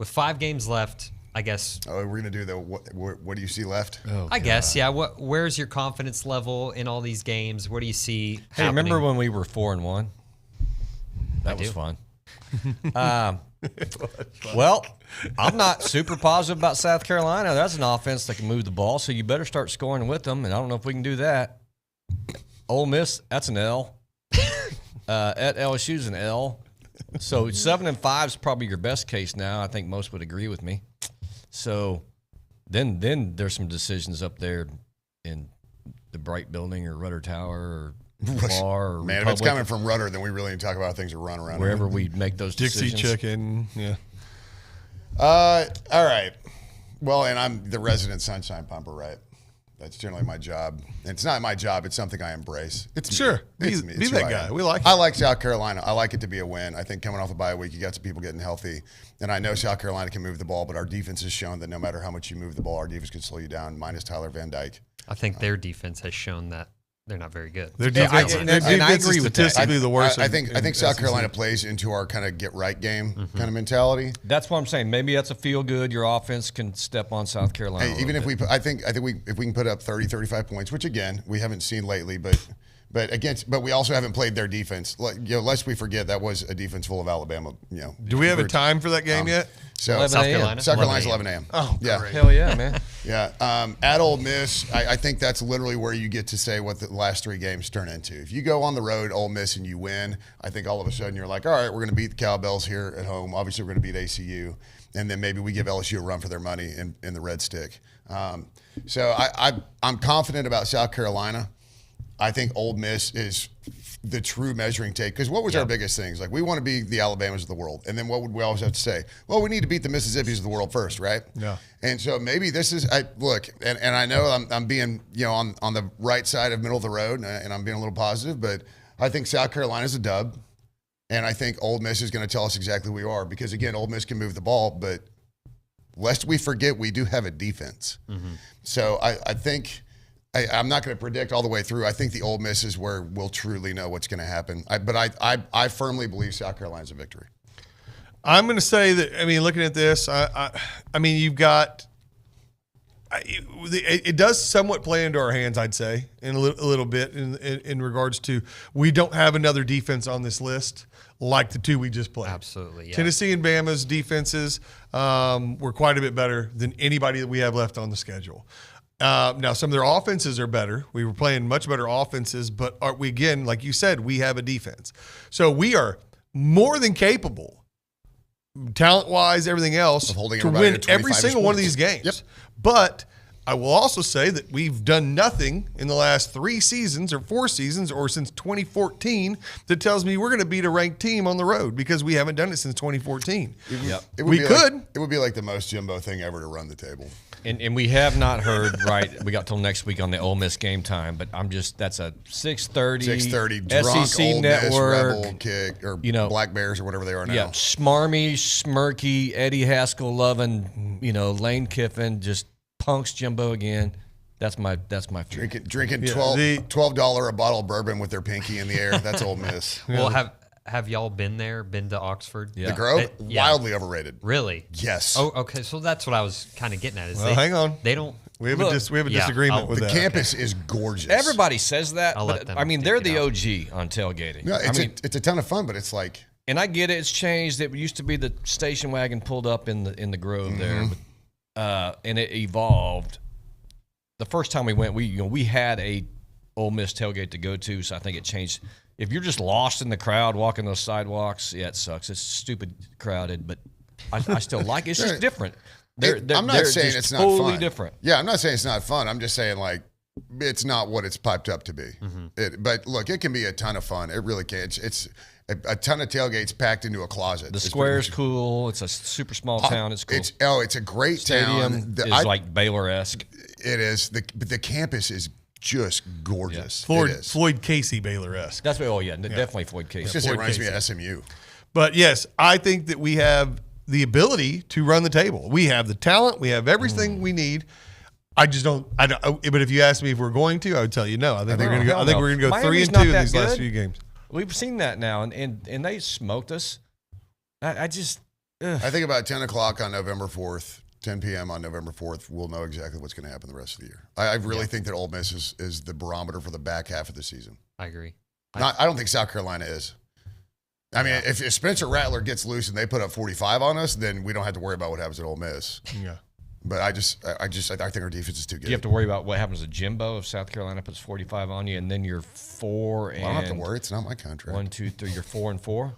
5 games left. I guess. Oh, we're gonna do the what do you see left? Oh, I guess, yeah. Where's your confidence level in all these games? What do you see? Hey, happening? remember when we were 4-1? That was fun. Well, I'm not super positive about South Carolina. That's an offense that can move the ball, so you better start scoring with them. And I don't know if we can do that. Ole Miss, that's an L. At LSU's an L. So 7-5 is probably your best case now. I think most would agree with me. So then there's some decisions up there in the Bright Building or Rudder Tower or Bar or Man, Republic, if it's coming from Rudder, then we really need to talk about things that run around wherever here. we make those Dixie decisions. Chicken, yeah. All right. Well, and I'm the resident sunshine pumper, right? That's generally my job. And it's not my job. It's something I embrace. It's me. Sure. It's Be me. It's that who I guy. am. We like it. I like South Carolina. I like it to be a win. I think coming off a bye week, you got some people getting healthy. And I know South Carolina can move the ball, but our defense has shown that no matter how much you move the ball, our defense can slow you down, minus Tyler Van Dyke. I think their defense has shown that they're not very good. Their defense, and I agree with that. statistically the worst. I think South Carolina plays into our kind of get right game kind of mentality. That's what I'm saying. Maybe that's a feel good. Your offense can step on South Carolina. Hey, even if if we can put up 30, 35 points, which again we haven't seen lately, but we also haven't played their defense. Lest we forget that was a defense full of Alabama. Do we have a time for that game yet? So South Carolina's 11 a.m. Oh, yeah, great. Hell yeah, man. Yeah, at Ole Miss, I think that's literally where you get to say what the last 3 games turn into. If you go on the road, Ole Miss, and you win, I think all of a sudden you're like, all right, we're going to beat the Cowbells here at home. Obviously, we're going to beat ACU, and then maybe we give LSU a run for their money in the Red Stick. So I'm confident about South Carolina. I think Ole Miss is the true measuring tape. Because what was our biggest things? Like, we want to be the Alabamas of the world. And then what would we always have to say? Well, we need to beat the Mississippis of the world first, right? Yeah. And so maybe this is, look, and I know I'm being, on the right side of middle of the road, and I'm being a little positive, but I think South Carolina's a dub. And I think Ole Miss is going to tell us exactly who we are. Because, again, Ole Miss can move the ball, but lest we forget, we do have a defense. Mm-hmm. So I think – I'm not going to predict all the way through. I think the Ole Miss is where we'll truly know what's going to happen. But I firmly believe South Carolina's a victory. I'm going to say that, looking at this, you've got it does somewhat play into our hands, I'd say, in a little bit in regards to we don't have another defense on this list like the 2 we just played. Absolutely, yeah. Tennessee and Bama's defenses were quite a bit better than anybody that we have left on the schedule. Now, some of their offenses are better. We were playing much better offenses, but we, again, like you said, we have a defense. So we are more than capable, talent-wise, everything else, to win every single one of these games. Yep. But I will also say that we've done nothing in the last 3 seasons or 4 seasons or since 2014 that tells me we're going to beat a ranked team on the road because we haven't done it since 2014. It would be like the most Jimbo thing ever to run the table. And we have not heard, right, we got till next week on the Ole Miss game time, but that's a 6:30 drunk SEC Ole network. Miss Rebel kick, or Black Bears or whatever they are now. Yeah, smarmy, smirky, Eddie Haskell loving, Lane Kiffin just punks Jimbo again. That's my drinking $12 a bottle of bourbon with their pinky in the air. That's Ole Miss. Well, have y'all been there? Been to Oxford? Yeah. The Grove? Wildly overrated. Really? Yes. Oh, okay. So that's what I was kind of getting at. Hang on. They don't. We have a disagreement with the that. The campus is gorgeous. Everybody says that. But, they're the OG on tailgating. No, it's a ton of fun, but it's like. And I get it. It's changed. It used to be the station wagon pulled up in the Grove there, and it evolved. the first time we went, we had a Ole Miss tailgate to go to, so I think it changed. If you're just lost in the crowd walking those sidewalks, yeah, it sucks. It's stupid crowded, but I still like it. It's just different. I'm not saying it's not totally fun. different. Yeah, I'm not saying it's not fun. I'm just saying like it's not what it's piped up to be. But look, it can be a ton of fun. It really can. It's a ton of tailgates packed into a closet. The square's cool. It's a super small town. It's cool. It's a great Stadium town. Is like Baylor-esque. It is. But the campus is just gorgeous. Floyd Casey Baylor-esque. That's what. Oh yeah, definitely Floyd Casey. It's just, it reminds me of SMU. But yes, I think that we have the ability to run the table. We have the talent. We have everything we need. I just don't. But if you ask me if we're going to, I would tell you no. I think we're going to go. I think we're going to go Miami's 3-2 in not these that last good. few games. We've seen that now, and they smoked us. I just. I think about 10 o'clock on November 4th. 10 p.m. on November 4th, we'll know exactly what's going to happen the rest of the year. I really think that Ole Miss is the barometer for the back half of the season. I agree. I don't think South Carolina is. I mean, if Spencer Rattler gets loose and they put up 45 on us, then we don't have to worry about what happens at Ole Miss. Yeah. But I think our defense is too good. You have to worry about what happens to Jimbo if South Carolina puts 45 on you, and then you're 4 and. I don't have to worry. It's not my contract. 1, 2, 3. You're 4-4.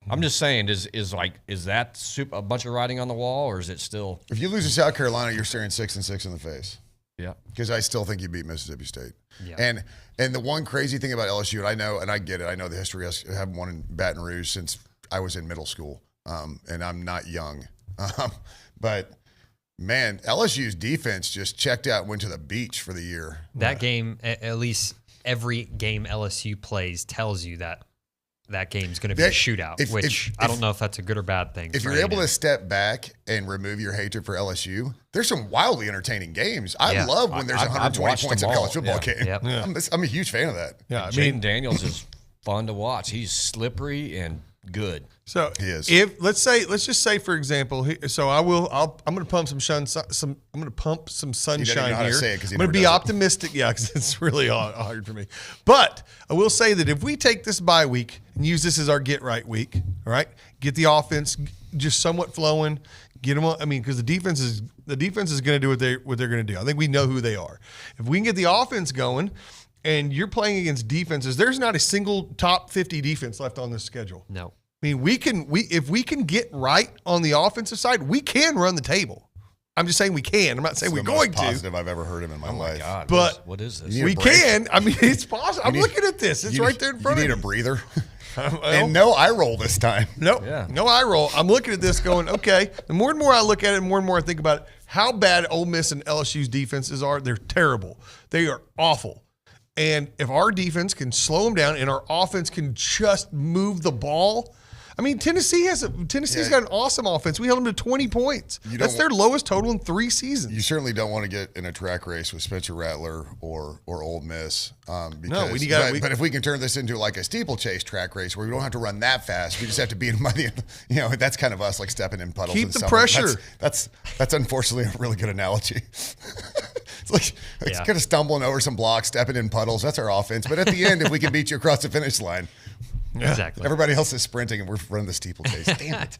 I'm just saying, is that a bunch of writing on the wall, or is it still? If you lose to South Carolina, you're staring 6-6 in the face. Yeah, because I still think you beat Mississippi State. Yeah. And the one crazy thing about LSU, and I know, and I get it. I know the history. I haven't won in Baton Rouge since I was in middle school, and I'm not young. But man, LSU's defense just checked out, and went to the beach for the year. That game, at least every game LSU plays, tells you that game's going to be a shootout, which I don't know if that's a good or bad thing. If you're able to step back and remove your hatred for LSU, there's some wildly entertaining games. I love when there's 120 points in a college football game. Yep. Yeah. I'm a huge fan of that. Yeah, I Jaden mean, Daniels is fun to watch. He's slippery and good. So he is. If let's just say for example, I'm going to pump some sunshine here. I'm going to be optimistic. Yeah, because it's really hard for me. But I will say that if we take this bye week and use this as our get right week, all right, get the offense just somewhat flowing, get them. I mean, because the defense is going to do what they're going to do. I think we know who they are. If we can get the offense going, and you're playing against defenses, there's not a single top 50 defense left on this schedule. No. I mean, if we can get right on the offensive side, we can run the table. I'm just saying we can. I'm not saying we're going to. That's the most positive I've ever heard him in my life. God, but what is this? We can. I mean, it's possible. I'm looking at this. It's right there in front of me. You need a breather. And no eye roll this time. Nope. Yeah. No eye roll. I'm looking at this going, okay. The more and more I look at it, the more and more I think about it, how bad Ole Miss and LSU's defenses are. They're terrible. They are awful. And if our defense can slow them down and our offense can just move the ball, I mean, Tennessee's got an awesome offense. We held them to 20 points. That's their lowest total in 3 seasons. You certainly don't want to get in a track race with Spencer Rattler or Ole Miss. But if we can turn this into like a steeplechase track race where we don't have to run that fast, we just have to beat them by the end. That's kind of us, like stepping in puddles. Keep the pressure. That's unfortunately a really good analogy. It's like kind of stumbling over some blocks, stepping in puddles. That's our offense. But at the end, if we can beat you across the finish line. Yeah. Exactly. Everybody else is sprinting, and we're running the steeplechase. Damn it.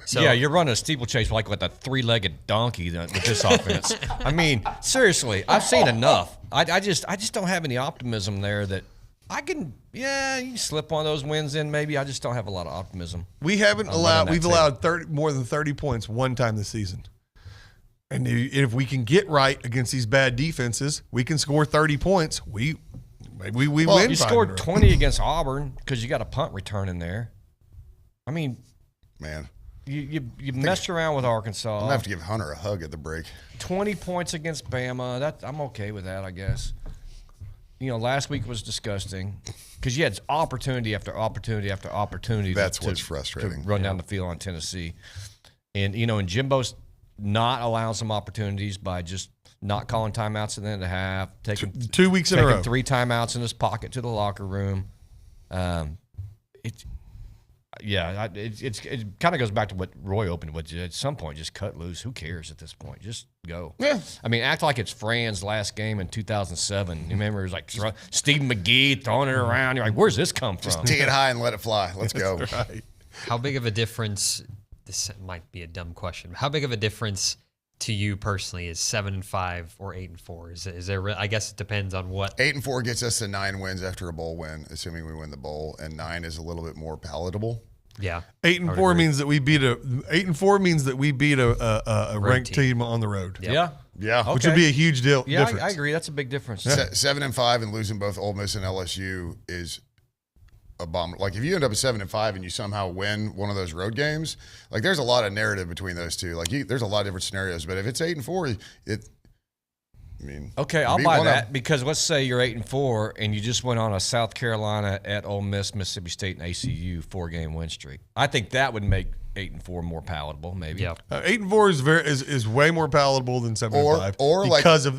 So, yeah, you're running a steeplechase like with a 3-legged donkey with this offense. I mean, seriously, I've seen enough. I just don't have any optimism there that I can. Yeah, you slip one of those wins in. Maybe I just don't have a lot of optimism. We've allowed more than 30 points one time this season. And if we can get right against these bad defenses, we can score 30 points. We win. You scored 20 against Auburn because you got a punt return in there. I mean, man, you messed around with Arkansas. I'm gonna have to give Hunter a hug at the break. 20 points against Bama. I'm okay with that, I guess. Last week was disgusting because you had opportunity after opportunity after opportunity. That's what's frustrating. To run down the field on Tennessee, and Jimbo's not allowing some opportunities by just not calling timeouts at the end of the half, taking 2 weeks in a row, 3 timeouts in his pocket to the locker room. It kind of goes back to what Roy opened with. At some point, just cut loose. Who cares at this point? Just go. Yeah. I mean, act like it's Fran's last game in 2007. You remember it was like Steve McGee throwing it around. You're like, where's this come from? Just take it high and let it fly. Let's go. Right. How big of a difference? This might be a dumb question. How big of a difference to you personally is 7-5 or 8-4? Is there? I guess it depends on what. 8-4 gets us to 9 wins after a bowl win, assuming we win the bowl, and 9 is a little bit more palatable. Yeah, 8-4 means that we beat a 8-4 means that we beat a ranked team on the road. Yeah, yeah, which would be a huge deal. Yeah, difference. I agree. That's a big difference. 7-5 and losing both Ole Miss and LSU is a bomb. Like if you end up at 7-5 and you somehow win one of those road games, like there's a lot of narrative between those two. Like there's a lot of different scenarios. But if it's 8-4, I mean, okay, I'll buy that because let's say you're 8-4 and you just went on a South Carolina at Ole Miss, Mississippi State, and ACU 4-game win streak. I think that would make 8-4 more palatable, maybe. Yeah, 8-4 is way more palatable than 7-5, or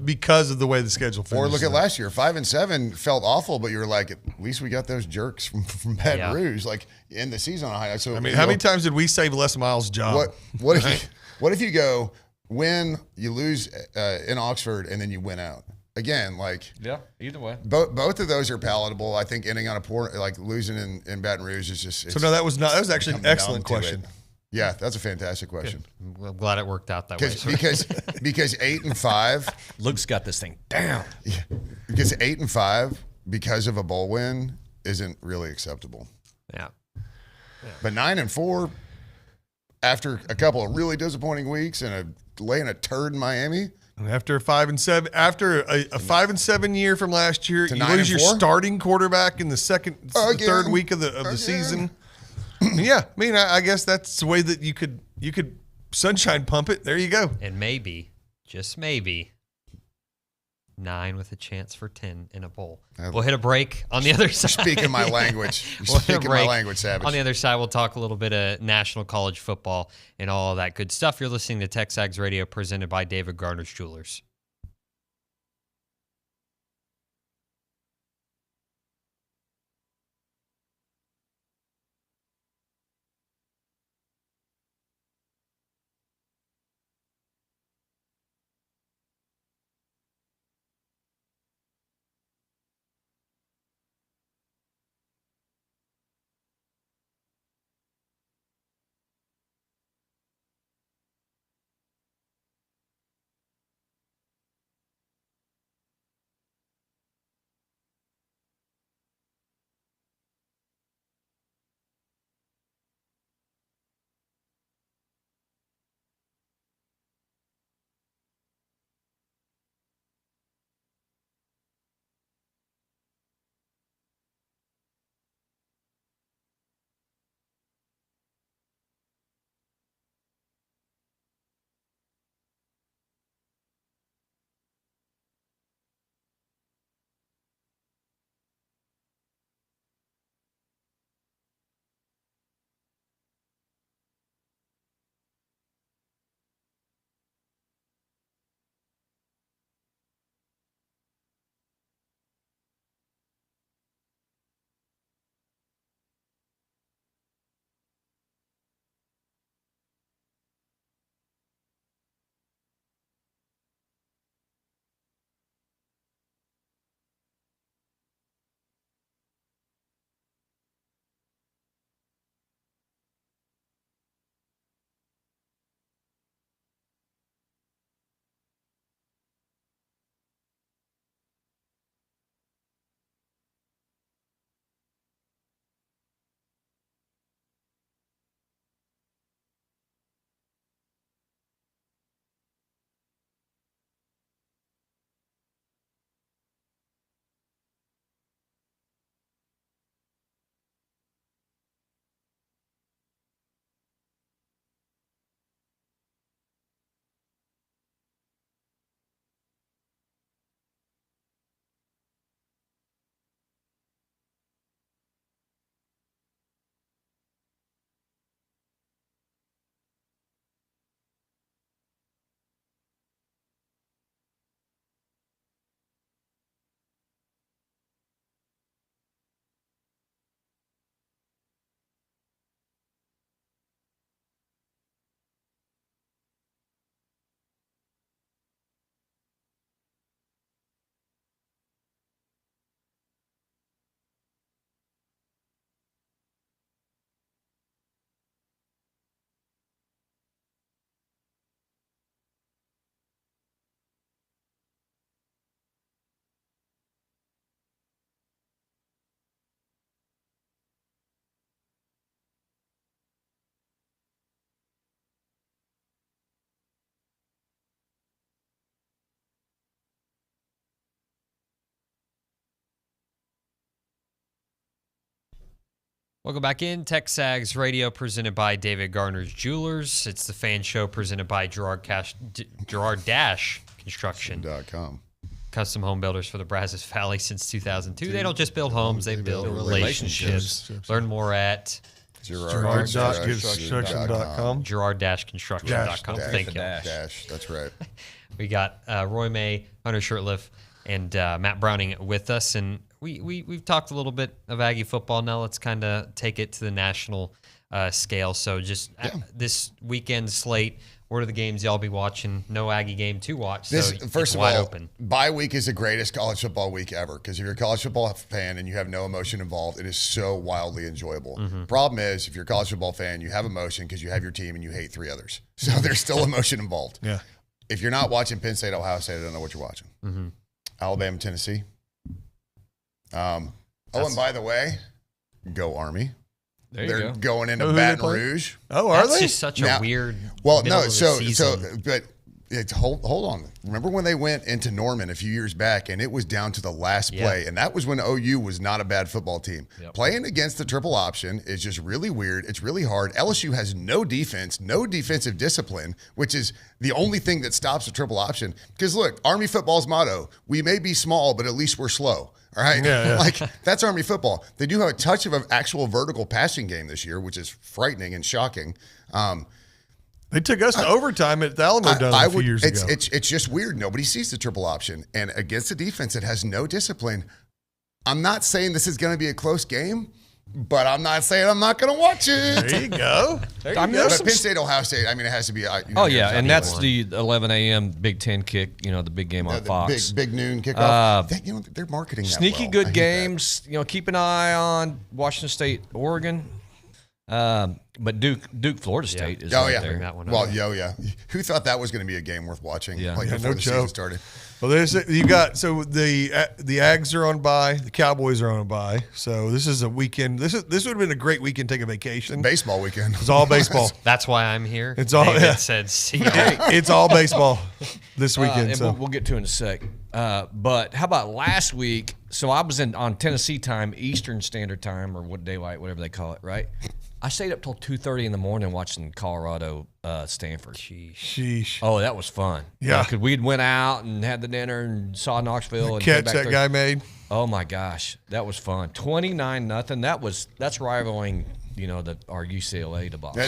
because of the way the schedule finishes. Or look at last year, 5-7 felt awful, but you were like, at least we got those jerks from Baton Rouge, like in the season on a high. So I mean, how many times did we save Les Miles' job? What if you go win, you lose in Oxford, and then you win out? Again, like either way, both of those are palatable. I think ending on a poor, like losing in Baton Rouge is just. So no, that was actually an excellent question. Yeah, that's a fantastic question. Good. I'm glad it worked out that way. Because 8-5, Luke's got this thing down. Yeah, because 8-5 because of a bowl win isn't really acceptable. Yeah. But 9-4 after a couple of really disappointing weeks and laying a turd in Miami. After a 5-7, after a 5-7 year from last year, you lose your 9-4? starting quarterback in the third week of the season. Yeah, I mean, I guess that's the way that you could sunshine pump it. There you go. And maybe, just maybe, 9 with a chance for 10 in a bowl. We'll hit a break on the other side. You're speaking my language. You're speaking my language, Savage. On the other side, we'll talk a little bit of national college football and all of that good stuff. You're listening to TexAgs Radio, presented by David Garner's Jewelers. Welcome back in. TexAgs Radio presented by David Garner's Jewelers. It's the fan show presented by Gerard Dash Construction.com. Custom home builders for the Brazos Valley since 2002. They don't just build homes, they build relationships. Learn more at Gerard-construction.com. Gerard-construction.com. Thank you. That's right. We got Roy May, Hunter Shurtleff, and Matt Browning with us. And we've talked a little bit of Aggie football. Now let's kind of take it to the national scale. So just this weekend slate, what are the games y'all be watching? No Aggie game to watch. So first of wide all, open. bye week is the greatest college football week ever because if you're a college football fan and you have no emotion involved, it is so wildly enjoyable. Problem is, if you're a college football fan, you have emotion because you have your team and you hate 3 others. So there's still emotion involved. Yeah. If you're not watching Penn State, Ohio State, I don't know what you're watching. Alabama, Tennessee. And by the way, go Army. They're going into Baton Rouge. Oh, are they? That's just such a weird. Well, no. But hold on. Remember when they went into Norman a few years back, and it was down to the last play, and that was when OU was not a bad football team. Playing against the triple option is just really weird. It's really hard. LSU has no defense, no defensive discipline, which is the only thing that stops the triple option. Because look, Army football's motto: we may be small, but at least we're slow. All right. Like that's Army football. They do have a touch of an actual vertical passing game this year, which is frightening and shocking. They took us to overtime at the Alamo Dome a few years ago. It's just weird. Nobody sees the triple option. And against a defense that has no discipline, I'm not saying this is going to be a close game, but I'm not saying I'm not going to watch it. There you go. But Penn State, Ohio State, I mean, it has to be. And that's the 11 a.m. Big Ten kick, the big game on Fox. Big noon kickoff. They're marketing that sneaky well. good games. Keep an eye on Washington State, Oregon. But Duke, Florida State is right there. That one well, who thought that was going to be a game worth watching? Yeah, before the season started. Well, the Ags are on bye, the Cowboys are on a bye, so this is a weekend. This would have been a great weekend to take a vacation. Baseball weekend. It's all baseball. That's why I'm here. It's all. Said, see it's all baseball this weekend. And we'll get to it in a sec. But how about last week? So I was on Tennessee time, Eastern Standard Time, or daylight, whatever they call it, right? I stayed up till 2:30 in the morning watching Colorado, Stanford. Sheesh. Oh, that was fun. Yeah. Because we'd went out and had the dinner and saw Knoxville. And catch that guy made. Oh, my gosh. That was fun. 29-0. That's rivaling, our UCLA debacle.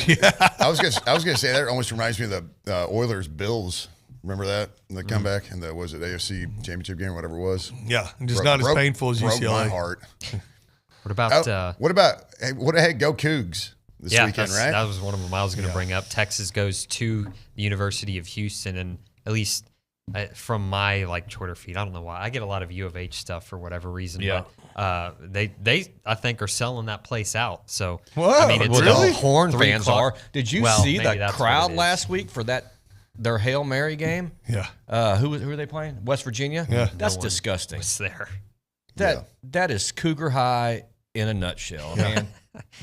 I was gonna say that almost reminds me of the Oilers Bills. Remember that the comeback and was it AFC Championship game, whatever it was. Yeah, just not as painful as UCLA. Broke my heart. What about go Cougs this weekend, right? That was one of them I was going to bring up. Texas goes to the University of Houston, and at least from my Twitter feed, I don't know why I get a lot of U of H stuff for whatever reason. Yeah. But they I think are selling that place out. So whoa, I mean, it's the Horn fans are. Did you see maybe the crowd last week for their Hail Mary game? Yeah. Who are they playing? West Virginia? Yeah. That's disgusting. Was there? That is Cougar High in a nutshell, man.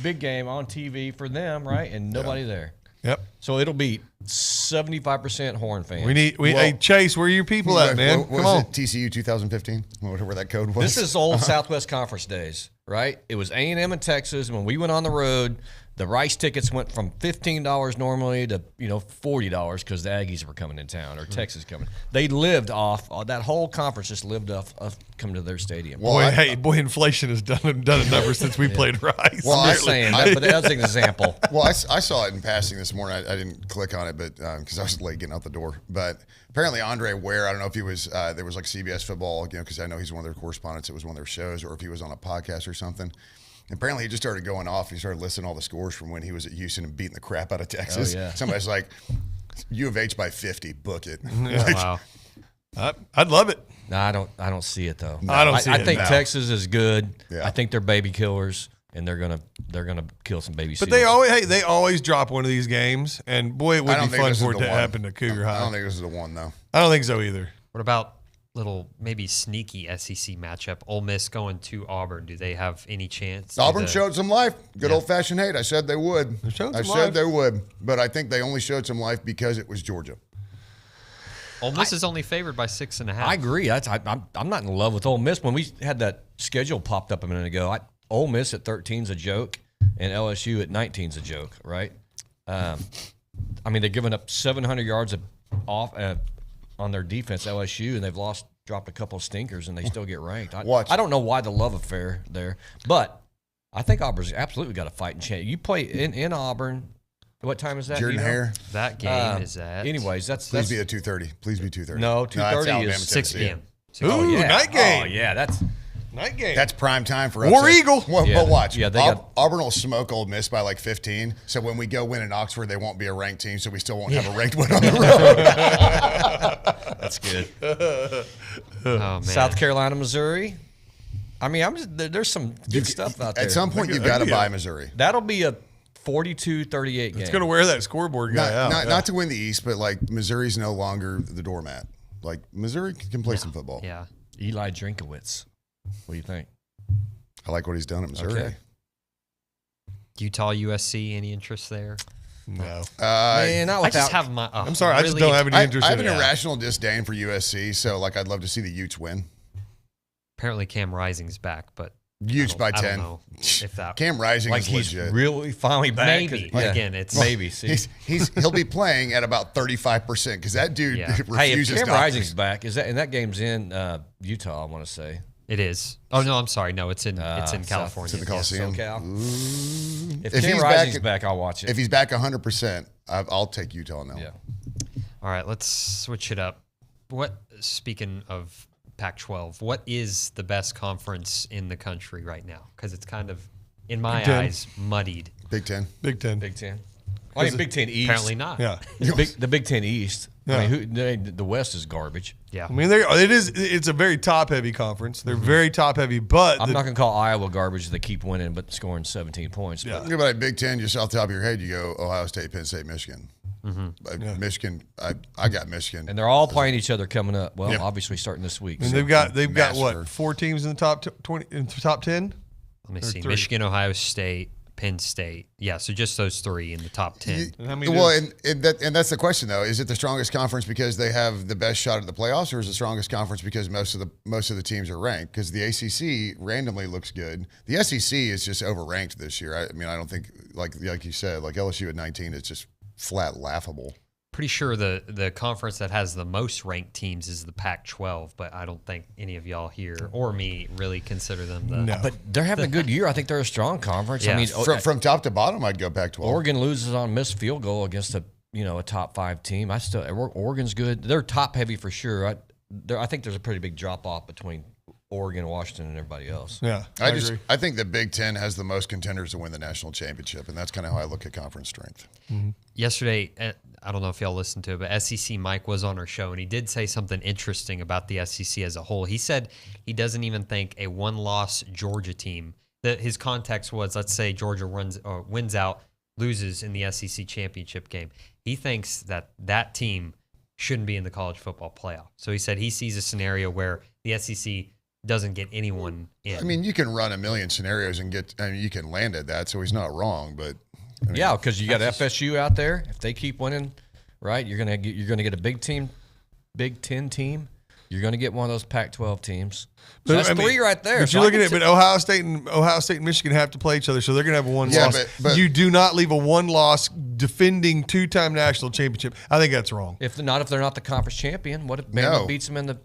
Big game on TV for them, right? And nobody there. Yep. So it'll be 75% Horn fans. Hey, Chase, where are your people at, man? What was it? TCU 2016? Whatever that code was. This is old Southwest Conference days, right? It was A&M in Texas. When we went on the road, the Rice tickets went from $15 normally to $40 because the Aggies were coming in town or Texas coming. They lived off that whole conference. Just lived off coming to their stadium. Boy, inflation has done a number since we played Rice. Well, I'm just saying that, but as an example. Well, I saw it in passing this morning. I didn't click on it, but because I was late getting out the door. But apparently, Andre Ware. I don't know if he was. There was CBS football, because I know he's one of their correspondents. It was one of their shows, or if he was on a podcast or something. Apparently, he just started going off. He started listing all the scores from when he was at Houston and beating the crap out of Texas. Oh, yeah. Somebody's like, U of H by 50, book it. Wow. I'd love it. No, I don't see it though. No, I think Texas is good. Yeah. I think they're baby killers, and they're gonna kill some baby. But seals. they always drop one of these games, and boy, it would be fun for it to happen to Cougar High. I don't think this is the one though. I don't think so either. What about little maybe sneaky SEC matchup? Ole Miss going to Auburn. Do they have any chance? Auburn showed some life. Good old-fashioned hate. I said they would. I said they would. But I think they only showed some life because it was Georgia. Ole Miss is only favored by 6.5. I agree. I'm not in love with Ole Miss. When we had that schedule popped up a minute ago, Ole Miss at 13 is a joke. and LSU at 19 is a joke, right? I mean, they're giving up 700 yards off on their defense, LSU, and they've dropped a couple of stinkers, and they still get ranked. I don't know why the love affair there, but I think Auburn's absolutely got a fighting chance. You play in Auburn. What time is that? Jordan Hare. That game is at. Anyways, Please be at 2:30. Please be 2:30. No, 2:30 is 6 p.m. Oh, yeah. Night game. Oh, yeah, that's night game. That's prime time for War upset. Eagle. Well, Yeah. but watch. Yeah, Auburn will smoke Ole Miss by like 15. So when we go win in Oxford, they won't be a ranked team. So we still won't have a ranked win on the road. That's good. Oh, man. South Carolina, Missouri. I mean, there's some good stuff out there. At some point, you've got to buy Missouri. That'll be a 42-38 game. It's going to wear that scoreboard guy out. Not to win the East, but like Missouri's no longer the doormat. Like Missouri can play some football. Yeah. Eli Drinkowitz. What do you think? I like what he's done at Missouri. Okay. Utah, USC, any interest there? No. Man, not I just without. have my. I'm sorry, I just don't have any interest I have in an it. irrational disdain for USC, so like I'd love to see the Utes win. Apparently, Cam Rising's back, but Utes by 10. I don't know if that. Cam Rising Like is he's legit. really finally back. Maybe. Yeah. Again, it's maybe. See, He'll be playing at about 35% because that dude Yeah. refuses hey, if Cam to Rising's back, and that game's in Utah? I want to say It is. Oh no, I'm sorry. No, it's in California. It's in the Coliseum. SoCal. If If Cam he's Rising's back, I'll watch it. If he's back 100%, I'll take Utah now. Yeah. All right, let's switch it up. Speaking of Pac-12, what is the best conference in the country right now? Because it's kind of, in my eyes, muddied. Big Ten. Big Ten. Big Ten. I mean, Big Ten East. Apparently not. Yeah. The Big Ten East. Yeah. I mean, the West is garbage. Yeah. I mean, it's a very top-heavy conference. They're very top-heavy, but I'm not going to call Iowa garbage if they keep winning but scoring 17 points. Yeah. Think about Big Ten, just off the top of your head, you go Ohio State, Penn State, Michigan. Michigan, I got Michigan. And they're all playing each other coming up. Well, Yep. obviously starting this week. And So- they've got massacre. what, 4 teams in the top 20 in the top 10? Let me Or see. 3? Michigan, Ohio State, Penn State. Yeah, so just those 3 in the top 10. And how many Well, does- and that's the question though. Is it the strongest conference because they have the best shot at the playoffs, or is it the strongest conference because most of the teams are ranked? Because the ACC randomly looks good. The SEC is just overranked this year. I mean, I don't think like you said, like LSU at 19 is just flat laughable. Pretty sure the conference that has the most ranked teams is the Pac-12, but I don't think any of y'all here or me really consider them the. No. But they're having a good year. I think they're a strong conference. Yeah. I mean, From top to bottom, I'd go Pac-12. Oregon loses on a missed field goal against a top 5 team. Oregon's good. They're top heavy for sure. I think there's a pretty big drop off between Oregon, Washington, and everybody else. Yeah, I agree. I think the Big Ten has the most contenders to win the national championship, and that's kind of how I look at conference strength. Mm-hmm. Yesterday, I don't know if y'all listened to it, but SEC Mike was on our show, and he did say something interesting about the SEC as a whole. He said he doesn't even think a one-loss Georgia team, that his context was, let's say Georgia wins out, loses in the SEC championship game. He thinks that team shouldn't be in the college football playoff. So he said he sees a scenario where the SEC doesn't get anyone in. I mean, you can run a million scenarios and you can land at that, so he's not wrong. But I mean, Yeah, because you got FSU out there. If they keep winning, right, you're gonna get a Big Ten team. You're gonna get one of those Pac-12 teams. So that's 3 right there. But So you're I looking can at, but Ohio State and Michigan have to play each other, so they're gonna have a one Yeah, loss. but- you do not leave a one loss defending 2-time national championship. I think that's wrong. if they're not the conference champion, what if Bama No. beats them in the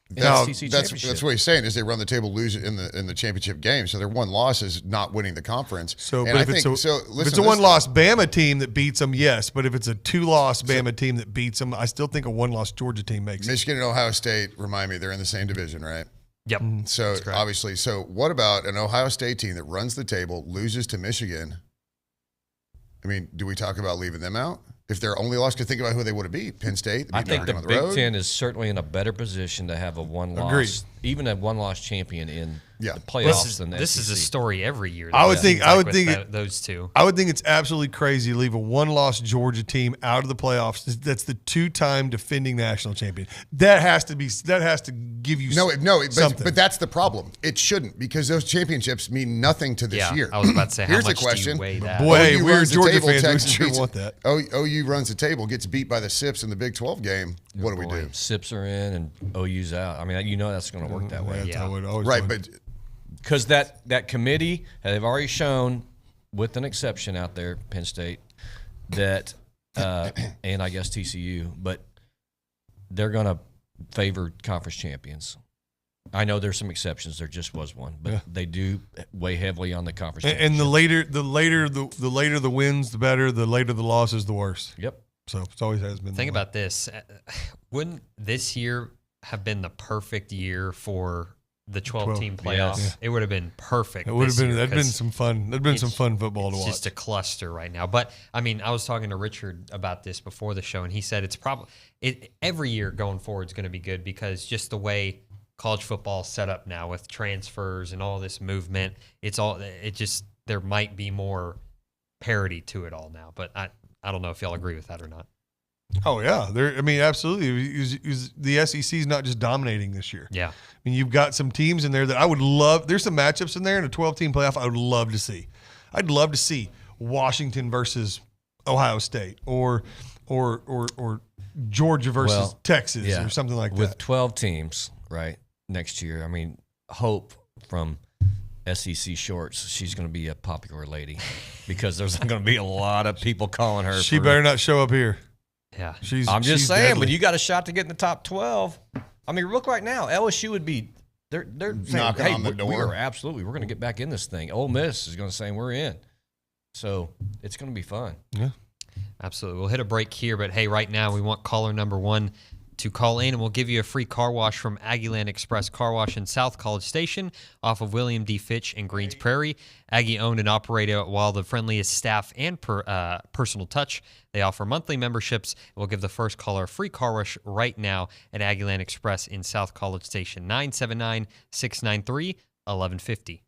That's, SEC that's championship? what he's saying is they run the table, lose it in the championship game. So their one loss is not winning the conference. So, and but I if, think, it's so if listen, it's a one-loss Bama team that beats them, yes. But if it's a 2-loss Bama team that beats them, I still think a one-loss Georgia team makes it. Michigan and Ohio State, remind me, they're in the same division, right? Yep. So obviously, so what about an Ohio State team that runs the table, loses to Michigan? I mean, do we talk about leaving them out? If they're only lost, could think about who they would have beat. Penn State. I think the on the Big road. Ten is certainly in a better position to have a one-loss, Agreed. even a one-loss champion in Yeah. the playoffs than the This is a SEC. story every year. I though, would it think. seems I like would with think those two. I would think it's absolutely crazy to leave a one-loss Georgia team out of the playoffs. That's the 2-time defending national champion. That has to give you something. But that's the problem. It shouldn't, because those championships mean nothing to this Yeah, year. I was about to say, how Here's much the do you question. weigh that? Boy, hey, OU we're runs the Georgia table, fans. Texas We beats- want that. OU runs the table, gets beat by the Sips in the Big 12 game. What do we do? Sips are in and OU's out. I mean, that's going to work that way. That's how it always Right, would. but Because that committee, they've already shown with an exception out there, Penn State, that and I guess TCU, but they're going to favor conference champions. I know there's some exceptions. There just was one, but they do weigh heavily on the conference. And the later the wins, the better. The later the losses, the worse. Yep. So it always has been. Think about this. Wouldn't this year have been the perfect year for the 12-team playoffs? Yes. It would have been perfect. It would have been. That'd That'd been some fun. That'd been some fun football to watch. It's just a cluster right now. But I mean, I was talking to Richard about this before the show, and he said it's probably every year going forward is going to be good because just the way college football is set up now with transfers and all this movement, there might be more parity to it all now. But I don't know if y'all agree with that or not. Oh yeah, I mean, absolutely. The SEC is not just dominating this year. Yeah, I mean, you've got some teams in there that I would love. There's some matchups in there in a 12-team playoff I would love to see. I'd love to see Washington versus Ohio State, or Georgia versus Texas, or something like that. With 12 teams, right, next year. I mean, Hope from SEC Shorts, she's going to be a popular lady because there's going to be a lot of people calling her. She better not show up here. Yeah, I'm just she's saying, deadly. but you got a shot to get in the top 12. I mean, look right now, LSU would be they're saying, knocking hey, on the door. We're going to get back in this thing. Ole Miss is going to say we're in, so it's going to be fun. Yeah, absolutely. We'll hit a break here, but hey, right now we want caller number 1 to call in, and we'll give you a free car wash from Aggieland Express Car Wash in South College Station off of William D. Fitch in Greens Prairie. Aggie owned and operated while the friendliest staff and personal touch. They offer monthly memberships. We'll give the first caller a free car wash right now at Aggieland Express in South College Station, 979-693-1150.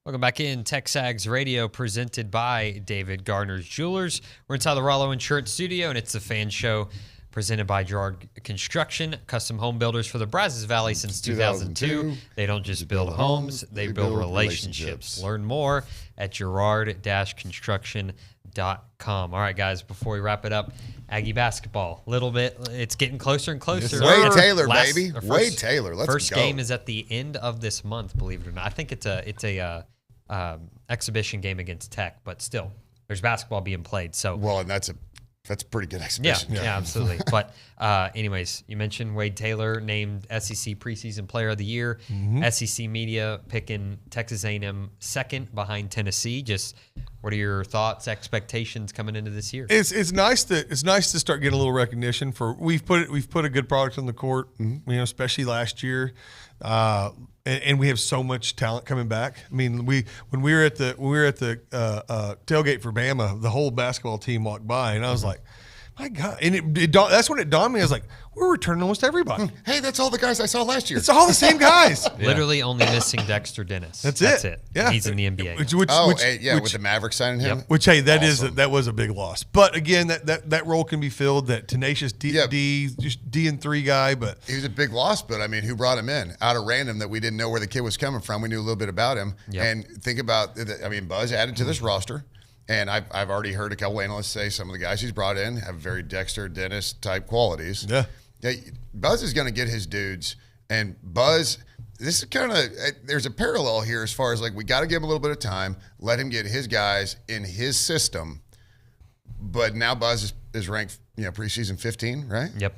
Welcome back in. TexAgs Radio presented by David Gardner's Jewelers. We're inside the Rollo Insurance Studio, and it's the fan show presented by Gerard Construction, custom home builders for the Brazos Valley since 2002. They don't just build homes, they build relationships. Learn more at gerard-construction.com. All right, guys, before we wrap it up, Aggie basketball, little bit. It's getting closer and closer. Wade Taylor, baby. Wade Taylor. Let's go. First game is at the end of this month, believe it or not. I think it's a exhibition game against Tech, but still, there's basketball being played. So well, and that's a pretty good exhibition. Yeah, absolutely. But anyways, you mentioned Wade Taylor named SEC preseason player of the year. SEC media picking Texas A&M second behind Tennessee. Just what are your thoughts, expectations coming into this year? It's nice to start getting a little recognition for we've put a good product on the court. Especially last year. And we have so much talent coming back. I mean, when we were at the tailgate for Bama, the whole basketball team walked by, and I was like, my God! And that's when it dawned on me. I was like, we're returning almost everybody. Hey, that's all the guys I saw last year. It's all the same guys. Literally only missing Dexter Dennis. That's it. Yeah, he's in the NBA. Which, with the Mavericks signing him. Yep. Which, hey, that was a big loss. But again, that role can be filled. That tenacious D and 3 guy. But he was a big loss. But I mean, who brought him in out of random that we didn't know where the kid was coming from? We knew a little bit about him. Yep. And think about, Buzz added to this roster. And I've already heard a couple analysts say some of the guys he's brought in have very Dexter Dennis type qualities. Yeah. Buzz is going to get his dudes, and Buzz, this is kind of, there's a parallel here as far as like, we got to give him a little bit of time, let him get his guys in his system. But now Buzz is ranked, preseason 15, right? Yep.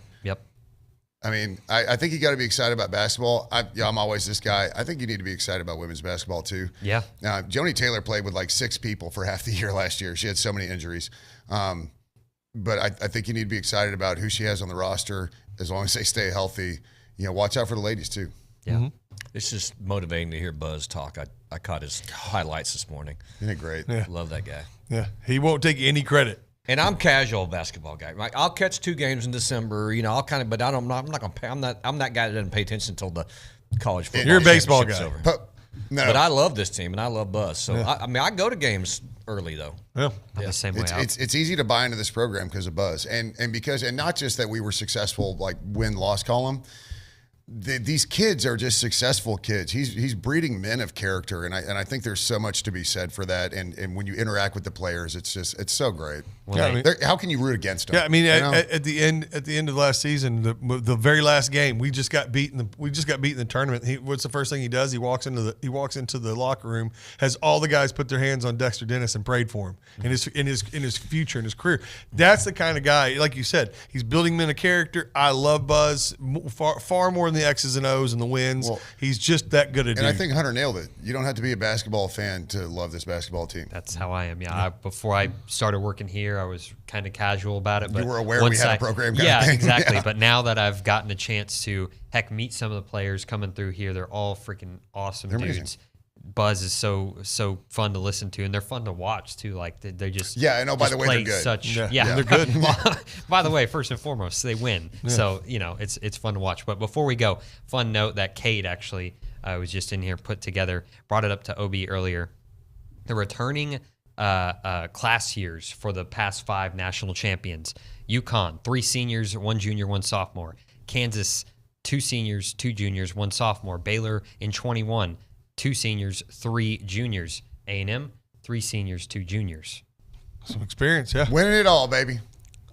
I mean, I think you got to be excited about basketball. I'm always this guy. I think you need to be excited about women's basketball too. Yeah. Now, Joni Taylor played with like 6 people for half the year last year. She had so many injuries. But I think you need to be excited about who she has on the roster as long as they stay healthy. Watch out for the ladies too. Yeah. It's just motivating to hear Buzz talk. I caught his highlights this morning. Isn't it great? Yeah. Love that guy. Yeah. He won't take any credit. And I'm casual basketball guy. Like I'll catch 2 games in December. I'll kind of, but I'm not gonna pay. I'm that guy that doesn't pay attention until the college football. You're a baseball guy. Over. But I love this team and I love Buzz. So I go to games early though. Yeah, the same way. It's easy to buy into this program because of Buzz, and not just that we were successful like win-loss column. These kids are just successful kids. He's breeding men of character, and I think there's so much to be said for that. And when you interact with the players, it's so great. Well, how can you root against them? Yeah, I mean, at the end of last season, the very last game, we just got beaten. We just got beaten in the tournament. What's the first thing he does? He walks into the locker room, has all the guys put their hands on Dexter Dennis and prayed for him in his future, in his career. That's the kind of guy, like you said, he's building men of character. I love Buzz far more than the X's and O's and the wins. Well, he's just that good a dude. And I think Hunter nailed it. You don't have to be a basketball fan to love this basketball team. That's how I am. Yeah. Before I started working here, I was kind of casual about it. But you were aware we had a program. Exactly. Yeah. But now that I've gotten a chance to meet some of the players coming through here, they're all freaking awesome dudes. Amazing. Buzz is so fun to listen to, and they're fun to watch too. Like they just by the way, they're good. They're good. By the way, first and foremost, they win. Yeah. So it's fun to watch. But before we go, fun note that Kate actually was just in here, put together, brought it up to OB earlier. The returning class years for the past 5 national champions: UConn, 3 seniors, 1 junior, 1 sophomore; Kansas, 2 seniors, 2 juniors, 1 sophomore; Baylor in 21. 2 seniors, 3 juniors. A&M, 3 seniors, 2 juniors. Some experience, yeah. Winning it all, baby.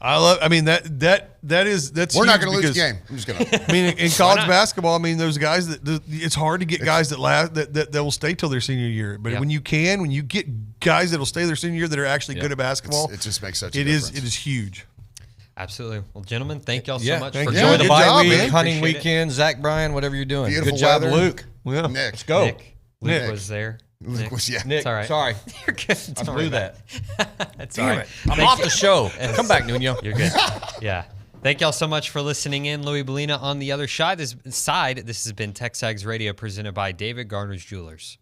I mean that's we're not going to lose the game. I'm just going to. I mean, in college basketball, I mean, those guys it's hard to get guys that will stay till their senior year. But when you get guys that will stay their senior year that are actually good at basketball, it just makes such a difference. It is huge. Absolutely. Well, gentlemen, thank y'all so much for enjoy joining the bye week, hunting weekend. Zach Bryan, whatever you're doing. Beautiful good job, weather. Luke. Yeah. Nick, let's go. Luke was there. Luke was Nick, it's all right. Sorry, you're good. I blew that. That's Damn all right. it. I'm off the show. Come back, Nuno. You're good. Yeah. Thank y'all so much for listening in. Louis Bellina on the other side. This has been TexAgs Radio presented by David Gardner's Jewelers.